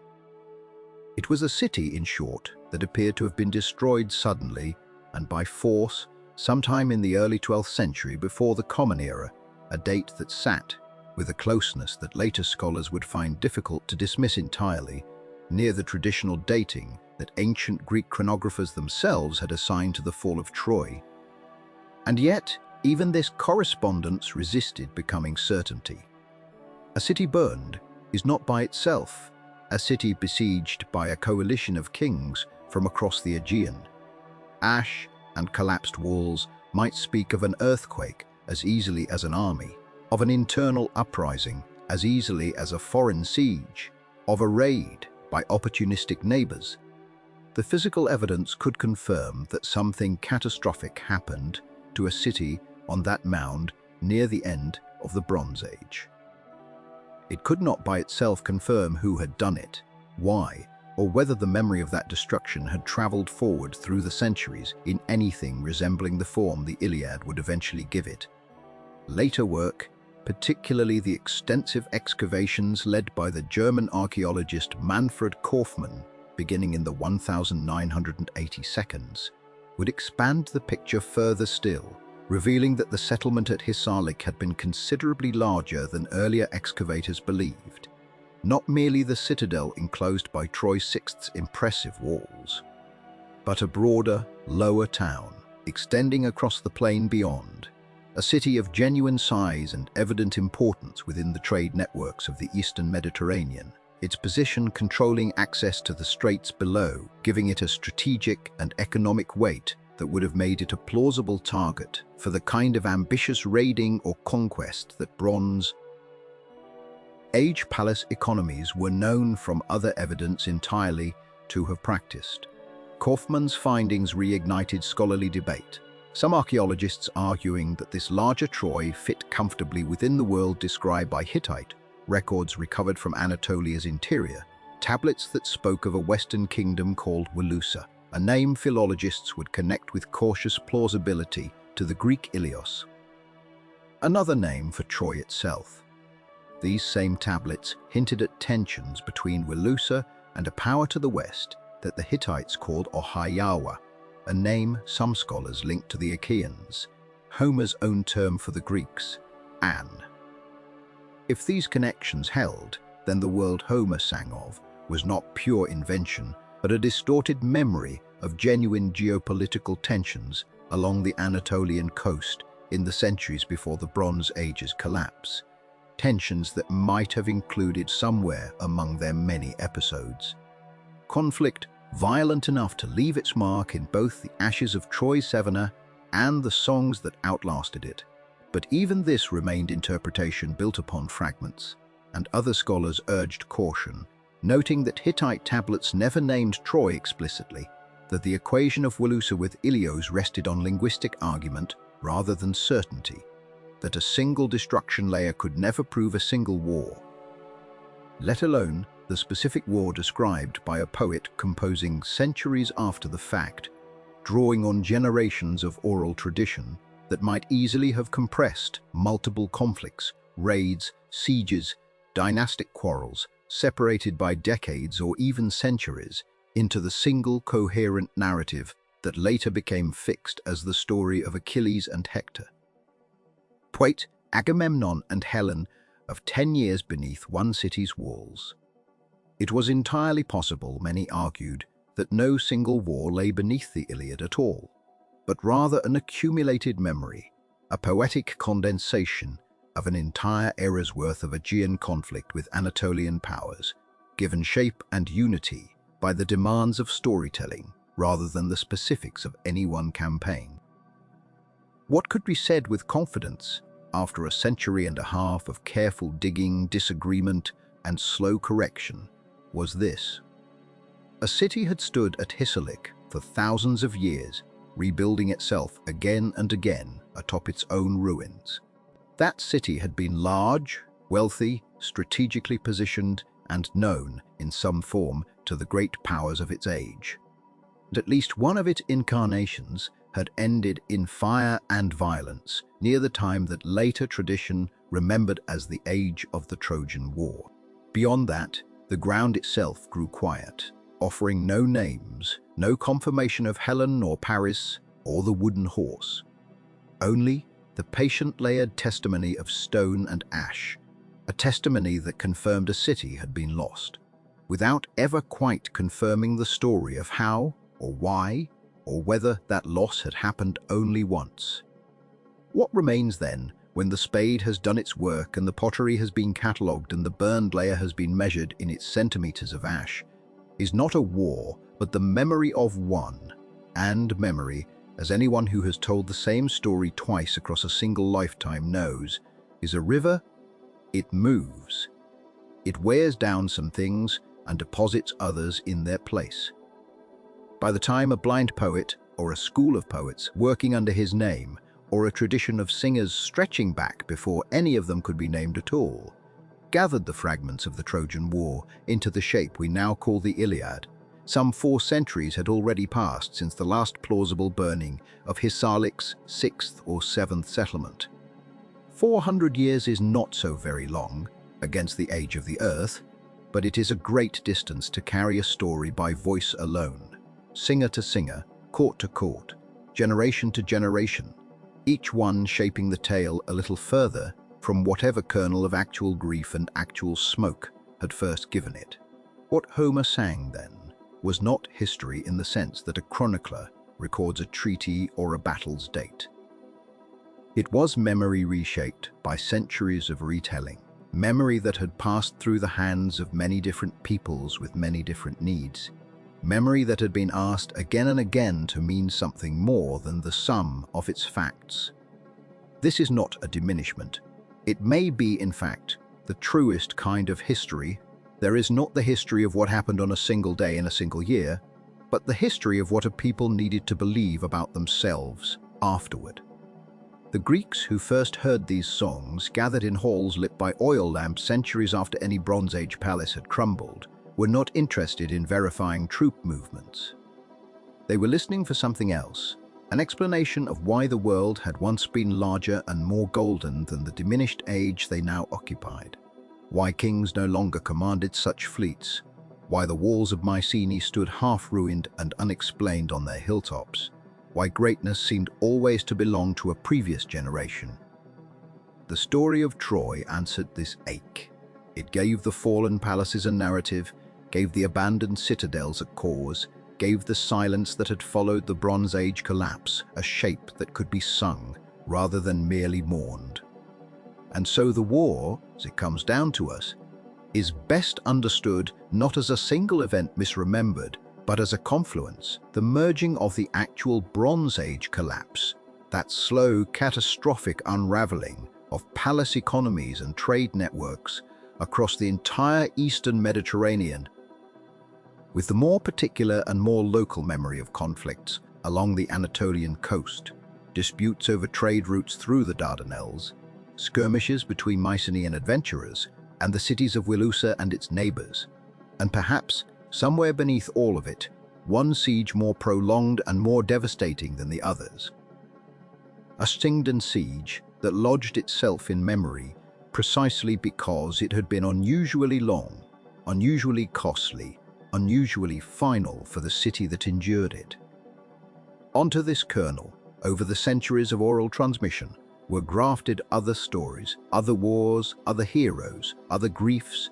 It was a city, in short, that appeared to have been destroyed suddenly and by force sometime in the early 12th century before the Common Era, a date that sat, with a closeness that later scholars would find difficult to dismiss entirely, near the traditional dating that ancient Greek chronographers themselves had assigned to the fall of Troy. And yet, even this correspondence resisted becoming certainty. A city burned is not by itself a city besieged by a coalition of kings from across the Aegean. Ash and collapsed walls might speak of an earthquake as easily as an army, of an internal uprising as easily as a foreign siege, of a raid by opportunistic neighbors. The physical evidence could confirm that something catastrophic happened to a city on that mound near the end of the Bronze Age. It could not by itself confirm who had done it, why, or whether the memory of that destruction had traveled forward through the centuries in anything resembling the form the Iliad would eventually give it. Later work, particularly the extensive excavations led by the German archaeologist Manfred Kaufmann, beginning in the 1982, would expand the picture further still, revealing that the settlement at Hisarlik had been considerably larger than earlier excavators believed. Not merely the citadel enclosed by Troy's sixth impressive walls, but a broader, lower town, extending across the plain beyond, a city of genuine size and evident importance within the trade networks of the Eastern Mediterranean, its position controlling access to the straits below, giving it a strategic and economic weight that would have made it a plausible target for the kind of ambitious raiding or conquest that Bronze Age palace economies were known from other evidence entirely to have practiced. Kaufmann's findings reignited scholarly debate, some archaeologists arguing that this larger Troy fit comfortably within the world described by Hittite records recovered from Anatolia's interior, tablets that spoke of a western kingdom called Wilusa, a name philologists would connect with cautious plausibility to the Greek Ilios, another name for Troy itself. These same tablets hinted at tensions between Wilusa and a power to the west that the Hittites called Ohayawa, a name some scholars link to the Achaeans, Homer's own term for the Greeks, An. If these connections held, then the world Homer sang of was not pure invention, but a distorted memory of genuine geopolitical tensions along the Anatolian coast in the centuries before the Bronze Age's collapse. Tensions that might have included somewhere among their many episodes. Conflict violent enough to leave its mark in both the ashes of Troy's Severna and the songs that outlasted it. But even this remained interpretation built upon fragments, and other scholars urged caution, noting that Hittite tablets never named Troy explicitly, that the equation of Wilusa with Ilios rested on linguistic argument rather than certainty, that a single destruction layer could never prove a single war, let alone the specific war described by a poet composing centuries after the fact, drawing on generations of oral tradition that might easily have compressed multiple conflicts, raids, sieges, dynastic quarrels, separated by decades or even centuries, into the single coherent narrative that later became fixed as the story of Achilles and Hector. Poet, Agamemnon and Helen of 10 years beneath one city's walls. It was entirely possible, many argued, that no single war lay beneath the Iliad at all, but rather an accumulated memory, a poetic condensation of an entire era's worth of Aegean conflict with Anatolian powers, given shape and unity by the demands of storytelling rather than the specifics of any one campaign. What could be said with confidence after a century and a half of careful digging, disagreement, and slow correction was this: a city had stood at Hisarlik for thousands of years, rebuilding itself again and again atop its own ruins. That city had been large, wealthy, strategically positioned, and known in some form to the great powers of its age. And at least one of its incarnations had ended in fire and violence near the time that later tradition remembered as the age of the Trojan War. Beyond that, the ground itself grew quiet, offering no names, no confirmation of Helen or Paris or the wooden horse. Only the patient layered testimony of stone and ash, a testimony that confirmed a city had been lost, without ever quite confirming the story of how or why or whether that loss had happened only once. What remains then, when the spade has done its work and the pottery has been catalogued and the burned layer has been measured in its centimeters of ash, is not a war, but the memory of one. And memory, as anyone who has told the same story twice across a single lifetime knows, is a river. It moves. It wears down some things and deposits others in their place. By the time a blind poet, or a school of poets working under his name, or a tradition of singers stretching back before any of them could be named at all, gathered the fragments of the Trojan War into the shape we now call the Iliad, some 4 centuries had already passed since the last plausible burning of Hisarlik's 6th or 7th settlement. 400 years is not so very long against the age of the earth, but it is a great distance to carry a story by voice alone, singer to singer, court to court, generation to generation, each one shaping the tale a little further from whatever kernel of actual grief and actual smoke had first given it. What Homer sang, then, was not history in the sense that a chronicler records a treaty or a battle's date. It was memory reshaped by centuries of retelling, memory that had passed through the hands of many different peoples with many different needs, memory that had been asked again and again to mean something more than the sum of its facts. This is not a diminishment. It may be, in fact, the truest kind of history. There is not the history of what happened on a single day in a single year, but the history of what a people needed to believe about themselves afterward. The Greeks who first heard these songs, gathered in halls lit by oil lamps centuries after any Bronze Age palace had crumbled, were not interested in verifying troop movements. They were listening for something else, an explanation of why the world had once been larger and more golden than the diminished age they now occupied, why kings no longer commanded such fleets, why the walls of Mycenaean stood half-ruined and unexplained on their hilltops, why greatness seemed always to belong to a previous generation. The story of Troy answered this ache. It gave the fallen palaces a narrative, gave the abandoned citadels a cause, gave the silence that had followed the Bronze Age collapse a shape that could be sung rather than merely mourned. And so the war, as it comes down to us, is best understood not as a single event misremembered, but as a confluence, the merging of the actual Bronze Age collapse, that slow, catastrophic unraveling of palace economies and trade networks across the entire Eastern Mediterranean, with the more particular and more local memory of conflicts along the Anatolian coast, disputes over trade routes through the Dardanelles, skirmishes between Mycenaean adventurers and the cities of Wilusa and its neighbors, and perhaps, somewhere beneath all of it, one siege more prolonged and more devastating than the others. A Singdan siege that lodged itself in memory precisely because it had been unusually long, unusually costly, unusually final for the city that endured it. Onto this kernel, over the centuries of oral transmission, were grafted other stories, other wars, other heroes, other griefs,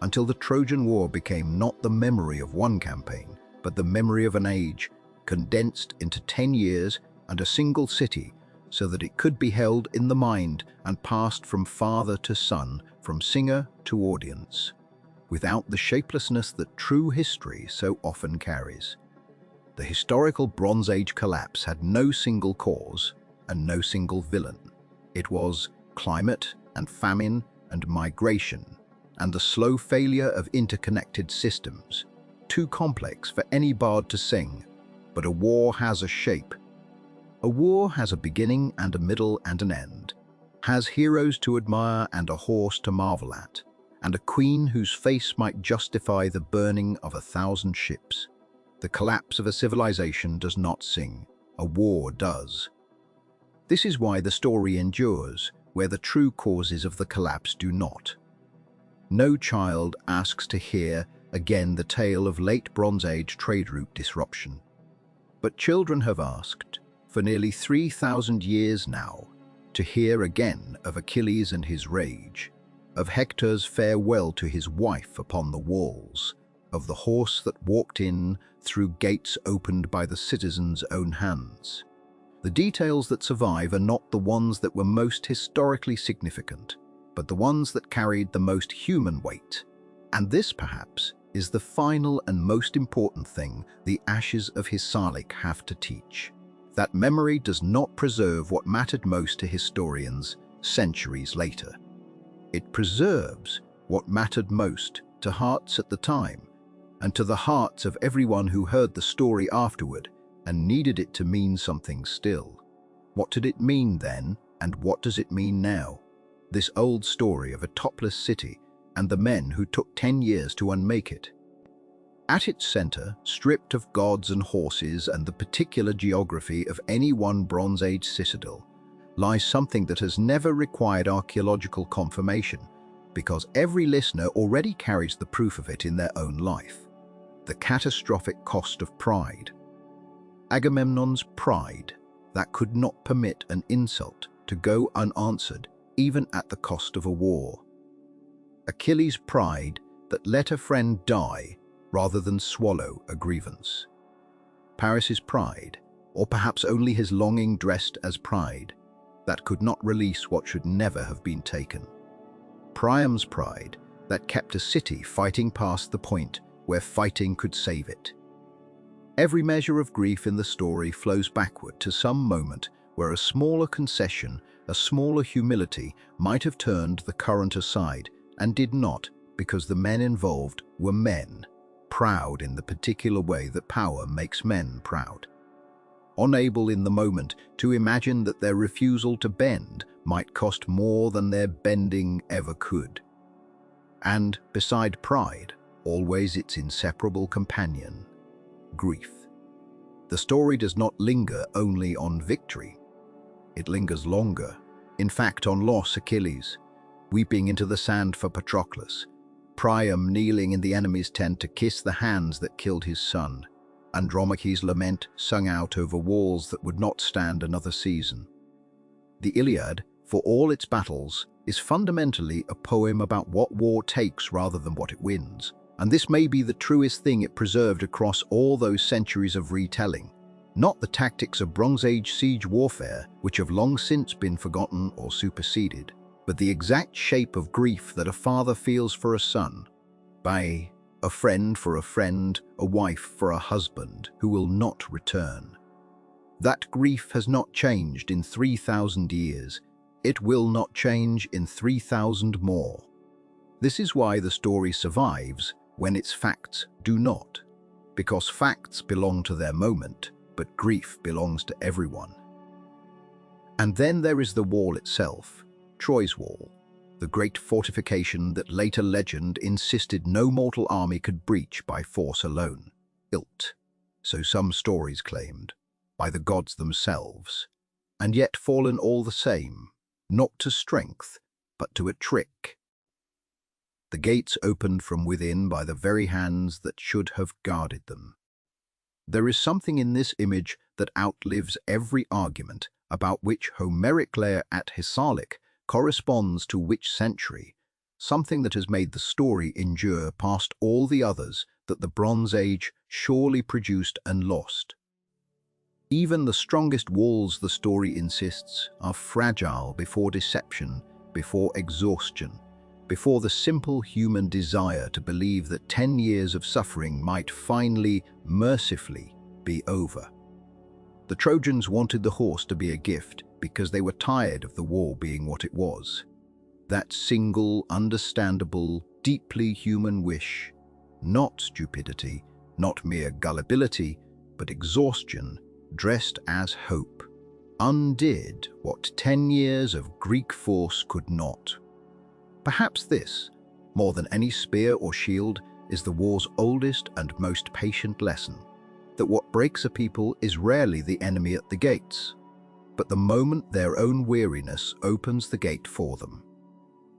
until the Trojan War became not the memory of one campaign, but the memory of an age, condensed into 10 years and a single city, so that it could be held in the mind and passed from father to son, from singer to audience, without the shapelessness that true history so often carries. The historical Bronze Age collapse had no single cause and no single villain. It was climate and famine and migration and the slow failure of interconnected systems, too complex for any bard to sing. But a war has a shape. A war has a beginning and a middle and an end, has heroes to admire and a horse to marvel at, and a queen whose face might justify the burning of 1,000 ships. The collapse of a civilization does not sing, a war does. This is why the story endures, where the true causes of the collapse do not. No child asks to hear again the tale of late Bronze Age trade route disruption. But children have asked, for nearly 3,000 years now, to hear again of Achilles and his rage, of Hector's farewell to his wife upon the walls, of the horse that walked in through gates opened by the citizens' own hands. The details that survive are not the ones that were most historically significant, but the ones that carried the most human weight. And this, perhaps, is the final and most important thing the ashes of Hisarlik have to teach. That memory does not preserve what mattered most to historians centuries later. It preserves what mattered most to hearts at the time, and to the hearts of everyone who heard the story afterward and needed it to mean something still. What did it mean then, and what does it mean now? This old story of a topless city and the men who took 10 years to unmake it. At its center, stripped of gods and horses and the particular geography of any one Bronze Age citadel, lies something that has never required archaeological confirmation, because every listener already carries the proof of it in their own life. The catastrophic cost of pride. Agamemnon's pride that could not permit an insult to go unanswered, even at the cost of a war. Achilles' pride that let a friend die rather than swallow a grievance. Paris's pride, or perhaps only his longing dressed as pride, that could not release what should never have been taken. Priam's pride that kept a city fighting past the point where fighting could save it. Every measure of grief in the story flows backward to some moment where a smaller concession, a smaller humility might have turned the current aside, and did not, because the men involved were men, proud in the particular way that power makes men proud. Unable in the moment to imagine that their refusal to bend might cost more than their bending ever could. And, beside pride, always its inseparable companion, grief. The story does not linger only on victory. It lingers longer, in fact on loss. Achilles, weeping into the sand for Patroclus, Priam kneeling in the enemy's tent to kiss the hands that killed his son, Andromache's lament sung out over walls that would not stand another season. The Iliad, for all its battles, is fundamentally a poem about what war takes rather than what it wins, and this may be the truest thing it preserved across all those centuries of retelling. Not the tactics of Bronze Age siege warfare, which have long since been forgotten or superseded, but the exact shape of grief that a father feels for a son, by a friend for a friend, a wife for a husband who will not return. That grief has not changed in 3,000 years. It will not change in 3,000 more. This is why the story survives when its facts do not, because facts belong to their moment, but grief belongs to everyone. And then there is the wall itself, Troy's wall, the great fortification that later legend insisted no mortal army could breach by force alone, built, so some stories claimed, by the gods themselves, and yet fallen all the same, not to strength, but to a trick. The gates opened from within by the very hands that should have guarded them. There is something in this image that outlives every argument about which Homeric layer at Hisarlik corresponds to which century, something that has made the story endure past all the others that the Bronze Age surely produced and lost. Even the strongest walls, the story insists, are fragile before deception, before exhaustion, before the simple human desire to believe that 10 years of suffering might finally, mercifully, be over. The Trojans wanted the horse to be a gift because they were tired of the war being what it was. That single, understandable, deeply human wish, not stupidity, not mere gullibility, but exhaustion, dressed as hope, undid what 10 years of Greek force could not. Perhaps this, more than any spear or shield, is the war's oldest and most patient lesson, that what breaks a people is rarely the enemy at the gates, but the moment their own weariness opens the gate for them.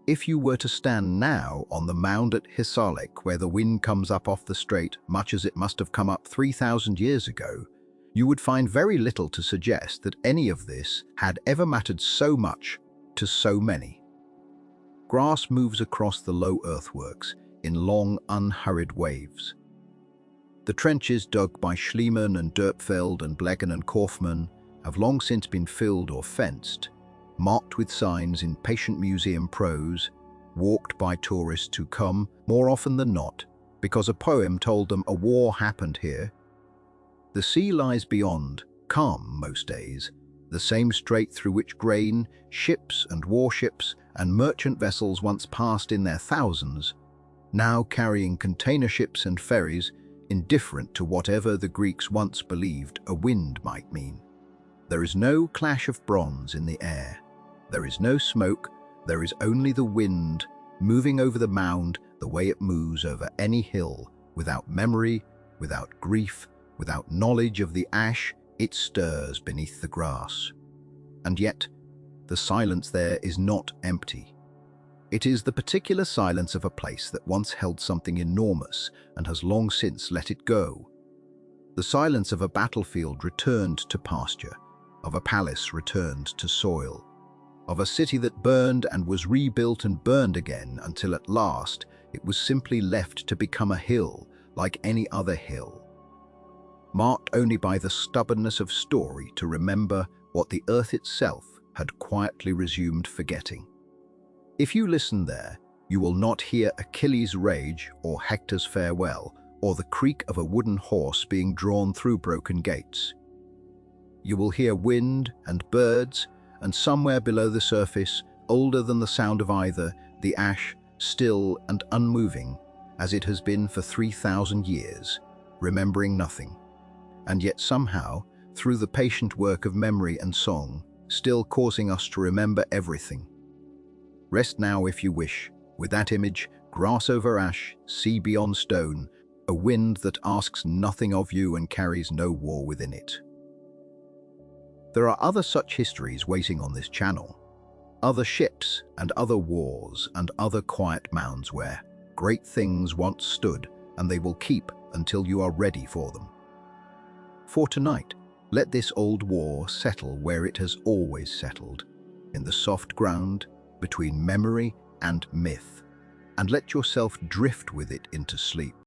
If you were to stand now on the mound at Hisarlik, where the wind comes up off the strait much as it must have come up 3,000 years ago, you would find very little to suggest that any of this had ever mattered so much to so many. Grass moves across the low earthworks in long, unhurried waves. The trenches dug by Schliemann and Dörpfeld and Blegen and Kaufmann have long since been filled or fenced, marked with signs in patient museum prose, walked by tourists who come, more often than not, because a poem told them a war happened here. The sea lies beyond, calm most days, the same strait through which grain, ships and warships and merchant vessels once passed in their thousands, now carrying container ships and ferries, indifferent to whatever the Greeks once believed a wind might mean. There is no clash of bronze in the air. There is no smoke. There is only the wind moving over the mound the way it moves over any hill, without memory, without grief, without knowledge of the ash it stirs beneath the grass. And yet, the silence there is not empty. It is the particular silence of a place that once held something enormous and has long since let it go. The silence of a battlefield returned to pasture, of a palace returned to soil, of a city that burned and was rebuilt and burned again until at last it was simply left to become a hill like any other hill, marked only by the stubbornness of story to remember what the earth itself had quietly resumed forgetting. If you listen there, you will not hear Achilles' rage or Hector's farewell or the creak of a wooden horse being drawn through broken gates. You will hear wind and birds, and somewhere below the surface, older than the sound of either, the ash, still and unmoving, as it has been for 3,000 years, remembering nothing, and yet somehow, through the patient work of memory and song, still causing us to remember everything. Rest now if you wish, with that image, grass over ash, sea beyond stone, a wind that asks nothing of you and carries no war within it. There are other such histories waiting on this channel, other ships and other wars and other quiet mounds where great things once stood, and they will keep until you are ready for them. For tonight, let this old war settle where it has always settled, in the soft ground between memory and myth, and let yourself drift with it into sleep.